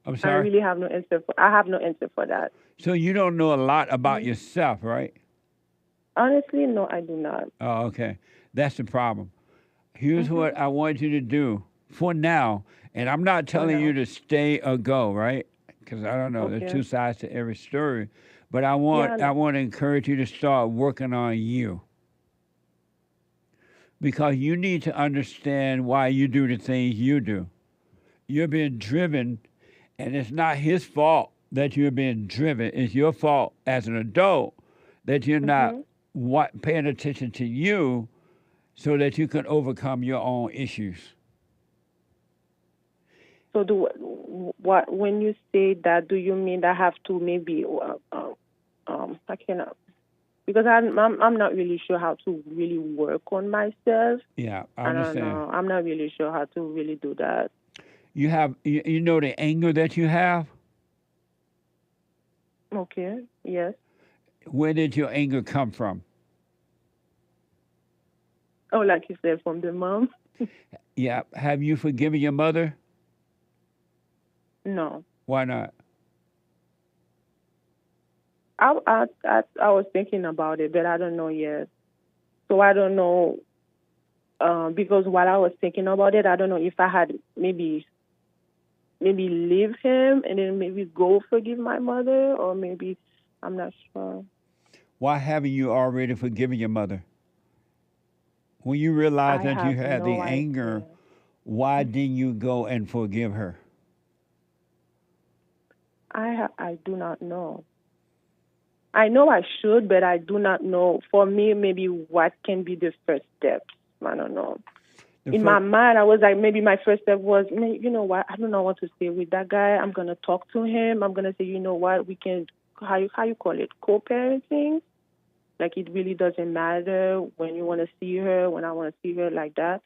I'm sorry? I really have no answer. I have no answer for that. So you don't know a lot about yourself, right? Honestly, no, I do not. Oh, okay. That's the problem. Here's what I want you to do for now. And I'm not telling you to stay or go, right? Because I don't know. Okay. There's two sides to every story. But I want to encourage you to start working on you. Because you need to understand why you do the things you do. You're being driven, and it's not his fault that you're being driven. It's your fault as an adult that you're not paying attention to you so that you can overcome your own issues. So when you say that, do you mean I have to maybe I cannot, because I'm not really sure how to really work on myself. Yeah, I understand. don't know. I'm not really sure how to really do that. You have, you know the anger that you have? Okay, yes. Where did your anger come from? Oh, like you said, from the mom? Yeah. Have you forgiven your mother? No. Why not? I was thinking about it, but I don't know yet. So I don't know, because while I was thinking about it, I don't know if I had maybe leave him and then maybe go forgive my mother, or maybe, I'm not sure. Why haven't you already forgiven your mother? When you realized that you had the anger, why didn't you go and forgive her? I do not know. I know I should, but I do not know. For me, maybe what can be the first step? I don't know. In my mind, I was like, maybe my first step was, you know what? I don't know what to say with that guy. I'm gonna talk to him. I'm gonna say, you know what? We can, how you call it, co-parenting. Like it really doesn't matter when you want to see her, when I want to see her, like that.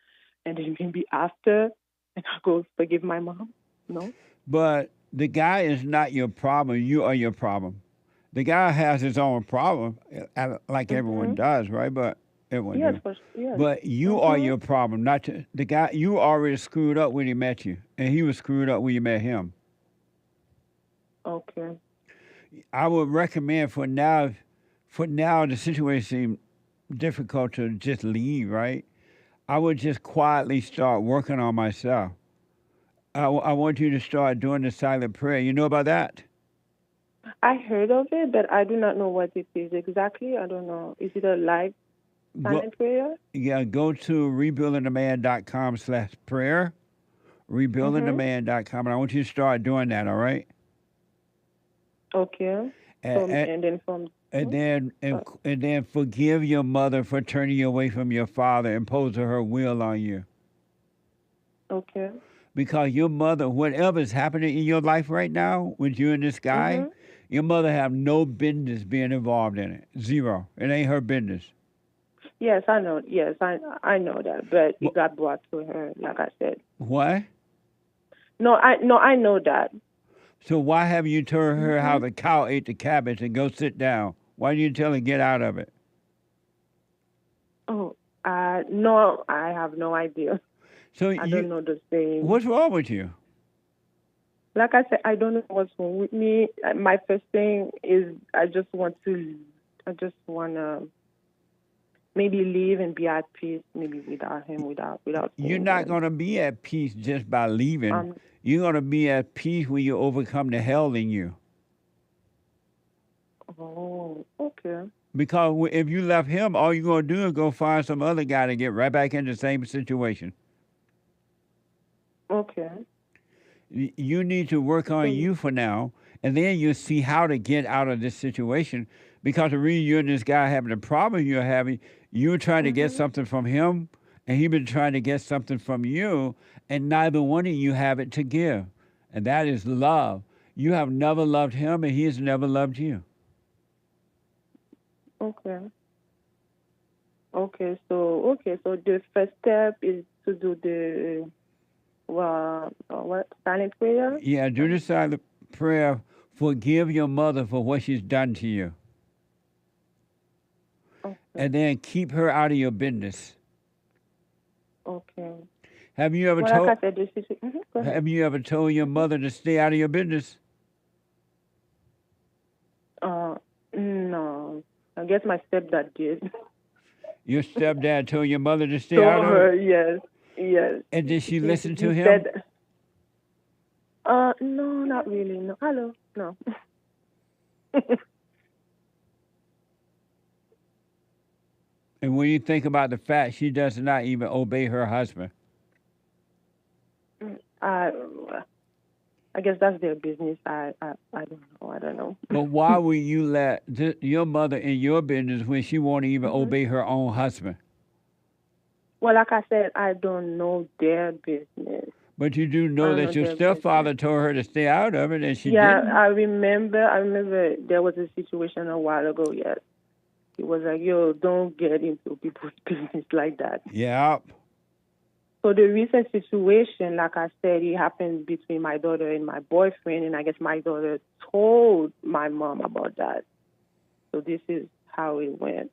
And then maybe after, and I go forgive my mom. No. But the guy is not your problem. You are your problem. The guy has his own problem, like everyone does, right? But everyone does. Yes. But you are your problem, not the guy. You already screwed up when he met you, and he was screwed up when you met him. Okay. I would recommend for now, the situation seems difficult to just leave, right? I would just quietly start working on myself. I want you to start doing the silent prayer. You know about that? I heard of it, but I do not know what it is exactly. I don't know. Is it a live silent prayer? Yeah, go to rebuildingtheman.com/prayer, rebuildingtheman.com, and I want you to start doing that, all right? Okay. And then forgive your mother for turning you away from your father, imposing her will on you. Okay. Because your mother, whatever is happening in your life right now with you and this guy, your mother have no business being involved in it. Zero. It ain't her business. Yes, I know. Yes, I know that. But it got brought to her, like I said. What? No, I know that. So why haven't you told her how the cow ate the cabbage and go sit down? Why didn't you tell her to get out of it? Oh, no, I have no idea. So I don't know the same. What's wrong with you? Like I said, I don't know what's wrong with me. My first thing is I just want to I just want to maybe leave and be at peace, maybe without him, without You're seeing not him. going to be at peace just by leaving. You're going to be at peace when you overcome the hell in you. Oh, okay. Because if you left him, all you're going to do is go find some other guy to get right back in the same situation. Okay. You need to work on you for now, and then you'll see how to get out of this situation. Because the reason you and this guy having the problem you're having, you're trying to get something from him, and he's been trying to get something from you, and neither one of you have it to give. And that is love. You have never loved him, and he has never loved you. Okay. So the first step is to do the what silent prayer. Yeah, do the silent prayer. Forgive your mother for what she's done to you. Okay. And then keep her out of your business. Okay. Have you ever Well, told? like I said, go ahead. Have you ever told your mother to stay out of your business? No. I guess my stepdad did. Your stepdad told your mother to stay Told out of her, it? yes. And did she listen to He him? said, no, not really. No. Hello. No. And when you think about the fact she does not even obey her husband. I guess that's their business. I don't know. But why would you let your mother in your business when she won't even obey her own husband? Well, like I said, I don't know their business. But you do know that your stepfather told her to stay out of it, and she Yeah, didn't. I remember there was a situation a while ago, yes. He was like, yo, don't get into people's business like that. Yeah. So the recent situation, like I said, it happened between my daughter and my boyfriend, and I guess my daughter told my mom about that. So this is how it went.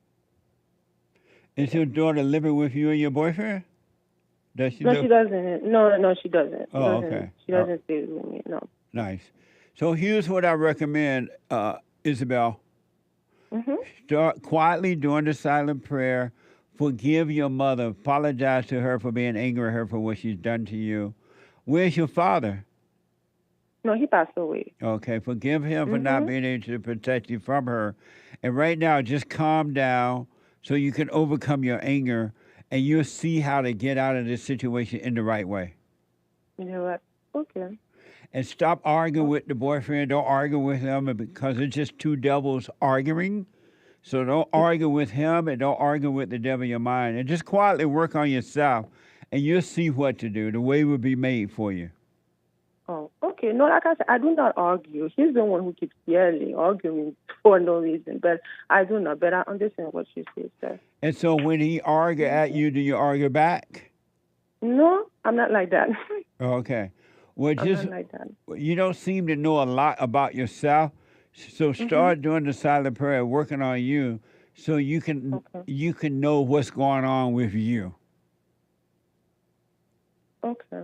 Is your daughter living with you and your boyfriend? Does she? No, she doesn't. No, she doesn't. Oh, okay. She doesn't stay with me, no. Nice. So here's what I recommend, Isabel. Start quietly doing the silent prayer. Forgive your mother. Apologize to her for being angry at her for what she's done to you. Where's your father? No, he passed away. Okay, forgive him for not being able to protect you from her. And right now, just calm down so you can overcome your anger, and you'll see how to get out of this situation in the right way. You know what? Okay. And stop arguing with the boyfriend. Don't argue with him because it's just two devils arguing. So don't argue with him and don't argue with the devil in your mind. And just quietly work on yourself, and you'll see what to do. The way will be made for you. Oh, okay. No, like I said, I do not argue. He's the one who keeps yelling, arguing for no reason. But I do not. But I understand what she says, sir. And so when he argue at you, do you argue back? No, I'm not like that. Okay. Well, I'm just not like that. you don't seem to know a lot about yourself. So start doing the silent prayer, working on you, so you can know what's going on with you. Okay.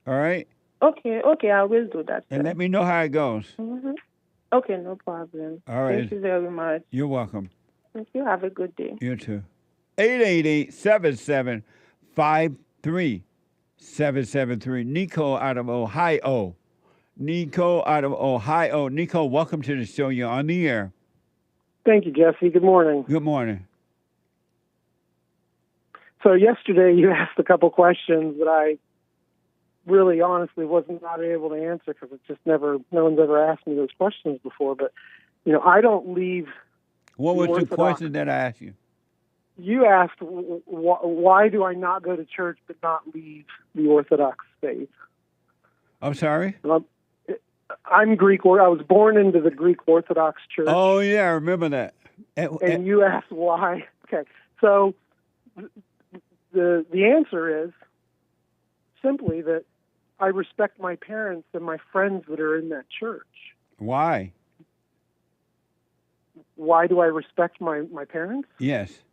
All right? Okay, I will do that, sir. And let me know how it goes. Okay, no problem. All right. Thank you very much. You're welcome. Thank you. Have a good day. You too. 888-7753-773. Nico out of Ohio. Nico out of Ohio. Nico, welcome to the show. You're on the air. Thank you, Jesse. Good morning. Good morning. So yesterday you asked a couple questions that I really honestly wasn't not able to answer because it's just no one's ever asked me those questions before. But, I don't leave. What was the question that I asked you? You asked, why do I not go to church but not leave the Orthodox faith? I'm sorry? I'm Greek. I was born into the Greek Orthodox Church. Oh, yeah, I remember that. And you asked why. Okay, so the answer is simply that I respect my parents and my friends that are in that church. Why? Why do I respect my parents? Yes.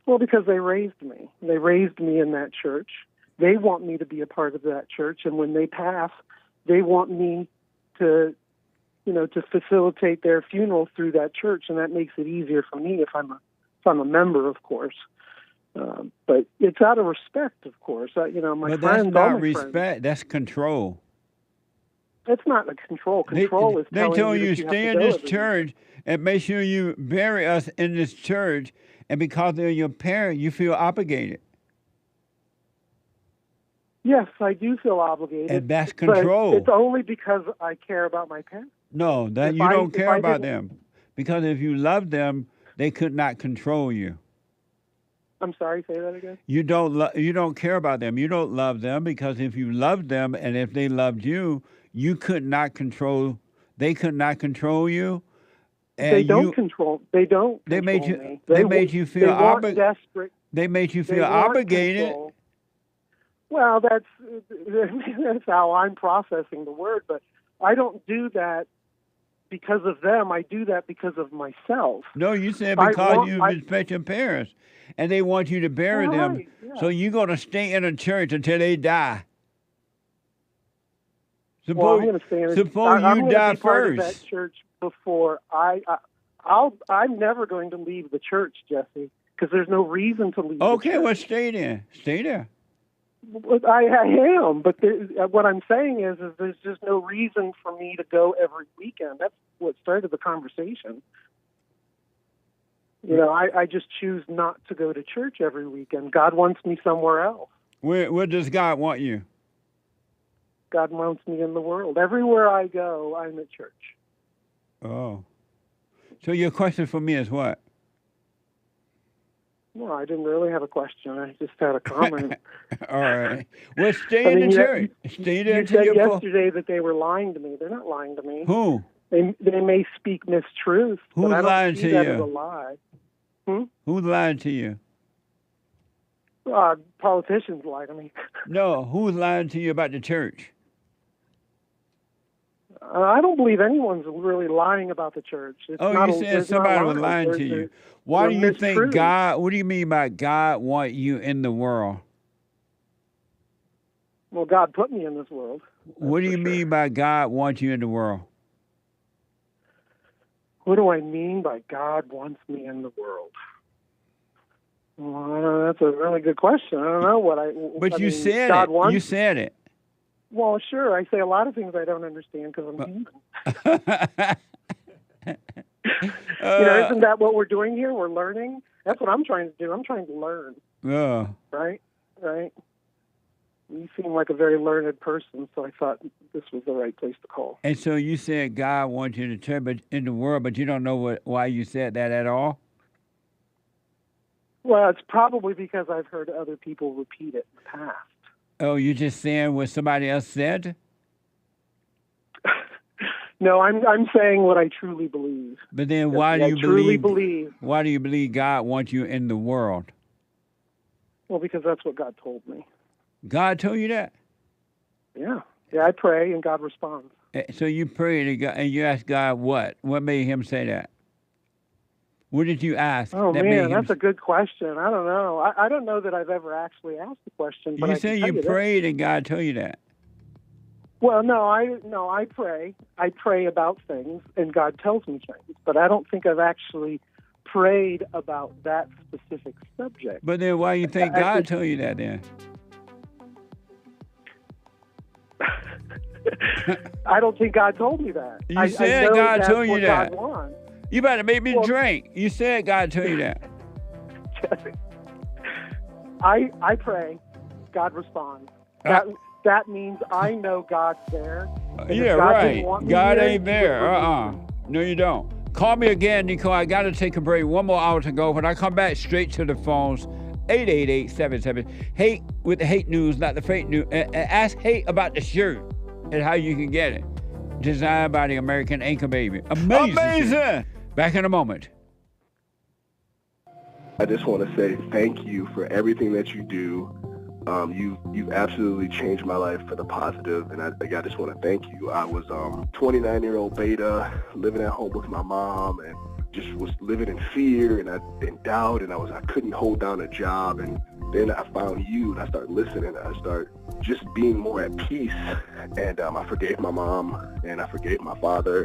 Well, because they raised me. They raised me in that church. They want me to be a part of that church, and when they pass, they want me to, to facilitate their funeral through that church, and that makes it easier for me if I'm a member, of course. But it's out of respect, of course. My but friends, that's all not my respect. friends. That's control. It's not like control. Control is They telling told you you that you stay have in to go this every church and make sure you bury us in this church, and because they're your parent, you feel obligated. Yes, I do feel obligated. And that's but control. it's only because I care about my parents. No, that If you don't if care I about didn't- them. Because if you love them, they could not control you. I'm sorry, say that again? You don't care about them. You don't love them because if you loved them and if they loved you, you could not control. They could not control you. And They don't control. They don't. They made you. Control me. They made you feel want desperate. They made you They feel want obligated. control. Well, that's how I'm processing the word, but I don't do that because of them. I do that because of myself. No, you said I because want- you I- respect your parents, and they want you to bury All them. right, yeah. So you're gonna stay in a church until they die. Well, I'm going to stay in. Suppose I'm you gonna die be part of first. that church before I'm never going to leave the church, Jesse, because there's no reason to leave. Okay, the church. well, stay there. Stay there. But I am, but what I'm saying is there's just no reason for me to go every weekend. That's what started the conversation. I just choose not to go to church every weekend. God wants me somewhere else. Where does God want you? God wants me in the world. Everywhere I go, I'm at church. Oh. So your question for me is what? No, I didn't really have a question. I just had a comment. All right. Well, stay in the church. Stay there You until said you're full. yesterday that they were lying to me. They're not lying to me. Who? They may speak mistruth, Who's but I don't lying see to that you? as a lie. Who's lying to you? Politicians lie to me. No, who's lying to you about the church? I don't believe anyone's really lying about the church. It's Oh, not you said somebody was lying to you. Why do you think God, what do you mean by God want you in the world? Well, God put me in this world. What do you mean by God wants you in the world? What do I mean by God wants me in the world? Well, that's a really good question. I don't know what I. But I you mean, said God it. wants. You said it. Well, sure. I say a lot of things I don't understand because I'm human. Isn't that what we're doing here? We're learning. That's what I'm trying to do. I'm trying to learn. Yeah. Right. You seem like a very learned person, so I thought this was the right place to call. And so you said God wants you to turn in the world, but you don't know why you said that at all? Well, it's probably because I've heard other people repeat it in the past. Oh, you're just saying what somebody else said? No, I'm saying what I truly believe. But then why do you believe? Why do you believe God wants you in the world? Well, because that's what God told me. God told you that? Yeah, I pray and God responds. So you prayed to God, and you asked God what? What made him say that? What did you ask? Oh, man, that's a good question. I don't know. I don't know that I've ever actually asked the question. But You I said can tell you that. prayed and God told you that. Well, I pray. I pray about things, and God tells me things. But I don't think I've actually prayed about that specific subject. But then why do you think God told you that then? I don't think God told me that. You said I know God that's told you what that. God wants. You better make me drink. You said God told you that. I pray, God responds. That means I know God's there. And Yeah, if God right. didn't want me God there, ain't there. No, you don't. Call me again, Nicole. I got to take a break. 1 more hour to go. When I come back, straight to the phones. 888-77. Hake with the Hake News, not the fake news. Ask Hake about the shirt and how you can get it. Designed by the American Anchor Baby. Amazing. Back in a moment. I just want to say thank you for everything that you do. You've absolutely changed my life for the positive, and I just want to thank you. I was 29-year-old beta, living at home with my mom, and just was living in fear and doubt, and I couldn't hold down a job. And then I found you, and I started listening. I started just being more at peace. And I forgave my mom and I forgave my father.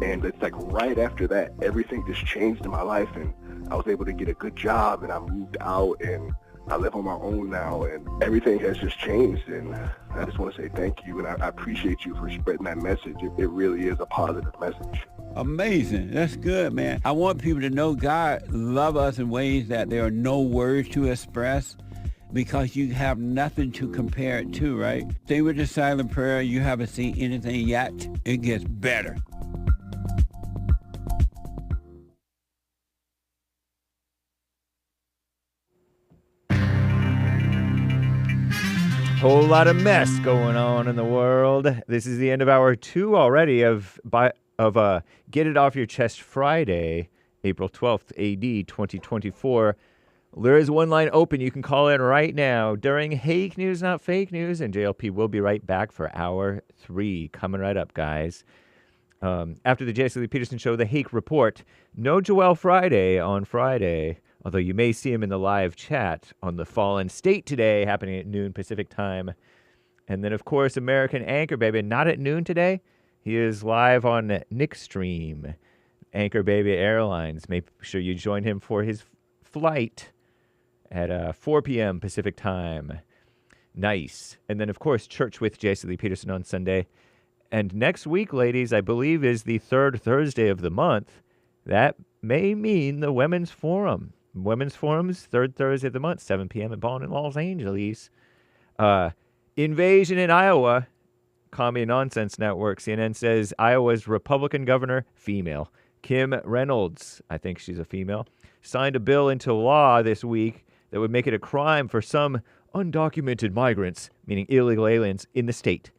And it's like right after that, everything just changed in my life, and I was able to get a good job, and I moved out, and I live on my own now, and everything has just changed. And I just want to say thank you, and I appreciate you for spreading that message. It really is a positive message. Amazing. That's good, man. I want people to know God loves us in ways that there are no words to express, because you have nothing to compare it to, right? Stay with the silent prayer. You haven't seen anything yet. It gets better. Whole lot of mess going on in the world. This is the end of hour 2 already of Get It Off Your Chest Friday, April 12th, AD 2024. There is one line open. You can call in right now during Hake News, Not Fake News, and JLP will be right back for hour 3. Coming right up, guys. After the Jesse Peterson Show, the Hake Report. No Joel Friday on Friday, although you may see him in the live chat on the Fallen State today, happening at noon Pacific time. And then, of course, American Anchor Baby, not at noon today. He is live on Nickstream, Anchor Baby Airlines. Make sure you join him for his flight at 4 p.m. Pacific time. Nice. And then, of course, Church with Jesse Lee Peterson on Sunday. And next week, ladies, I believe is the third Thursday of the month. That may mean the Women's Forum. Women's Forum's third Thursday of the month, 7 p.m. at Bond in Los Angeles. Invasion in Iowa. Commie Nonsense Network. CNN says Iowa's Republican governor, female, Kim Reynolds, I think she's a female, signed a bill into law this week that would make it a crime for some undocumented migrants, meaning illegal aliens, in the state.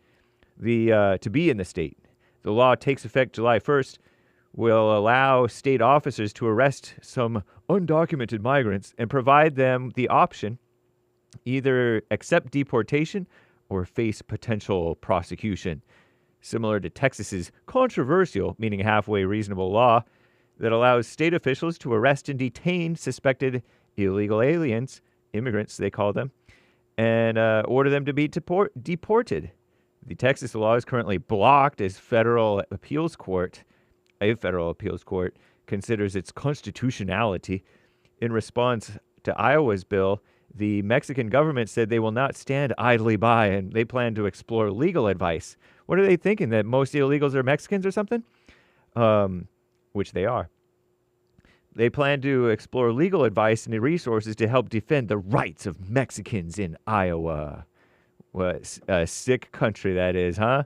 To be in the state. The law takes effect July 1st, will allow state officers to arrest some undocumented migrants and provide them the option either accept deportation or face potential prosecution. Similar to Texas's controversial, meaning halfway reasonable law that allows state officials to arrest and detain suspected illegal aliens, immigrants they call them, and order them to be deported. The Texas law is currently blocked as a federal appeals court considers its constitutionality. In response to Iowa's bill, the Mexican government said they will not stand idly by, and they plan to explore legal advice. What are they thinking, that most illegals are Mexicans or something? Which they are. They plan to explore legal advice and resources to help defend the rights of Mexicans in Iowa. What a sick country that is, huh?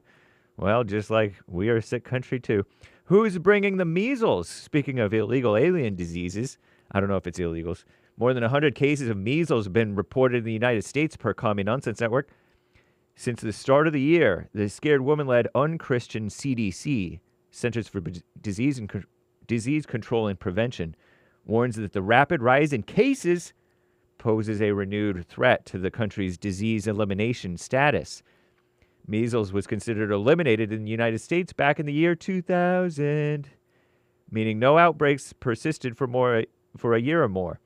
Well, just like we are a sick country too. Who's bringing the measles? Speaking of illegal alien diseases, I don't know if it's illegals. More than 100 cases of measles have been reported in the United States per Commie Nonsense Network. Since the start of the year, the scared woman-led unchristian CDC, Centers for Disease Control and Prevention, warns that the rapid rise in cases poses a renewed threat to the country's disease elimination status. Measles was considered eliminated in the United States back in the year 2000, meaning no outbreaks persisted for a year or more.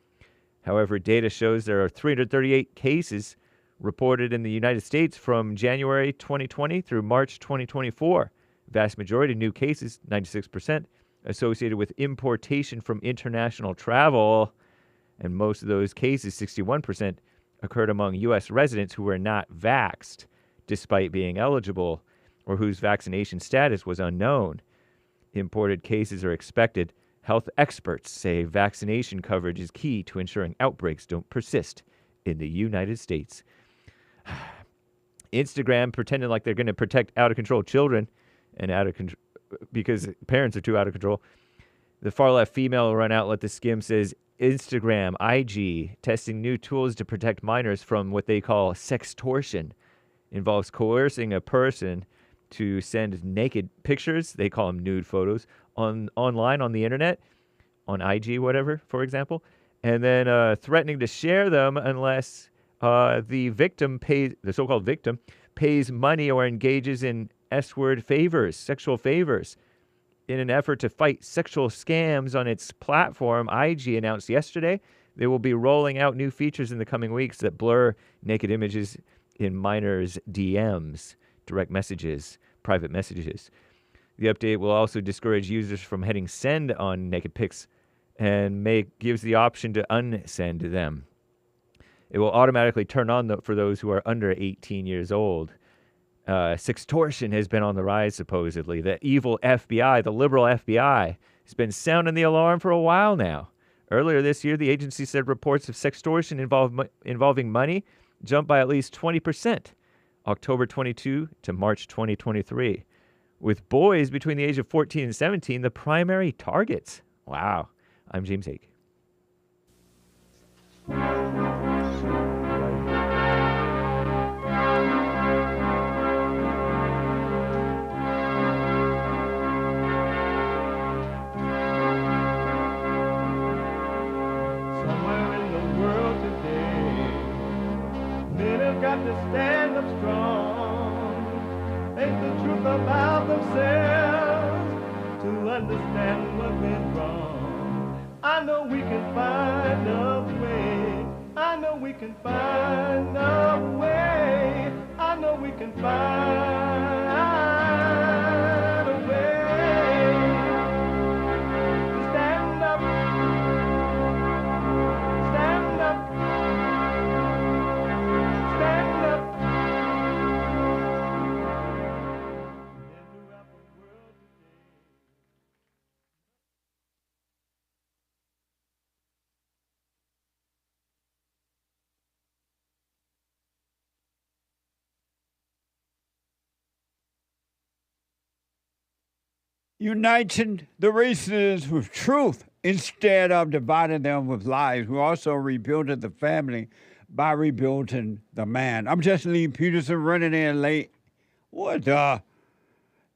However, data shows there are 338 cases reported in the United States from January 2020 through March 2024. Vast majority of new cases, 96%, associated with importation from international travel. And most of those cases, 61%, occurred among U.S. residents who were not vaxxed, despite being eligible, or whose vaccination status was unknown. Imported cases are expected. Health experts say vaccination coverage is key to ensuring outbreaks don't persist in the United States. Instagram pretending like they're going to protect out-of-control children and because parents are too out of control. The far-left female run outlet The Skim says Instagram, IG, testing new tools to protect minors from what they call sextortion. Involves coercing a person to send naked pictures, they call them nude photos, online on the internet, on IG, whatever, for example, and then threatening to share them unless the victim the so-called victim, pays money or engages in S-word favors, sexual favors. In an effort to fight sexual scams on its platform, IG announced yesterday they will be rolling out new features in the coming weeks that blur naked images in minors' DMs, direct messages, private messages. The update will also discourage users from hitting send on naked pics and gives the option to unsend them. It will automatically turn on for those who are under 18 years old. Sextortion has been on the rise, supposedly. The evil FBI, the liberal FBI, has been sounding the alarm for a while now. Earlier this year, the agency said reports of sextortion involving money jumped by at least 20%, October 22 to March 2023, with boys between the age of 14 and 17 the primary targets. Wow. I'm James Hake. Got to stand up strong, face the truth about themselves, to understand what went wrong. I know we can find a way. I know we can find a way. I know we can find a way to stand up, stand up. Uniting the races with truth instead of dividing them with lies. We're also rebuilding the family by rebuilding the man. I'm Jesse Lee Peterson, running in late. What?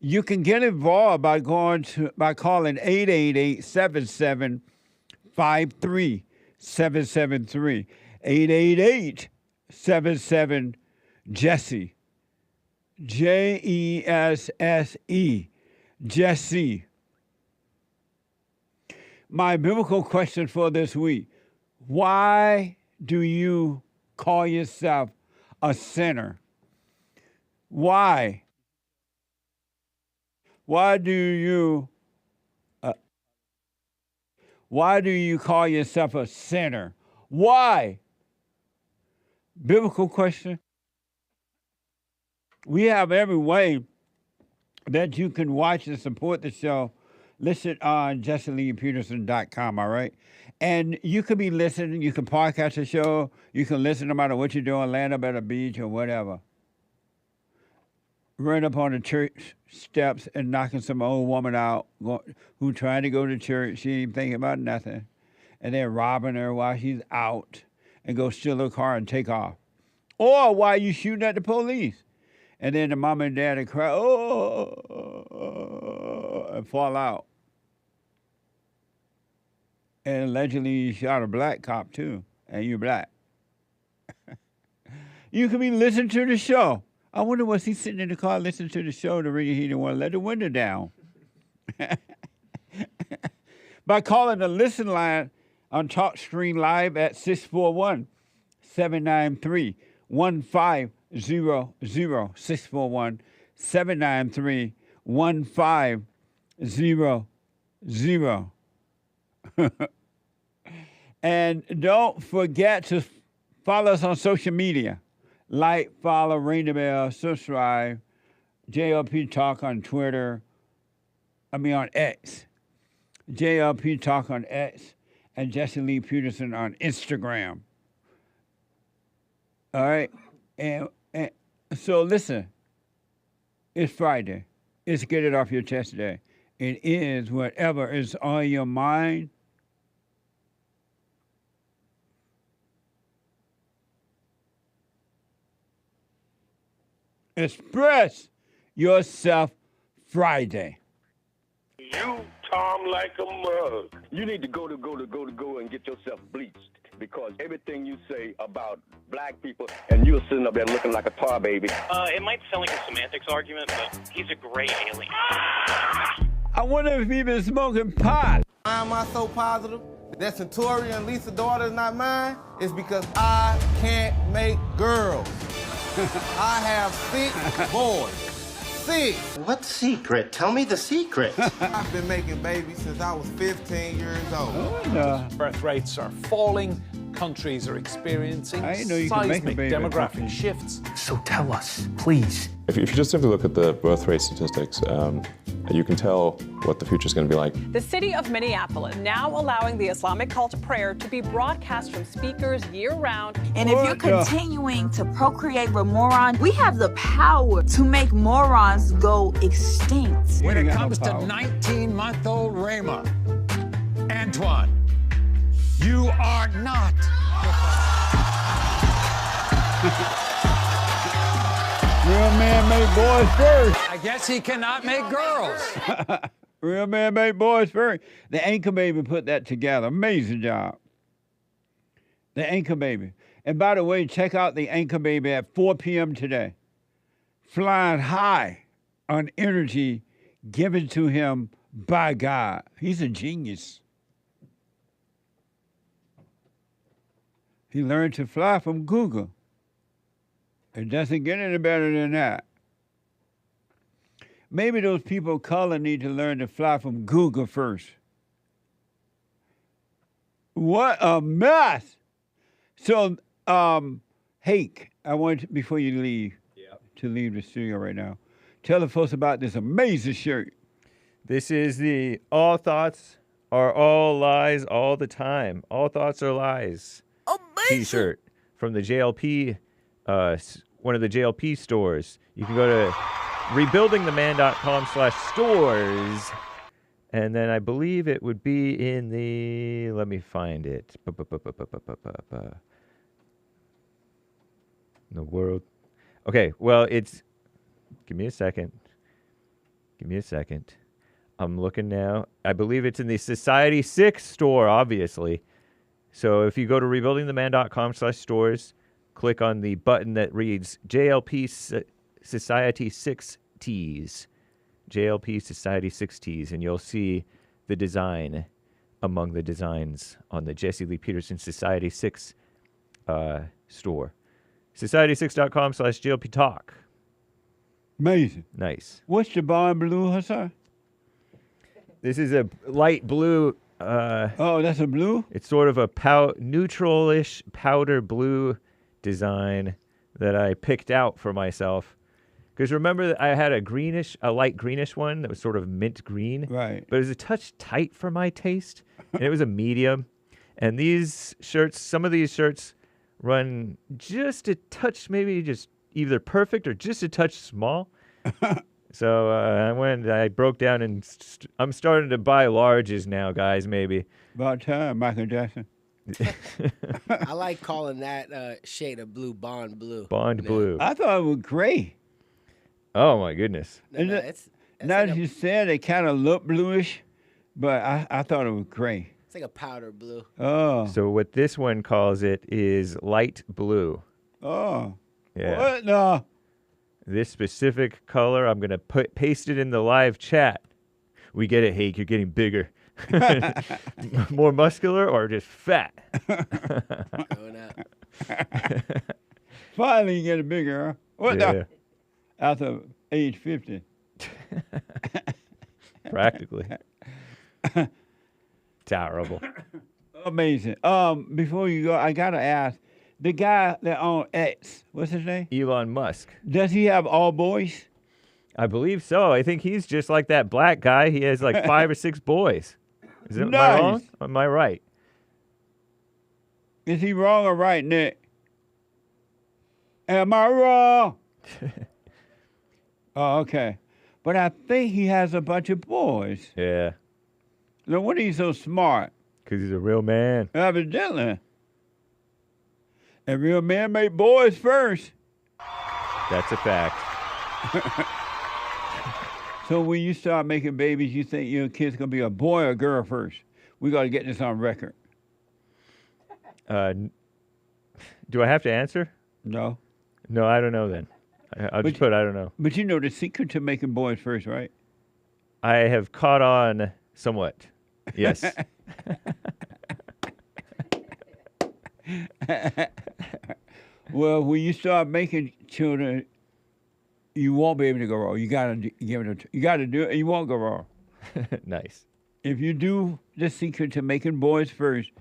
You can get involved by calling 888-77-53-773. 888-77-JESSE. JESSE. Jesse. My biblical question for this week: why do you call yourself a sinner? Why? Why do you call yourself a sinner? Why? Biblical question. We have every way that you can watch and support the show. Listen on JesseLeePeterson.com, all right? And you can be listening. You can podcast the show. You can listen no matter what you're doing, land up at a beach or whatever. Run up on the church steps and knocking some old woman out who trying to go to church. She ain't thinking about nothing. And they're robbing her while she's out and go steal her car and take off. Or while you shooting at the police. And then the mom and dad cry, oh, and fall out. And allegedly you shot a black cop too, and you're black. You can be listening to the show. I wonder was he sitting in the car listening to the show to really he didn't want to let the window down. By calling the listen line on TalkStream Live at 641-793-1500. 641-793-1500. And don't forget to follow us on social media. Like, follow, ring the bell, subscribe. JLP Talk on Twitter. On X. JLP Talk on X. And Jesse Lee Peterson on Instagram. All right? And so listen. It's Friday. It's Get It Off Your Chest Day. It is whatever is on your mind. Express yourself Friday. You, Tom, like a mug. You need to go and get yourself bleached, because everything you say about black people, and you're sitting up there looking like a tar baby. It might sound like a semantics argument, but he's a great alien. I wonder if he's been smoking pot. Why am I so positive that Centurion Lisa's daughter is not mine? It's because I can't make girls. I have 6 boys. 6. What secret? Tell me the secret. I've been making babies since I was 15 years old. Birth rates are falling. Countries are experiencing I know you can make a seismic baby at demographic 15. shifts. So tell us, please. If you just simply look at the birth rate statistics, you can tell what the future is going to be like. The city of Minneapolis now allowing the Islamic call to prayer to be broadcast from speakers year-round. And if you're continuing to procreate with morons, we have the power to make morons go extinct. When it comes to 19-month-old Rama, Antoine, you are not. Real man make boys first. I guess he cannot make girls. Real man make boys first. The Anchor Baby put that together. Amazing job. The Anchor Baby. And by the way, check out the Anchor Baby at 4 p.m. today. Flying high on energy given to him by God. He's a genius. He learned to fly from Google. It doesn't get any better than that. Maybe those people of color need to learn to fly from Google first. What a mess! So, Hake, I want to, before you leave, to leave the studio right now, tell the folks about this amazing shirt. This is the All Thoughts Are All Lies All the Time. All Thoughts Are Lies T-shirt from the JLP, one of the JLP stores. You can go to rebuildingtheman.com/stores, and then I believe it would be in the, let me find it. In the world. Okay, well, it's, give me a second. I'm looking now. I believe it's in the Society 6 store, obviously. So if you go to rebuildingtheman.com/stores, click on the button that reads JLP Society 6 Tees. JLP Society 6 Tees, and you'll see the design among the designs on the Jesse Lee Peterson Society 6 store. Society6.com/JLP Talk. Amazing. Nice. What's the barn blue, Hassan? This is a light blue. Oh, that's a blue? It's sort of a neutral-ish powder blue design that I picked out for myself. Because remember that I had a light greenish one that was sort of mint green. Right. But it was a touch tight for my taste, and it was a medium. And these shirts, some of these shirts run just a touch, maybe just either perfect or just a touch small. So I broke down and I'm starting to buy larges now, guys, maybe. About time, Michael Jackson. I like calling that shade of blue Bond blue. Bond blue. I thought it was gray. Oh, my goodness. Now that you said it kind of looked bluish, but I thought it was gray. It's like a powder blue. Oh. So what this one calls it is light blue. Oh. Yeah. What? No. This specific color, I'm going to paste it in the live chat. We get it, Hake. You're getting bigger. More muscular or just fat? Going out. Finally, you get bigger, huh? What the? After age 50. Practically. Terrible. Amazing. Before you go, I got to ask, the guy that owns X, what's his name? Elon Musk. Does he have all boys? I believe so. I think he's just like that black guy. He has like 5 or 6 boys. Is it, Nice. Am I wrong? Or am I right? Is he wrong or right, Nick? Am I wrong? Oh, okay. But I think he has a bunch of boys. Yeah. No wonder he's so smart. Because he's a real man. Evidently. A real man make boys first. That's a fact. So when you start making babies, you think your kid's going to be a boy or a girl first? We got to get this on record. Do I have to answer? No. No, I don't know then. I'll just put I don't know. But you know the secret to making boys first, right? I have caught on somewhat. Yes. Well, when you start making children, you won't be able to go wrong. You gotta give it. You gotta do it, and you won't go wrong. Nice. If you do the secret to making boys first,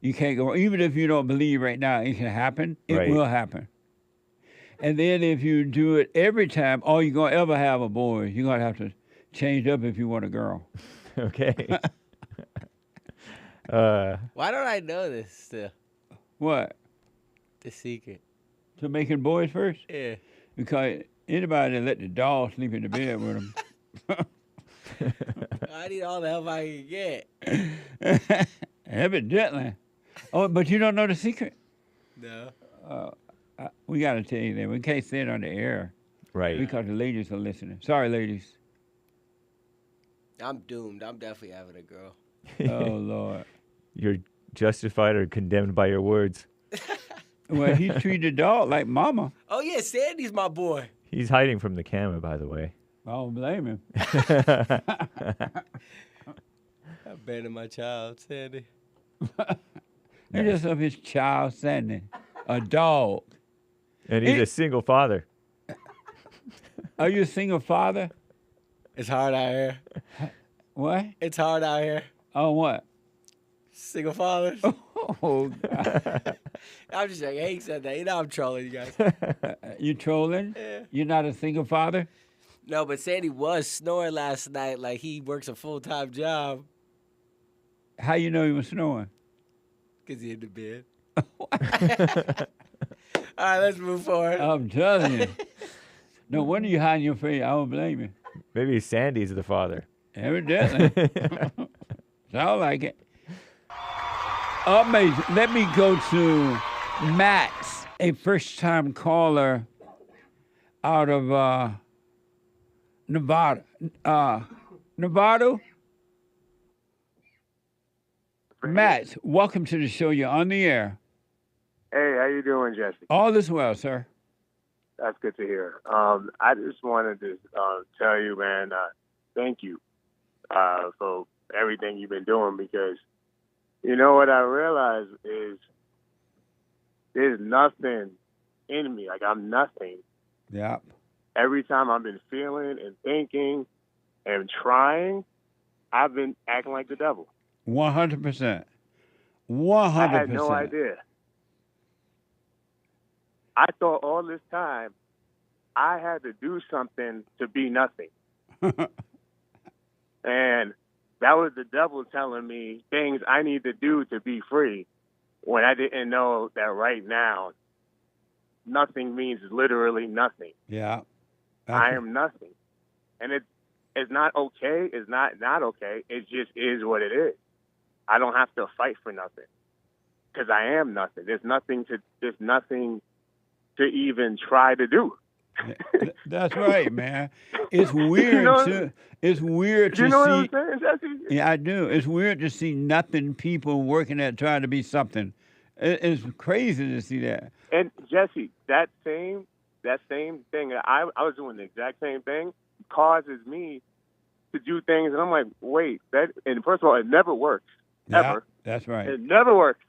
you can't go wrong. Even if you don't believe right now it can happen, it will happen. And then if you do it every time, all you're gonna ever have a boy. You're gonna have to change up if you want a girl. Okay. Why don't I know this still? What? The secret. To making boys first? Yeah. Because anybody that let the dog sleep in the bed with them. I need all the help I can get. Evidently. Oh, but you don't know the secret? No. We got to tell you that. We can't say it on the air. Right. Because the ladies are listening. Sorry, ladies. I'm doomed. I'm definitely having a girl. Oh, Lord. You're justified or condemned by your words. Well, he treated the dog like mama. Oh, yeah, Sandy's my boy. He's hiding from the camera, by the way. I don't blame him. I abandoned my child, Sandy. He just of his child, Sandy. A dog. And he's a single father. Are you a single father? It's hard out here. What? It's hard out here. Oh, what? Single fathers. Oh, God. I'm just like, Hake said that. You know I'm trolling you guys. You trolling? Yeah. You're not a single father? No, but Sandy was snoring last night like he works a full-time job. How you know he was snoring? Because he in the bed. All right, let's move forward. I'm telling you. No wonder you hiding your face. I don't blame you. Maybe Sandy's the father. Evidently. Sound like it. Amazing. Let me go to Max, a first-time caller out of Nevada. Nevada? Max, welcome to the show. You're on the air. Hey, how you doing, Jesse? All is well, sir. That's good to hear. I just wanted to tell you, man, thank you for everything you've been doing, because you know what I realized is there's nothing in me. Like, I'm nothing. Yep. Every time I've been feeling and thinking and trying, I've been acting like the devil. 100%. 100%. I had no idea. I thought all this time I had to do something to be nothing. And that was the devil telling me things I need to do to be free, when I didn't know that right now nothing means literally nothing. Yeah. I am nothing. And it's not okay. It's not okay. It just is what it is. I don't have to fight for nothing, because I am nothing. There's nothing to even try to do. That's right, man. It's weird It's weird to you know see. What I'm saying, Jesse? Yeah, I do. It's weird to see nothing people working at trying to be something. It's crazy to see that. And Jesse, that same thing, I was doing the exact same thing, causes me to do things, and I'm like, wait, and first of all, it never works. Yeah, ever. That's right. It never works.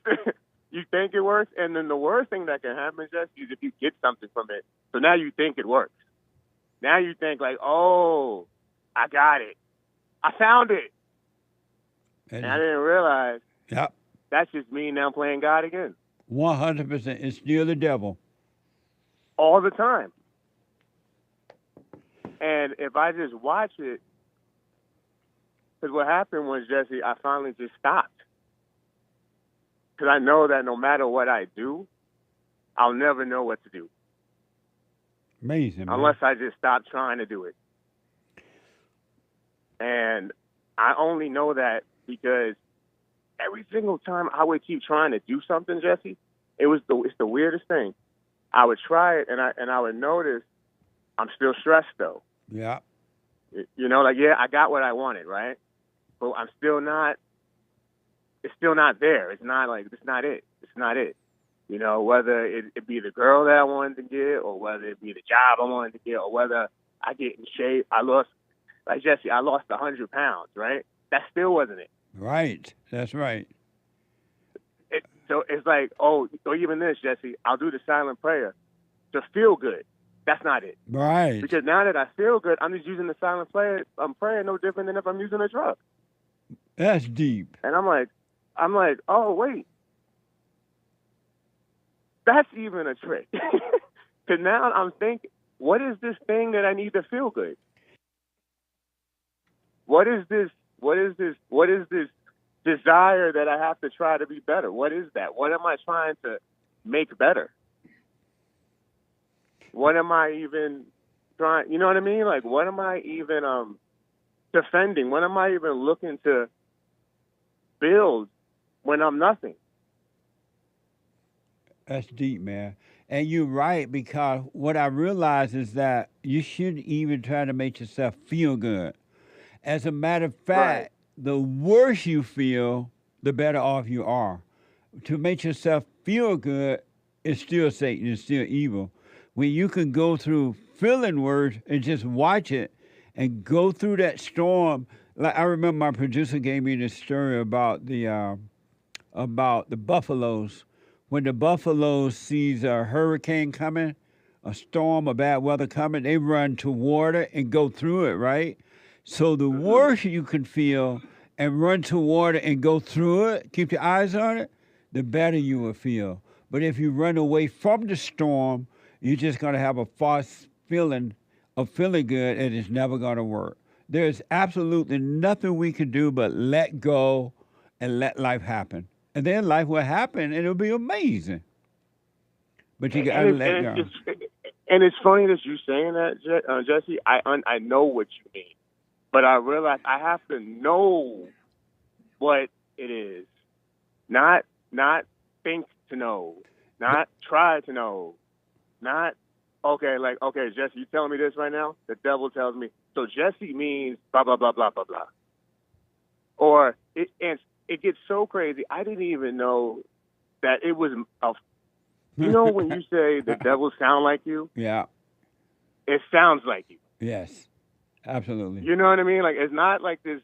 You think it works, and then the worst thing that can happen, Jesse, is if you get something from it. So now you think it works. Now you think like, oh, I got it. I found it. And I didn't realize. Yep. That's just me now playing God again. 100%. It's still the devil. All the time. And if I just watch it, because what happened was, Jesse, I finally just stopped. Because I know that no matter what I do, I'll never know what to do. Amazing, man. Unless I just stop trying to do it. And I only know that because every single time I would keep trying to do something, Jesse, it's the weirdest thing. I would try it, and I would notice I'm still stressed, though. Yeah. You know, like, yeah, I got what I wanted, right? But I'm still not, it's still not there. It's not like, it's not it. It's not it. You know, whether it be the girl that I wanted to get, or whether it be the job I wanted to get, or whether I get in shape. I lost 100 pounds, right? That still wasn't it. Right. That's right. So it's like, or even this, Jesse, I'll do the silent prayer to feel good. That's not it. Right. Because now that I feel good, I'm just using the silent prayer. I'm praying no different than if I'm using a drug. That's deep. And I'm like, oh, wait. That's even a trick. Because now I'm thinking, what is this thing that I need to feel good? What is this desire that I have to try to be better? What is that? What am I trying to make better? What am I even trying, you know what I mean? Like, what am I even defending? What am I even looking to build when I'm nothing? That's deep, man. And you're right, because what I realize is that you shouldn't even try to make yourself feel good. As a matter of fact, the worse you feel, the better off you are. To make yourself feel good is still Satan, it's still evil. When you can go through feeling worse and just watch it and go through that storm. Like I remember my producer gave me this story about the buffaloes. When the buffaloes sees a hurricane coming, a storm, a bad weather coming, they run toward it and go through it, right? So the worse you can feel and run toward it and go through it, keep your eyes on it, the better you will feel. But if you run away from the storm, you're just going to have a false feeling of feeling good, and it's never going to work. There's absolutely nothing we can do but let go and let life happen. And then life will happen, and it'll be amazing. But you got to let go. And it's funny that you saying that, Jesse. I know what you mean. But I realize I have to know what it is. Not think to know. Not try to know. Not, okay, Jesse, you telling me this right now? The devil tells me. So Jesse means blah, blah, blah, blah, blah, blah. Or, it gets so crazy, I didn't even know that it was you know when you say the devil sound like you? Yeah. It sounds like you. Yes, absolutely. You know what I mean? Like, it's not like this,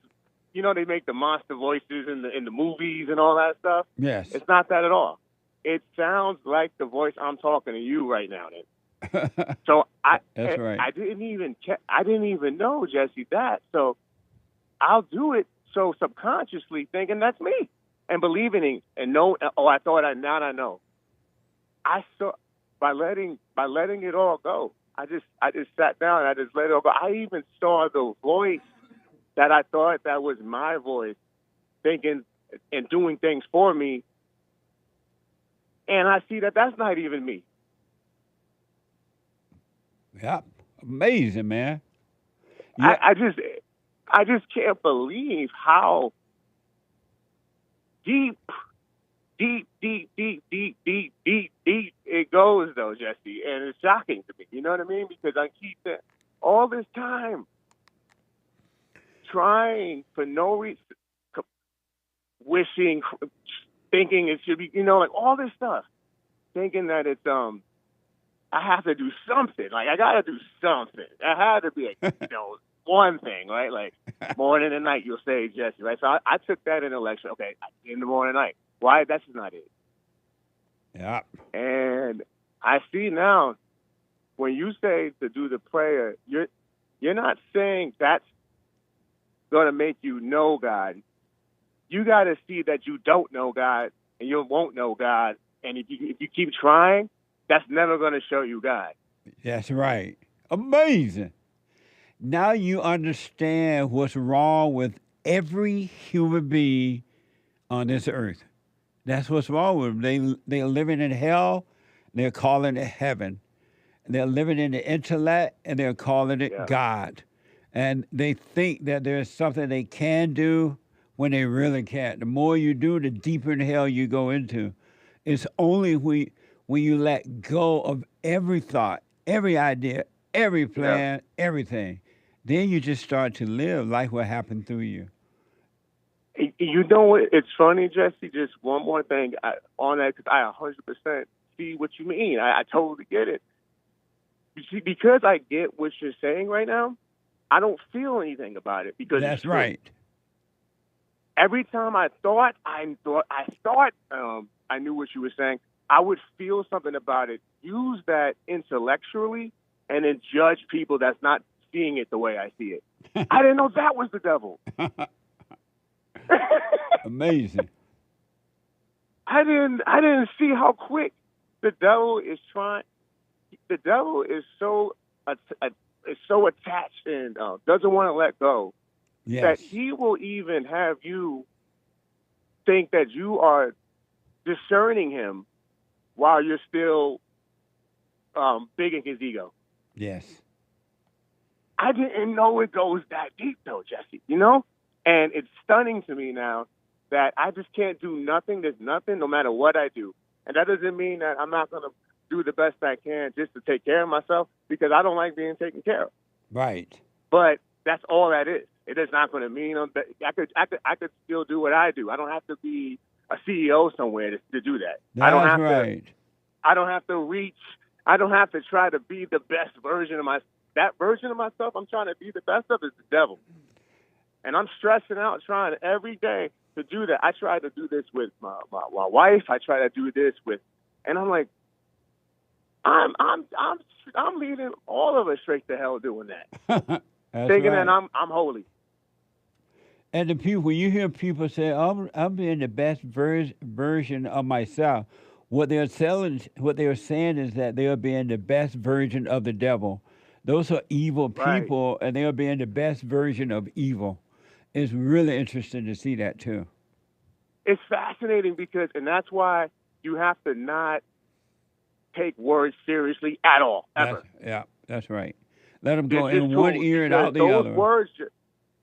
you know, they make the monster voices in the movies and all that stuff. Yes. It's not that at all. It sounds like the voice I'm talking to you right now. Then. So That's right. I didn't even know, Jesse, that. So I'll do it so subconsciously thinking that's me and believing it and know. Oh, I thought now I know. I saw by letting it all go. I just sat down and I just let it all go. I even saw the voice that I thought that was my voice thinking and doing things for me. And I see that that's not even me. Yeah, amazing, man. Yeah. I just can't believe how deep it goes, though, Jesse. And it's shocking to me. You know what I mean? Because I keep all this time trying for no reason, wishing, thinking it should be, you know, like all this stuff, thinking that it's I have to do something. Like I gotta do something. I had to be like, you know, one thing, right? Like morning and night, you'll say, Jesse, right? So I took that intellectual. Okay, in the morning and night. Why? That's just not it. Yeah. And I see now when you say to do the prayer, you're not saying that's gonna make you know God. You got to see that you don't know God and you won't know God. And if you keep trying, that's never going to show you God. That's right. Amazing. Now you understand what's wrong with every human being on this earth. That's what's wrong with them. They're living in hell, they're calling it heaven. They're living in the intellect, and they're calling it God. And they think that there's something they can do when they really can't. The more you do, the deeper in hell you go into. It's only when you let go of every thought, every idea, every plan, everything. Then you just start to live. Life will happen through you. You know what? It's funny, Jesse, just one more thing on that, because I 100% see what you mean. I totally get it. You see, because I get what you're saying right now, I don't feel anything about it. Because that's right. Every time I thought I knew what you were saying, I would feel something about it, use that intellectually, and then judge people that's not seeing it the way I see it. I didn't know that was the devil. Amazing. I didn't see how quick the devil is trying. The devil is so attached and doesn't want to let go that he will even have you think that you are discerning him while you're still big in his ego. Yes. I didn't know it goes that deep, though, Jesse, you know? And it's stunning to me now that I just can't do nothing. There's nothing no matter what I do. And that doesn't mean that I'm not going to do the best I can just to take care of myself, because I don't like being taken care of. Right. But that's all that is. It is not going to mean I could still do what I do. I don't have to be a CEO somewhere to do that. That's right. I don't have to reach. I don't have to try to be the best version of myself. That version of myself I'm trying to be the best of is the devil. And I'm stressing out trying every day to do that. I try to do this with my wife. I try to do this with, and I'm like, I'm leading all of us straight to hell doing that. Thinking right. that I'm holy. And the people, when you hear people say, I'm being the best version of myself, what they're saying is that they are being the best version of the devil. Those are evil people, and they are being the best version of evil. It's really interesting to see that, too. It's fascinating because, and that's why you have to not take words seriously at all, ever. That's right. Let them go in one ear and out the other. Those words,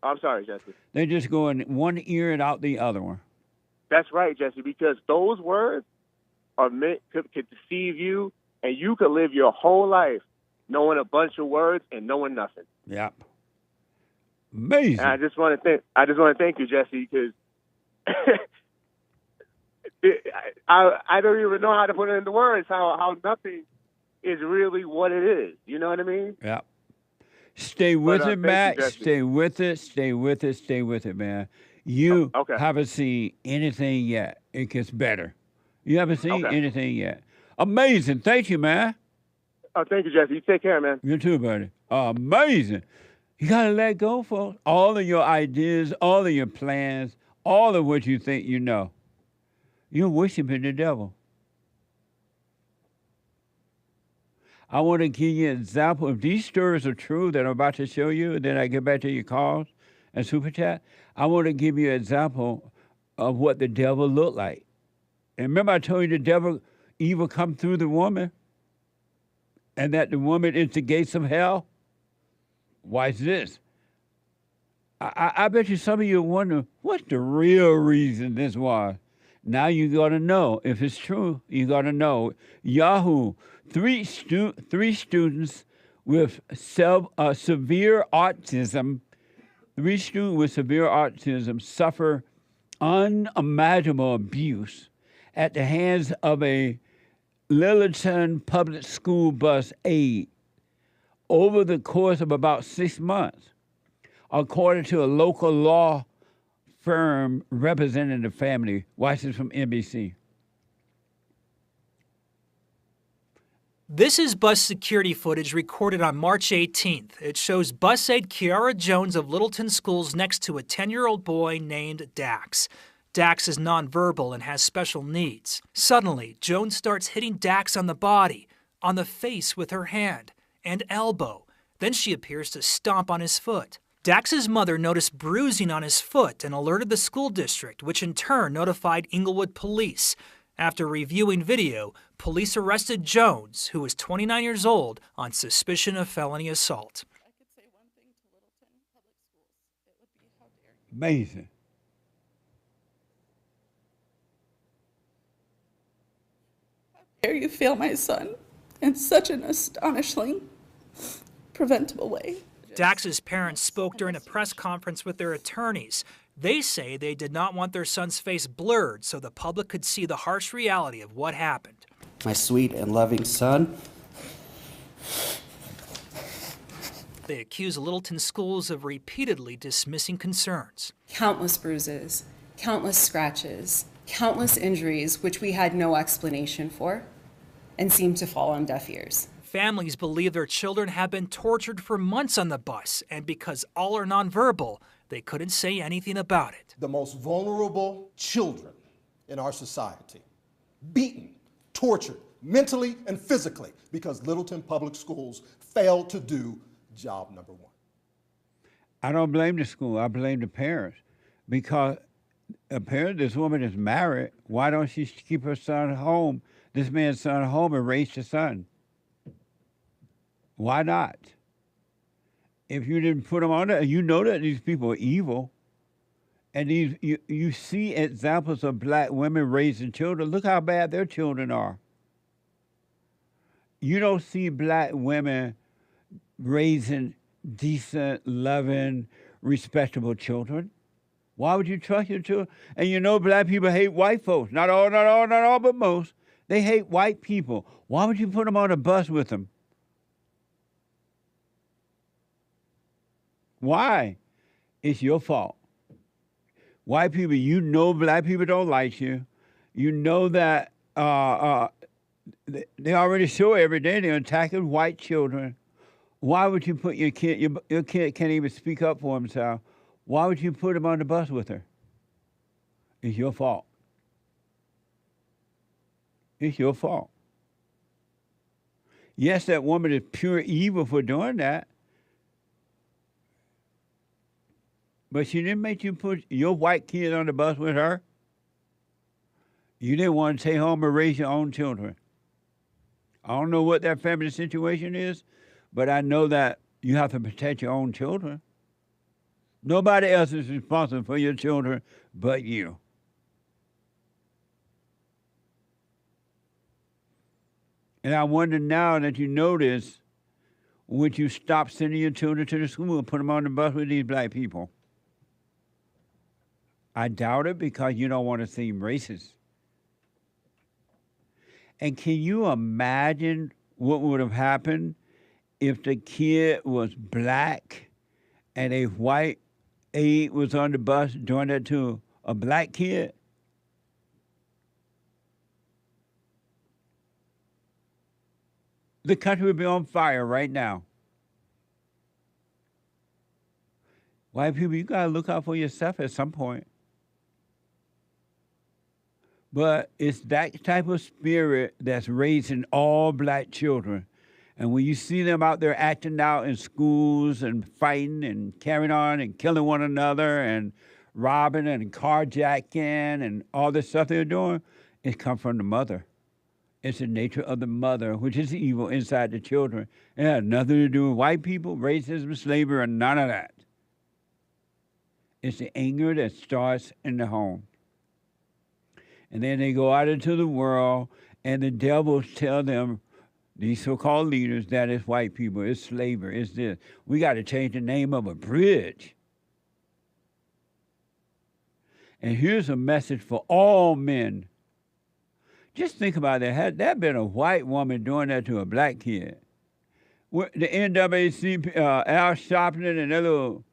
I'm sorry, Jesse. They just go in one ear and out the other one. That's right, Jesse, because those words are meant to deceive you, and you could live your whole life knowing a bunch of words and knowing nothing. Yep. Amazing. And I just want to thank you, Jesse, because I don't even know how to put it into words how nothing is really what it is. You know what I mean? Yeah. Stay with it, Max. Stay with it. Stay with it. Stay with it, man. You haven't seen anything yet. It gets better. You haven't seen anything yet. Amazing. Thank you, man. Oh, thank you, Jesse. You take care, man. You too, buddy. Amazing. You got to let go, folks. All of your ideas, all of your plans, all of what you think you know. You're worshiping the devil. I want to give you an example. If these stories are true that I'm about to show you, and then I get back to your calls and Super Chat, I want to give you an example of what the devil looked like. And remember I told you the devil evil come through the woman? And that the woman is the gates of hell? Why is this? I bet you some of you wonder, what's the real reason this was? Now you got to know. If it's true, you got to know. Yahoo, three students with severe autism, suffer unimaginable abuse at the hands of a Littleton public school bus aide over the course of about 6 months, according to a local law firm representing the family. Watch this from NBC. This is bus security footage recorded on March 18th. It shows bus aide Kiara Jones of Littleton Schools next to a 10-year-old boy named Dax. Dax is nonverbal and has special needs. Suddenly, Jones starts hitting Dax on the body, on the face with her hand, and elbow. Then she appears to stomp on his foot. Dax's mother noticed bruising on his foot and alerted the school district, which in turn notified Inglewood police. After reviewing video, police arrested Jones, who was 29 years old, on suspicion of felony assault. Amazing. Dare you fail my son in such an astonishingly preventable way? Dax's parents spoke during a press conference with their attorneys. They say they did not want their son's face blurred so the public could see the harsh reality of what happened. My sweet and loving son. They accuse Littleton Schools of repeatedly dismissing concerns. Countless bruises, countless scratches, countless injuries which we had no explanation for and seemed to fall on deaf ears. Families believe their children have been tortured for months on the bus, and because all are nonverbal, they couldn't say anything about it. The most vulnerable children in our society, beaten, tortured, mentally and physically, because Littleton Public Schools failed to do job number one. I don't blame the school. I blame the parents. Because apparently this woman is married. Why don't she keep her son home, this man's son home, and raise the son? Why not? If you didn't put them on there, you know that these people are evil. And you see examples of black women raising children. Look how bad their children are. You don't see black women raising decent, loving, respectable children. Why would you trust your children? And you know black people hate white folks. Not all, but most. They hate white people. Why would you put them on a bus with them? Why? It's your fault. White people, you know black people don't like you. You know that they already show every day they're attacking white children. Why would you put your kid, your kid can't even speak up for himself. Why would you put him on the bus with her? It's your fault. It's your fault. Yes, that woman is pure evil for doing that. But she didn't make you put your white kid on the bus with her. You didn't want to stay home and raise your own children. I don't know what that family situation is, but I know that you have to protect your own children. Nobody else is responsible for your children but you. And I wonder now that you know this, would you stop sending your children to the school and put them on the bus with these black people? I doubt it because you don't want to seem racist. And can you imagine what would have happened if the kid was black and a white aide was on the bus doing that to a black kid? The country would be on fire right now. White people, you got to look out for yourself at some point. But it's that type of spirit that's raising all black children. And when you see them out there acting out in schools and fighting and carrying on and killing one another and robbing and carjacking and all this stuff they're doing, it comes from the mother. It's the nature of the mother, which is evil inside the children. It has nothing to do with white people, racism, slavery, or none of that. It's the anger that starts in the home. And then they go out into the world, and the devils tell them, these so-called leaders, that it's white people, it's slavery, it's this. We got to change the name of a bridge. And here's a message for all men. Just think about that. Had that been a white woman doing that to a black kid, the NAACP, Al Sharpton and that little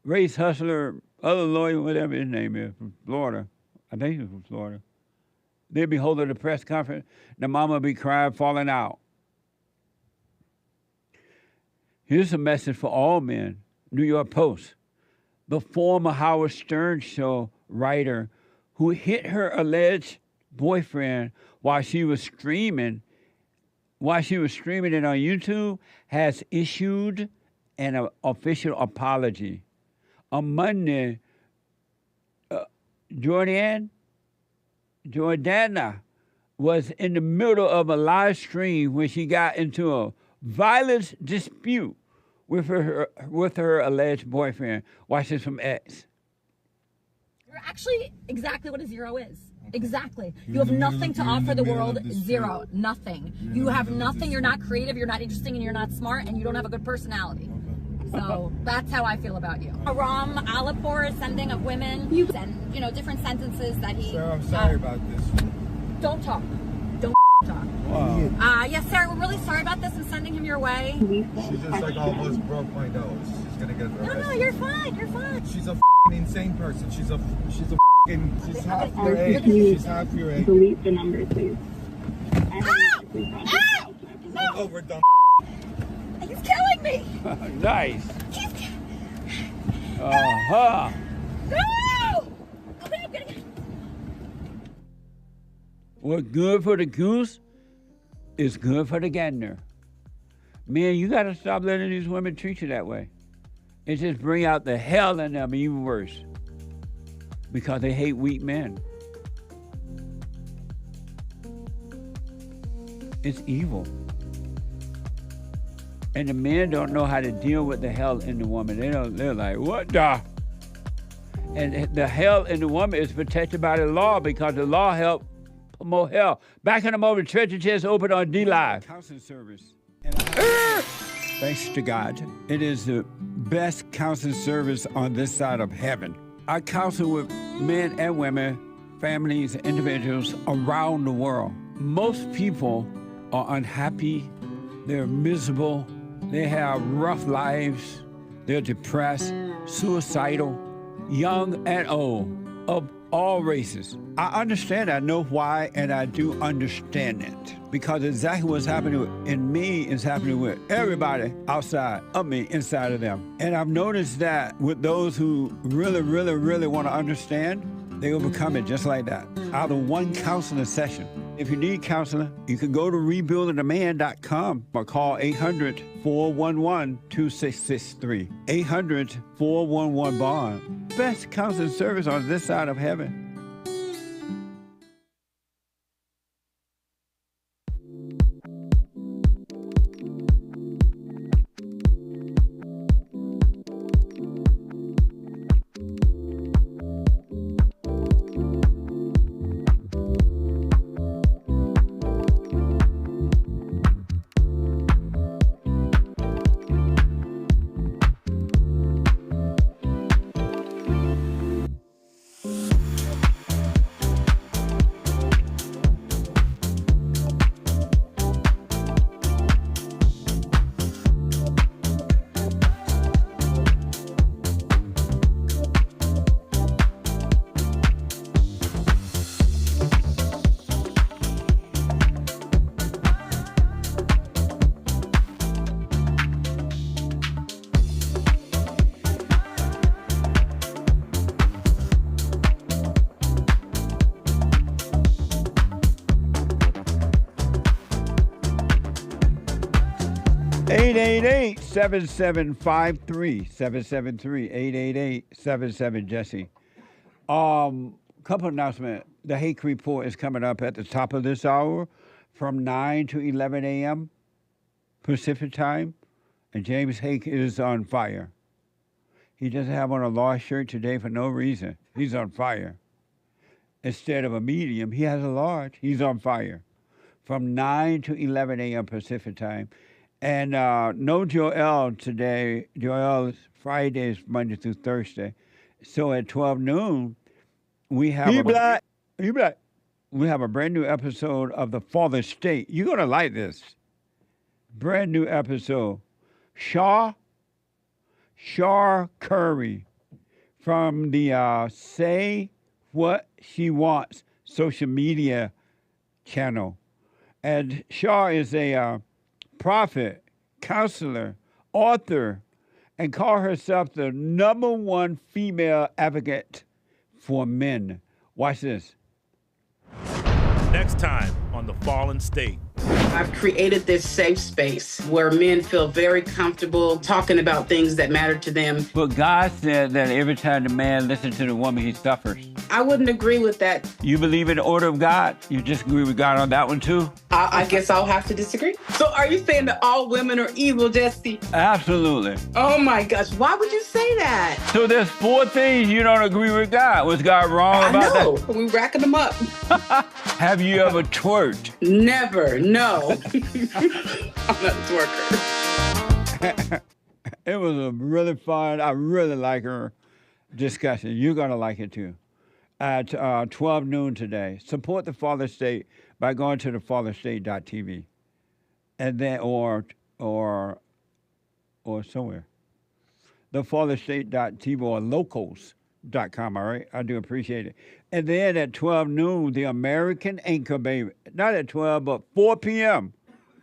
race hustler, other lawyer, whatever his name is, from Florida. I think he was from Florida. They'd be holding a press conference. The mama would be crying, falling out. Here's a message for all men. New York Post. The former Howard Stern show writer who hit her alleged boyfriend while she was streaming it on YouTube has issued an official apology. On Monday, Jordana was in the middle of a live stream when she got into a violent dispute with her alleged boyfriend. Watch this from X. You're actually exactly what a zero is. Exactly. You have nothing to offer the world. Zero. Nothing. You have nothing. You're not creative. You're not interesting, and you're not smart, and you don't have a good personality. So that's how I feel about you. Aram Alipur is sending of women and different sentences that he. Sarah, I'm sorry about this. Don't talk. Don't talk. Wow. Yes, Sarah, we're really sorry about this. I'm sending him your way. She just like almost broke my nose. She's gonna get arrested. No, you're fine. You're fine. She's a insane person. She's a She's half your age. She's half your age. Delete the number, please. Overdone. He's killing me! Nice. Uh-huh. No! Okay, I'm gonna get... What's good for the goose is good for the gander. Man, you got to stop letting these women treat you that way. It just bring out the hell in them even worse. Because they hate weak men. It's evil. And the men don't know how to deal with the hell in the woman. They're like, what the? And the hell in the woman is protected by the law because the law helps promote hell. Back in the moment, Treasure Chest open on D-Live. Counseling service. Thanks to God, it is the best counseling service on this side of heaven. I counsel with men and women, families, individuals around the world. Most people are unhappy, they're miserable, they have rough lives, they're depressed, suicidal, young and old, of all races. I understand, I know why, and I do understand it. Because exactly what's happening in me is happening with everybody outside of me, inside of them. And I've noticed that with those who really, really, really want to understand, they overcome it just like that, out of one counseling session. If you need counseling, you can go to rebuildingaman.com or call 800-411-2663. 800-411-BOND. Best counseling service on this side of heaven. Eight 773 888-77 Jesse. Couple announcement. The Hake report is coming up at the top of this hour from 9 to 11 a.m. Pacific time. And James Hake is on fire. He doesn't have on a large shirt today for no reason. He's on fire. Instead of a medium, he has a large. He's on fire. From 9 to 11 a.m. Pacific time. And no Joel today. Joel is Fridays, Monday through Thursday. So at 12 noon, we have we have a brand new episode of The Father State. You're going to like this. Brand new episode. Shar Curry from the Say What She Wants social media channel. And Shar is a prophet, counselor, author, and call herself the #1 female advocate for men. Watch this. Next time on The Fallen State. I've created this safe space where men feel very comfortable talking about things that matter to them. But God said that every time the man listens to the woman, he suffers. I wouldn't agree with that. You believe in the order of God? You disagree with God on that one too? I guess I'll have to disagree. So are you saying that all women are evil, Jesse? Absolutely. Oh my gosh, why would you say that? So there's 4 things you don't agree with God. Was God wrong about that? I know, we're racking them up. Have you ever twerked? Never, no. I'm not a twerker. It was a really fun, I really like her discussion. You're going to like it too. At 12 noon today. Support the Father State by going to thefatherstate.tv. And then, or somewhere. Thefatherstate.tv or all right? I do appreciate it. And then at 12 noon, the American Anchor Baby. Not at 12, but 4 p.m.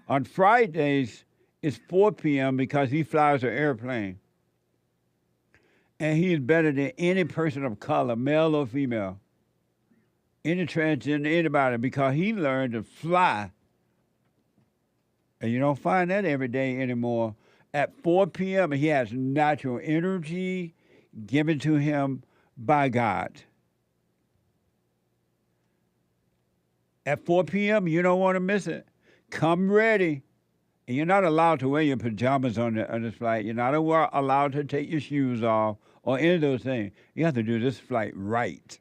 On Fridays, it's 4 p.m. because he flies an airplane. And he is better than any person of color, male or female. Any transgender, anybody, because he learned to fly. And you don't find that every day anymore. At 4 p.m., he has natural energy given to him by God. At 4 p.m., you don't want to miss it. Come ready. And you're not allowed to wear your pajamas on this flight. You're not allowed to take your shoes off or any of those things. You have to do this flight right.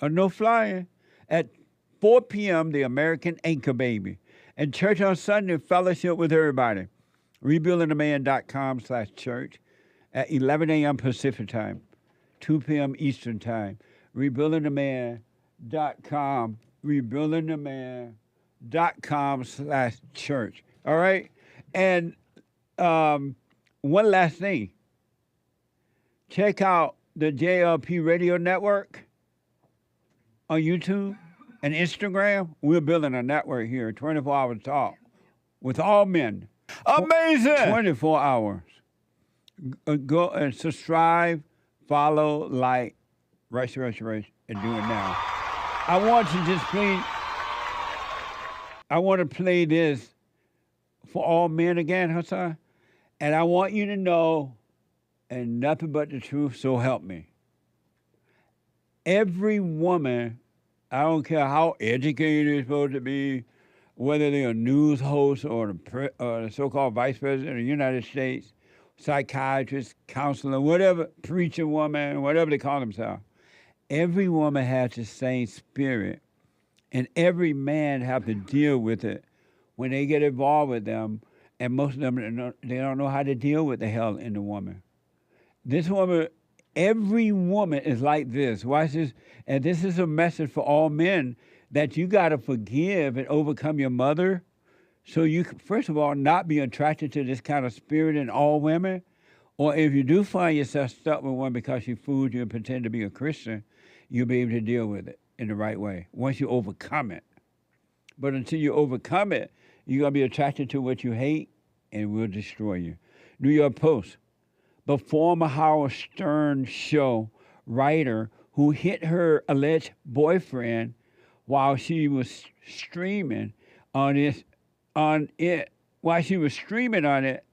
Or no flying. At 4 p.m., the American Anchor Baby. And church on Sunday, fellowship with everybody. RebuildingTheMan.com/church at 11 a.m. Pacific time, 2 p.m. Eastern time. RebuildingTheMan.com. RebuildingTheMan.com/church. All right? And one last thing. Check out the JLP Radio Network on YouTube and Instagram. We're building a network here, 24 hours talk with all men. Amazing! 24 hours. Go and subscribe, follow, like, rush, and do it now. I want to play this for all men again, Hassan. And I want you to know, and nothing but the truth, so help me. Every woman, I don't care how educated they're supposed to be, whether they're a news host or the so-called vice president of the United States, psychiatrist, counselor, whatever, preacher woman, whatever they call themselves. Every woman has the same spirit, and every man have to deal with it when they get involved with them, and most of them, they don't know how to deal with the hell in the woman. This woman, every woman is like this. Watch this, and this is a message for all men, that you got to forgive and overcome your mother, so you can, first of all, not be attracted to this kind of spirit in all women. Or if you do find yourself stuck with one because she fooled you and pretend to be a Christian, you'll be able to deal with it in the right way once you overcome it. But until you overcome it, you're going to be attracted to what you hate, and it will destroy you. New York Post. The former Howard Stern show writer who hit her alleged boyfriend while she was streaming on it on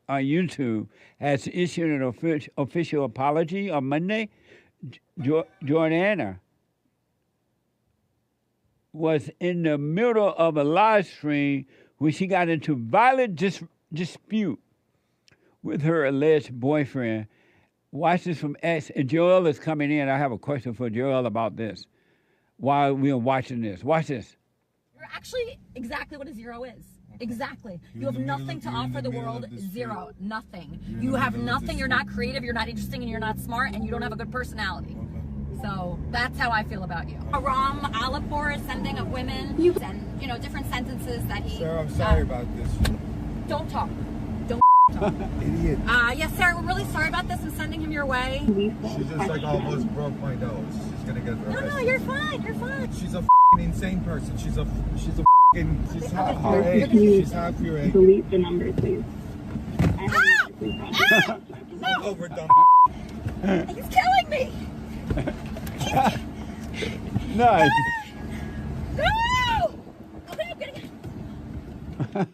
YouTube, has issued an official apology on Monday. Jordana was in the middle of a live stream when she got into violent dispute with her alleged boyfriend. Watch this from X. And Joel is coming in. I have a question for Joel about this while we are watching this. Watch this. You're actually exactly what a zero is. Exactly. You have nothing to offer the world. Zero. Nothing. You have nothing. You're not creative. You're not interesting, and you're not smart, and you don't have a good personality. So that's how I feel about you. Aram Alipur is sending of women, and different sentences that he. Sir, I'm sorry about this. Don't talk. Don't talk. Idiot. Yes, Sarah, we're really sorry about this. I'm sending him your way. She's just like almost broke my nose. She's gonna get arrested. No, you're fine. You're fine. She's a insane person. She's half your age. She's half your age. Delete the number, please. Overdone. He's killing me. Nice. No! Okay, I'm getting it.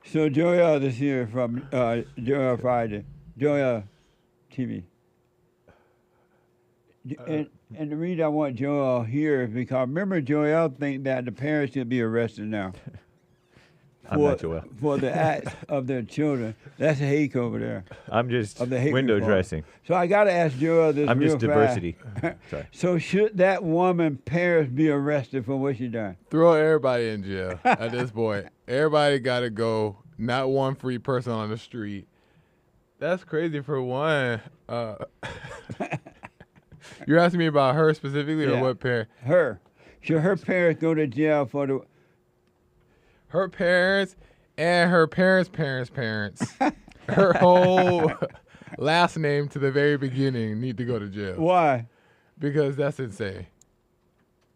So Joel is here from Joel Friday, Joel TV. And the reason I want Joel here is because remember Joel think that the parents should be arrested now. I'm not Joel. For the acts of their children. That's Hake over there. I'm just of the Hake window report. dressing. So I got to ask Joel this. I'm real just diversity. Sorry. So should that woman parents be arrested for what she done? Throw everybody in jail at this point. Everybody got to go. Not one free person on the street. That's crazy for one. You're asking me about her specifically, or what parent? Her. Should her parents go to jail for the... Her parents and her parents' parents. Her whole last name to the very beginning need to go to jail. Why? Because that's insane.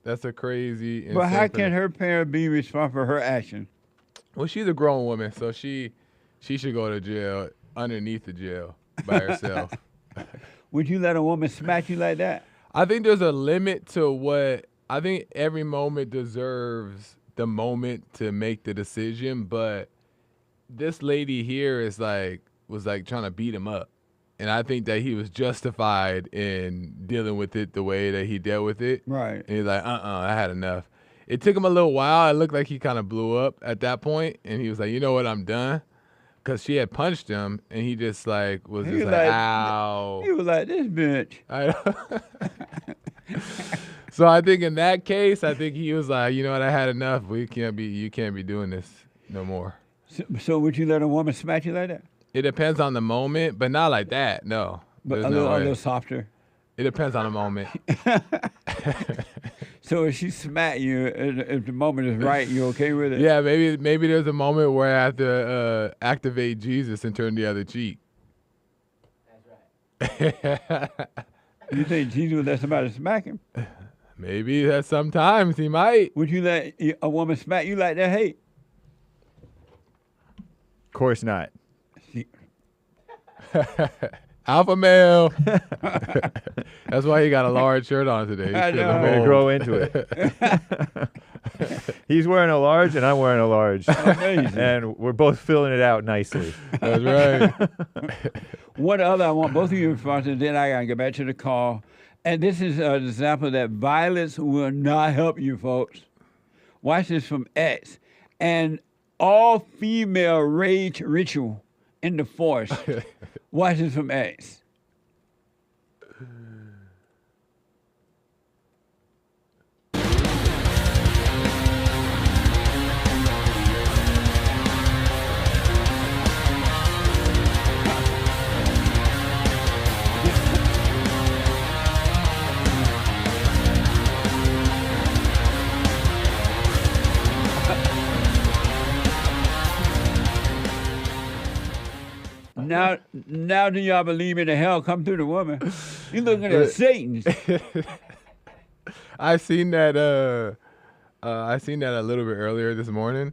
That's a crazy. Insane But how can her parent be responsible for her action? Well, she's a grown woman, so she should go to jail underneath the jail by herself. Would you let a woman smack you like that? I think there's a limit to what. I think every moment deserves the moment to make the decision, but this lady here was trying to beat him up. And I think that he was justified in dealing with it the way that he dealt with it. Right. And he's like, I had enough. It took him a little while. It looked like he kind of blew up at that point, and he was like, you know what, I'm done. Because she had punched him, and he just was just like, ow. He was like, this bitch. So I think in that case, I think he was like, you know what, I had enough. You can't be doing this no more. So would you let a woman smack you like that? It depends on the moment, but not like that, no. But There's a no way. little softer? It depends on the moment. So if she smack you, if the moment is right, you okay with it? Yeah, maybe there's a moment where I have to activate Jesus and turn the other cheek. That's right. You think Jesus would let somebody smack him? Maybe that sometimes he might. Would you let a woman smack you like that, Hake? Of course not. Alpha male. That's why he got a large shirt on today. He's I know. I'm going to grow into it. He's wearing a large and I'm wearing a large. Amazing. And we're both filling it out nicely. That's right. What other I want both of you to respond to, then I got to get back to the call. And this is an example that violence will not help you, folks. Watch this from X. And all-female rage ritual in the forest. Watch this from X. Now do y'all believe in the hell come through the woman? You looking at Satan. I seen that a little bit earlier this morning,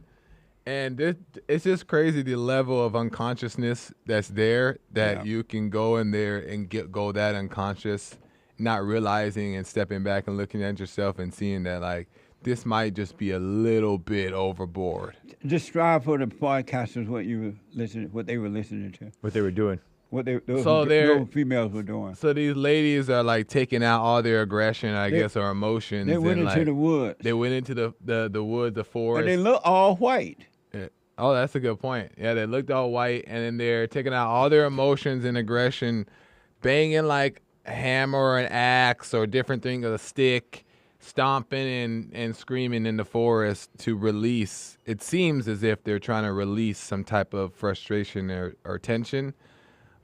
and it's just crazy the level of unconsciousness that's there that you can go in there and go that unconscious, not realizing and stepping back and looking at yourself and seeing that like this might just be a little bit overboard. Describe for the podcasters what they were listening to. What they were doing. What those females were doing. So these ladies are like taking out all their aggression, I guess, or emotions. They went into the woods. They went into the woods, the forest. And they look all white. Yeah. Oh, that's a good point. Yeah, they looked all white, and then they're taking out all their emotions and aggression, banging like a hammer or an axe or different thing, or a stick, stomping and screaming in the forest to release. It seems as if they're trying to release some type of frustration or tension.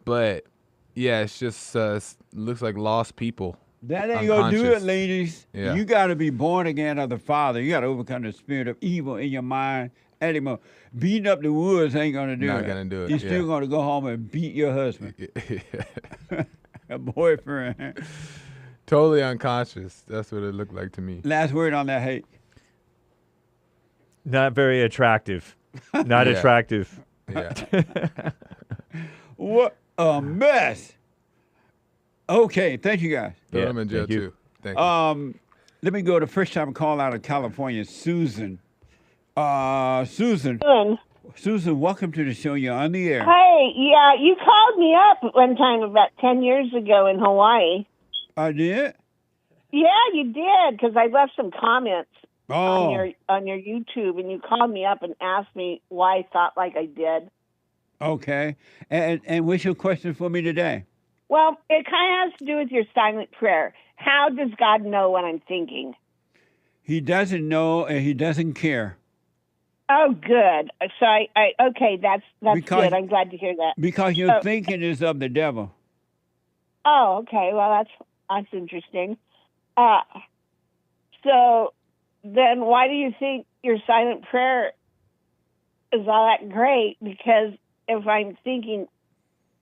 But, yeah, it's just looks like lost people. That ain't going to do it, Unconscious. ladies. Yeah. You got to be born again of the Father. You got to overcome the spirit of evil in your mind. Anymore. Beating up the woods ain't going to do it. Not gonna do it, You're still yeah. going to go home and beat your husband. A boyfriend. Totally unconscious. That's what it looked like to me. Last word on that, Hake. Not very attractive. Not Yeah. attractive. Yeah. What a mess. Okay, thank you guys. Throw them in jail thank you. too. Thank you. Let me go to first time call out of California, Susan. Susan, welcome to the show. You're on the air. Hey, yeah, you called me up one time about 10 years ago in Hawaii. I did? Yeah, you did, because I left some comments Oh. on your YouTube, and you called me up and asked me why I thought like I did. Okay. And what's your question for me today? Well, it kind of has to do with your silent prayer. How does God know what I'm thinking? He doesn't know and he doesn't care. Oh, good. So okay, that's Because- good. I'm glad to hear that. Because your Oh. thinking is of the devil. Oh, okay. Well, that's interesting. So then why do you think your silent prayer is all that great? Because if I'm thinking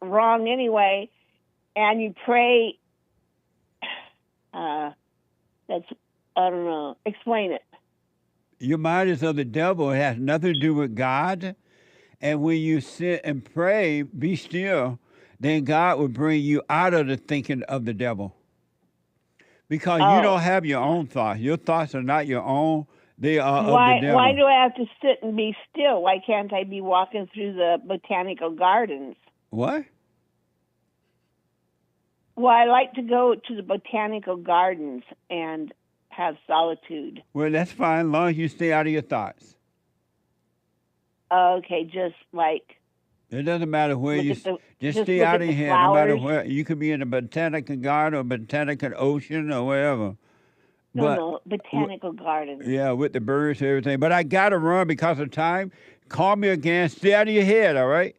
wrong anyway, and you pray. That's, I don't know. Explain it. Your mind is of the devil. It has nothing to do with God. And when you sit and pray, be still, then God will bring you out of the thinking of the devil. Because you don't have your own thoughts. Your thoughts are not your own. They are of the devil. Why do I have to sit and be still? Why can't I be walking through the botanical gardens? What? Well, I like to go to the botanical gardens and have solitude. Well, that's fine, as long as you stay out of your thoughts. Okay, just like... It doesn't matter where you... Just stay look out at of the your head, no matter flowers. where. You could be in a botanical garden or botanical ocean or wherever. No, botanical gardens. Yeah, with the birds and everything. But I got to run because of time. Call me again. Stay out of your head, all right?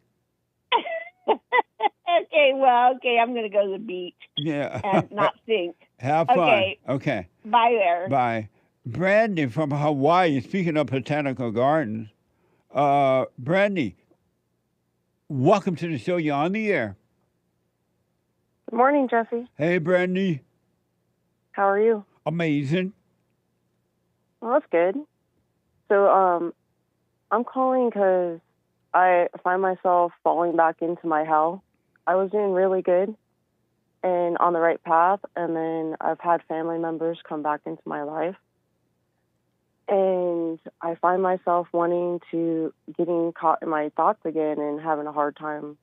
Okay, I'm going to go to the beach. Yeah. And not think. Have fun. Okay. Okay. Bye there. Bye. Brandy from Hawaii, speaking of botanical gardens. Brandy, welcome to the show. You're on the air. Good morning, Jesse. Hey, Brandy. How are you? Amazing. Well, that's good. So, I'm calling because I find myself falling back into my hell. I was doing really good and on the right path, and then I've had family members come back into my life. And I find myself getting caught in my thoughts again and having a hard time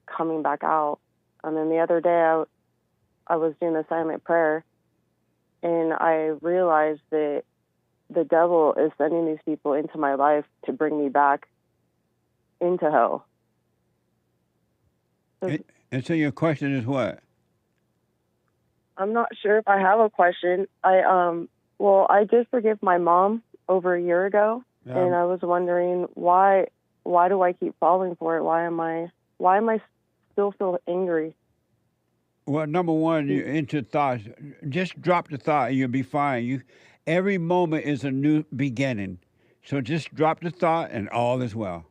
coming back out. And then the other day, I was doing a silent prayer, and I realized that the devil is sending these people into my life to bring me back into hell. And so your question is what? I'm not sure if I have a question. I did forgive my mom over a year ago, and I was wondering why do I keep falling for it? Why am I still feel angry? Well, number one, you're into thoughts. Just drop the thought and you'll be fine. Every moment is a new beginning. So just drop the thought and all is well.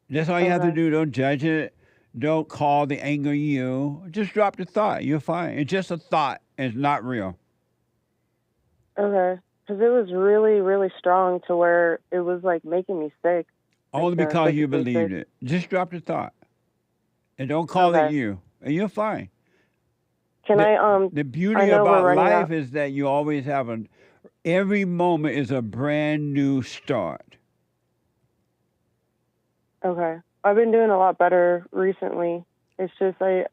That's all you have to do. Don't judge it. Don't call the anger you. Just drop the thought. You're fine. It's just a thought. It's not real. Okay. Because it was really, really strong to where it was like making me sick. Only because you believed it. Just drop the thought. And don't call it you. And you're fine. The beauty about life is that you always have every moment is a brand new start. Okay. I've been doing a lot better recently. It's just I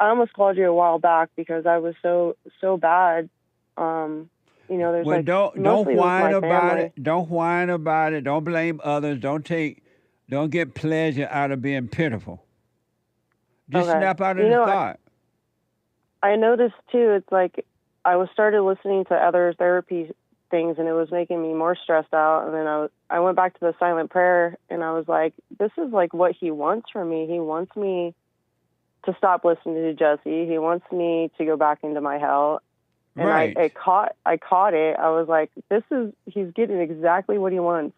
almost called you a while back because I was so bad. There's don't whine about it. Don't whine about it. Don't blame others. Don't get pleasure out of being pitiful. Just snap out of the thought. I noticed too. It's like I started listening to other therapy things, and it was making me more stressed out. And then I went back to the silent prayer, and I was like, "This is like what he wants from me. He wants me to stop listening to Jesse. He wants me to go back into my hell." And right. I caught it. I was like, he's getting exactly what he wants.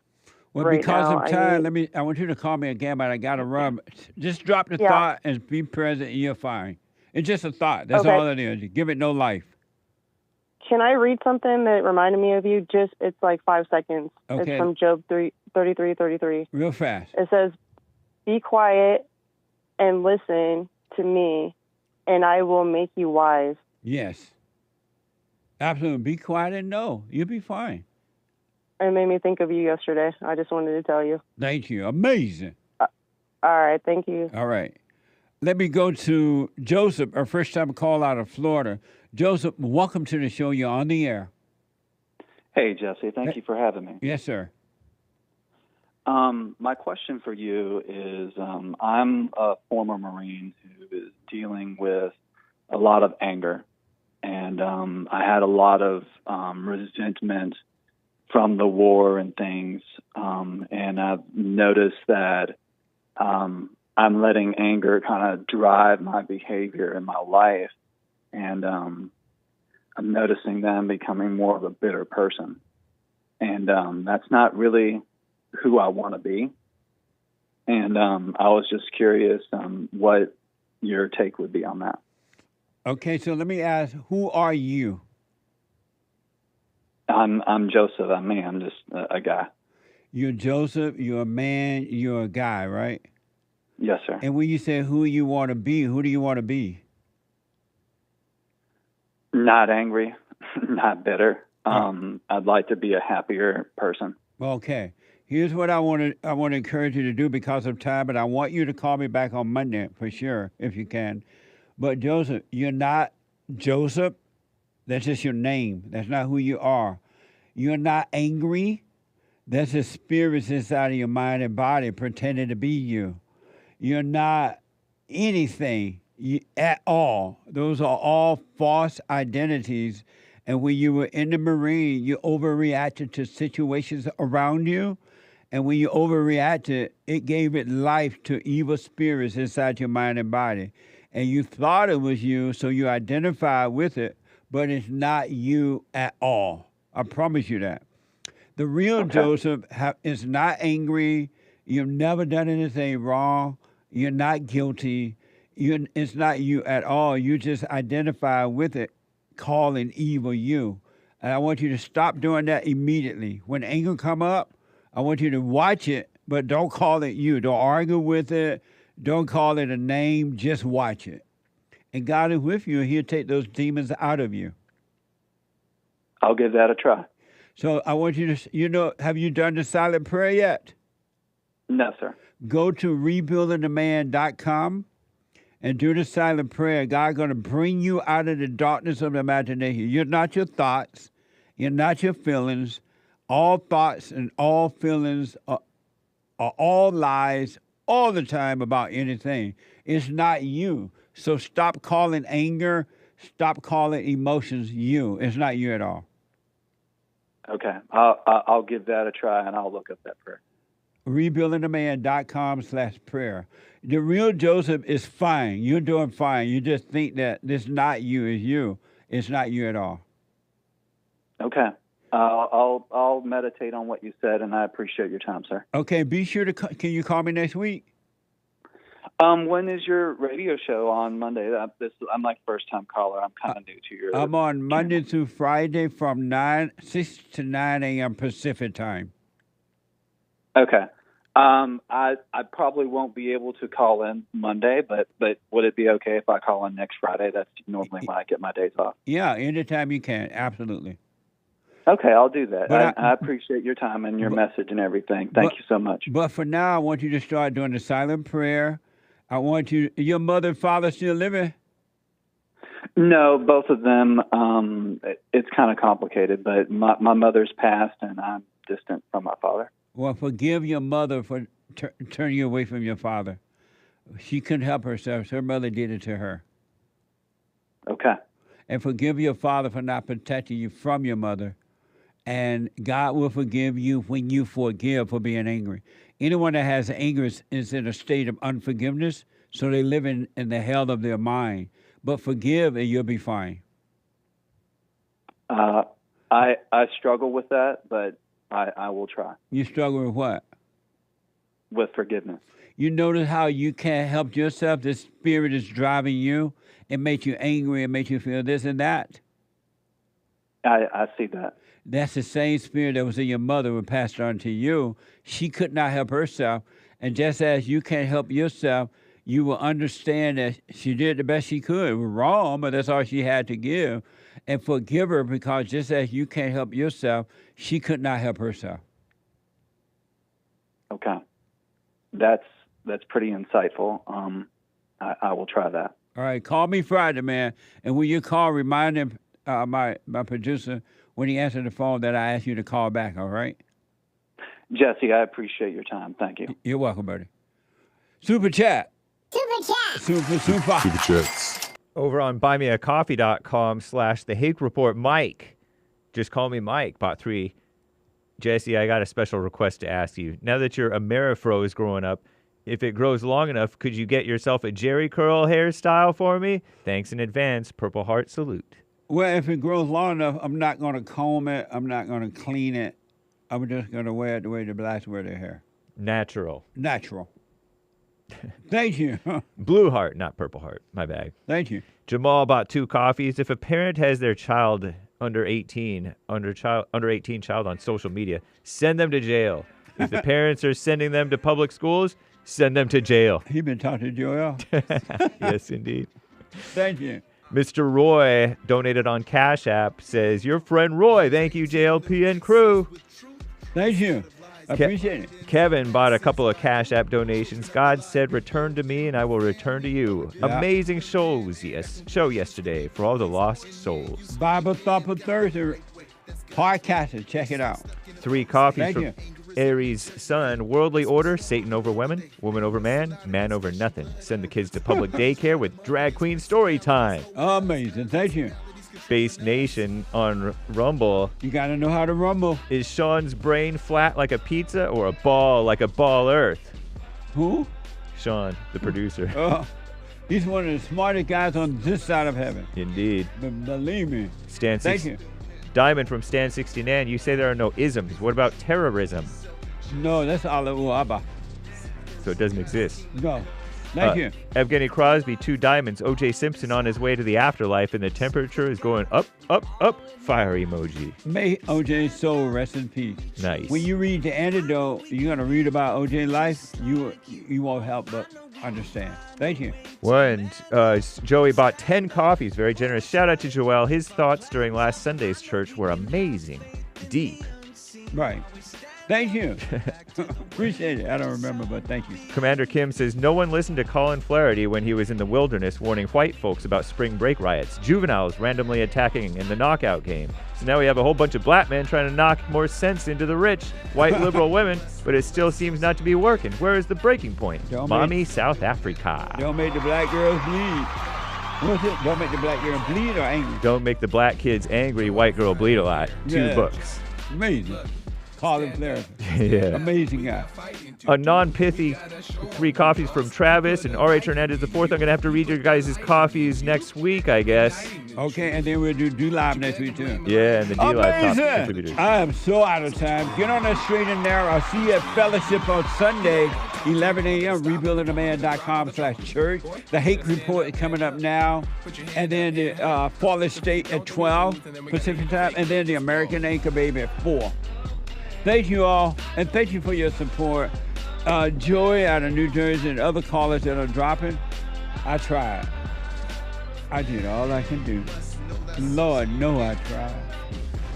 Well, right because now. of time, I want you to call me again, but I got to run. Just drop the thought and be present, and you're fine. It's just a thought. That's all it is. You give it no life. Can I read something that reminded me of you? It's like 5 seconds. Okay. It's from Job 33:33. Real fast. It says, "Be quiet and listen to me, and I will make you wise." Yes. Absolutely. Be quiet and know. You'll be fine. It made me think of you yesterday. I just wanted to tell you. Thank you. Amazing. All right. Thank you. All right. Let me go to Joseph, our first time call out of Florida. Joseph, welcome to the show. You're on the air. Hey, Jesse. Thank you for having me. Yes, sir. My question for you is I'm a former Marine who is dealing with a lot of anger. And I had a lot of resentment from the war and things. And I've noticed that I'm letting anger kind of drive my behavior in my life. And I'm noticing that I'm becoming more of a bitter person. And that's not really who I want to be. And I was just curious what your take would be on that. Okay, so let me ask, who are you? I'm Joseph. I'm me. I'm just a guy. You're Joseph, you're a man, you're a guy, right? Yes, sir. And when you say who you want to be, who do you want to be? Not angry, not bitter. I'd like to be a happier person. Okay. Here's what I want to encourage you to do because of time, but I want you to call me back on Monday for sure, if you can. But Joseph, you're not Joseph. That's just your name. That's not who you are. You're not angry. That's the spirits inside of your mind and body pretending to be you. You're not anything at all. Those are all false identities. And when you were in the Marine, you overreacted to situations around you. And when you overreacted, it gave it life to evil spirits inside your mind and body. And you thought it was you, so you identified with it, but it's not you at all. I promise you that. The real Joseph is not angry. You've never done anything wrong. You're not guilty. It's not you at all. You just identify with it, calling evil you. And I want you to stop doing that immediately. When anger come up, I want you to watch it, but don't call it you. Don't argue with it. Don't call it a name. Just watch it. And God is with you, and He'll take those demons out of you. I'll give that a try. So I want you to, have you done the silent prayer yet? No, sir. Go to rebuildingtheman.com and do the silent prayer. God's going to bring you out of the darkness of the imagination. You're not your thoughts. You're not your feelings. All thoughts and all feelings are all lies all the time about anything. It's not you. So stop calling anger, stop calling emotions you. It's not you at all. Okay. I'll give that a try, and I'll look up that prayer. rebuildingtheman.com/prayer. The real Joseph is fine. You're doing fine. You just think that this not you is you. It's not you at all. Okay. I'll meditate on what you said, and I appreciate your time, sir. Okay, be sure to, can you call me next week? When is your radio show on Monday? I'm like first-time caller. I'm kind of new to your... I'm on Monday through Friday from 6 to 9 a.m. Pacific time. Okay. I probably won't be able to call in Monday, but would it be okay if I call in next Friday? That's normally when I get my days off. Yeah, anytime you can. Absolutely. Okay, I'll do that. But I appreciate your time and your message and everything. Thank you so much. But for now, I want you to start doing the silent prayer. I want you, your mother and father still living? No, both of them. It's kind of complicated, but my mother's passed, and I'm distant from my father. Well, forgive your mother for turning you away from your father. She couldn't help herself. Her mother did it to her. Okay. And forgive your father for not protecting you from your mother. And God will forgive you when you forgive for being angry. Anyone that has anger is in a state of unforgiveness, so they live in the hell of their mind. But forgive and you'll be fine. I struggle with that, but I will try. You struggle with what? With forgiveness. You notice how you can't help yourself? The spirit is driving you. It makes you angry. It makes you feel this and that. I see that. That's the same spirit that was in your mother and passed on to you. She could not help herself. And just as you can't help yourself, you will understand that she did the best she could. It was wrong, but that's all she had to give. And forgive her, because just as you can't help yourself, she could not help herself. Okay. That's pretty insightful. I will try that. All right. Call me Friday, man. And when you call, remind him, my producer, when he answered the phone, that I asked you to call back, all right? Jesse, I appreciate your time. Thank you. You're welcome, buddy. Super chat. Super chat. Super chats. Over on buymeacoffee.com/The Hake Report, Mike. Just call me Mike, bot 3. Jesse, I got a special request to ask you. Now that your Amerifro is growing up, if it grows long enough, could you get yourself a Jerry curl hairstyle for me? Thanks in advance. Purple Heart salute. Well, if it grows long enough, I'm not going to comb it. I'm not going to clean it. I'm just going to wear it the way the blacks wear their hair. Natural. Natural. Thank you. Blue heart, not purple heart. My bad. Thank you. Jamal bought 2 coffees. If a parent has their child under 18 child on social media, send them to jail. If the parents are sending them to public schools, send them to jail. He been talking to Joel. Yes, indeed. Thank you. Mr. Roy donated on Cash App, says, your friend Roy. Thank you, JLP and crew. Thank you. I appreciate it. Kevin bought a couple of Cash App donations. God said, return to me and I will return to you. Yeah. Amazing show yesterday for all the lost souls. Bible Thumper Thursday podcast. Check it out. 3 coffees Thank from you. Aries' son. Worldly order, Satan over women, woman over man, man over nothing. Send the kids to public daycare with drag queen story time. Amazing. Thank you. Space Nation on Rumble. You got to know how to rumble. Is Sean's brain flat like a pizza or a ball like a ball earth? Who? Sean, the producer. Oh, he's one of the smartest guys on this side of heaven. Indeed. Believe me. Thank you. Diamond from Stan 69. You say there are no isms. What about terrorism? No, that's Allah Abba. So it doesn't exist. No. Thank you. Evgeny Crosby, 2 diamonds. O.J. Simpson on his way to the afterlife, and the temperature is going up, up, up. Fire emoji. May O.J.'s soul rest in peace. Nice. When you read the antidote, you're going to read about O.J.'s life. You won't help but understand. Thank you. Joey bought 10 coffees. Very generous. Shout out to Joel. His thoughts during last Sunday's church were amazing. Deep. Right. Thank you. Appreciate it. I don't remember, but thank you. Commander Kim says, no one listened to Colin Flaherty when he was in the wilderness warning white folks about spring break riots, juveniles randomly attacking in the knockout game. So now we have a whole bunch of black men trying to knock more sense into the rich, white liberal women, but it still seems not to be working. Where is the breaking point? Mommy, South Africa. Don't make the black girls bleed. What's it? Don't make the black girl bleed or angry? Don't make the black kids angry, white girl bleed a lot. 2 books. Amazing. Colin Flaherty. Yeah. Amazing guy. A non-pithy 3 coffees from Travis and R.H. Hernandez IV. I'm going to have to read your guys' coffees next week, I guess. Okay, and then we'll do Live next week, too. Yeah, and the D-Live contributors. I am so out of time. Get on that straight and narrow. I'll see you at Fellowship on Sunday, 11 a.m., rebuildingtheman.com/church. The Hake Report is coming up now. And then the Fallen State at 12 Pacific time. And then the American Anchor Baby at 4. Thank you all, and thank you for your support. Joey out of New Jersey and other callers that are dropping, I tried. I did all I can do. Lord, know I tried.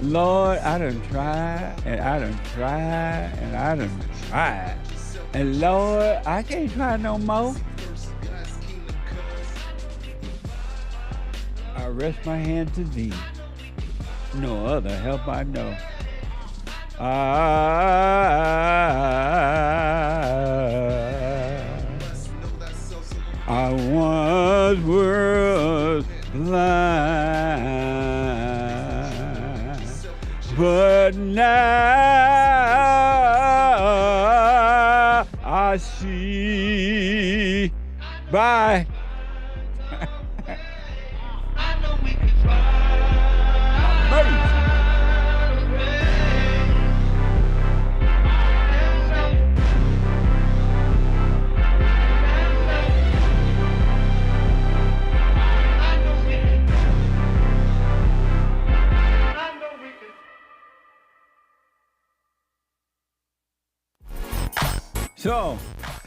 Lord, I done tried, and I done tried, and I done tried. And Lord, I can't try no more. I rest my hand to thee. No other help I know. I once was blind, but now I see. Bye. So,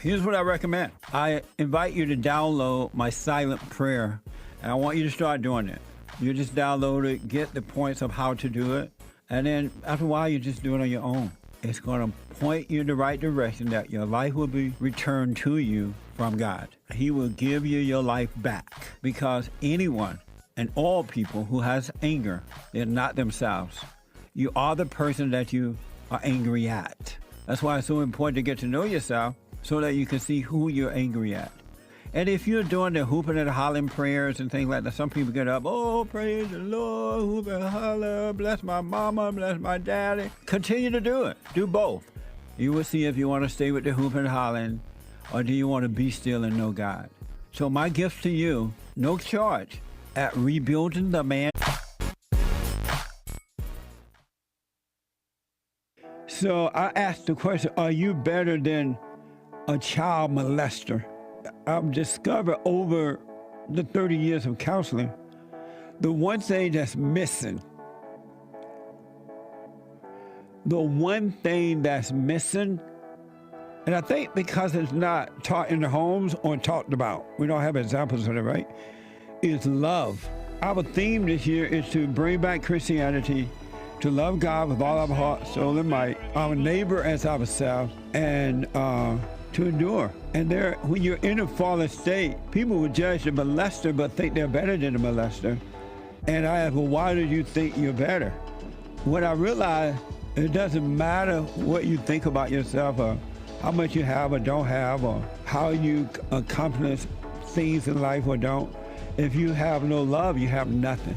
here's what I recommend. I invite you to download my silent prayer, and I want you to start doing it. You just download it, get the points of how to do it, and then after a while, you just do it on your own. It's going to point you in the right direction that your life will be returned to you from God. He will give you your life back, because anyone and all people who has anger, they're not themselves. You are the person that you are angry at. That's why it's so important to get to know yourself so that you can see who you're angry at. And if you're doing the hooping and hollering prayers and things like that, some people get up, oh, praise the Lord, hoop and holler, bless my mama, bless my daddy. Continue to do it. Do both. You will see if you want to stay with the hooping and hollering, or do you want to be still and know God. So my gift to you, no charge, at Rebuilding the Man. So I asked the question, are you better than a child molester? I've discovered over the 30 years of counseling, the one thing that's missing, and I think because it's not taught in the homes or talked about, we don't have examples of it, right, is love. Our theme this year is to bring back Christianity, to love God with all our heart, soul, and might, our neighbor as ourselves, and to endure. And when you're in a fallen state, people will judge the molester but think they're better than the molester. And I ask, well, why do you think you're better? When I realized it doesn't matter what you think about yourself or how much you have or don't have or how you accomplish things in life or don't. If you have no love, you have nothing.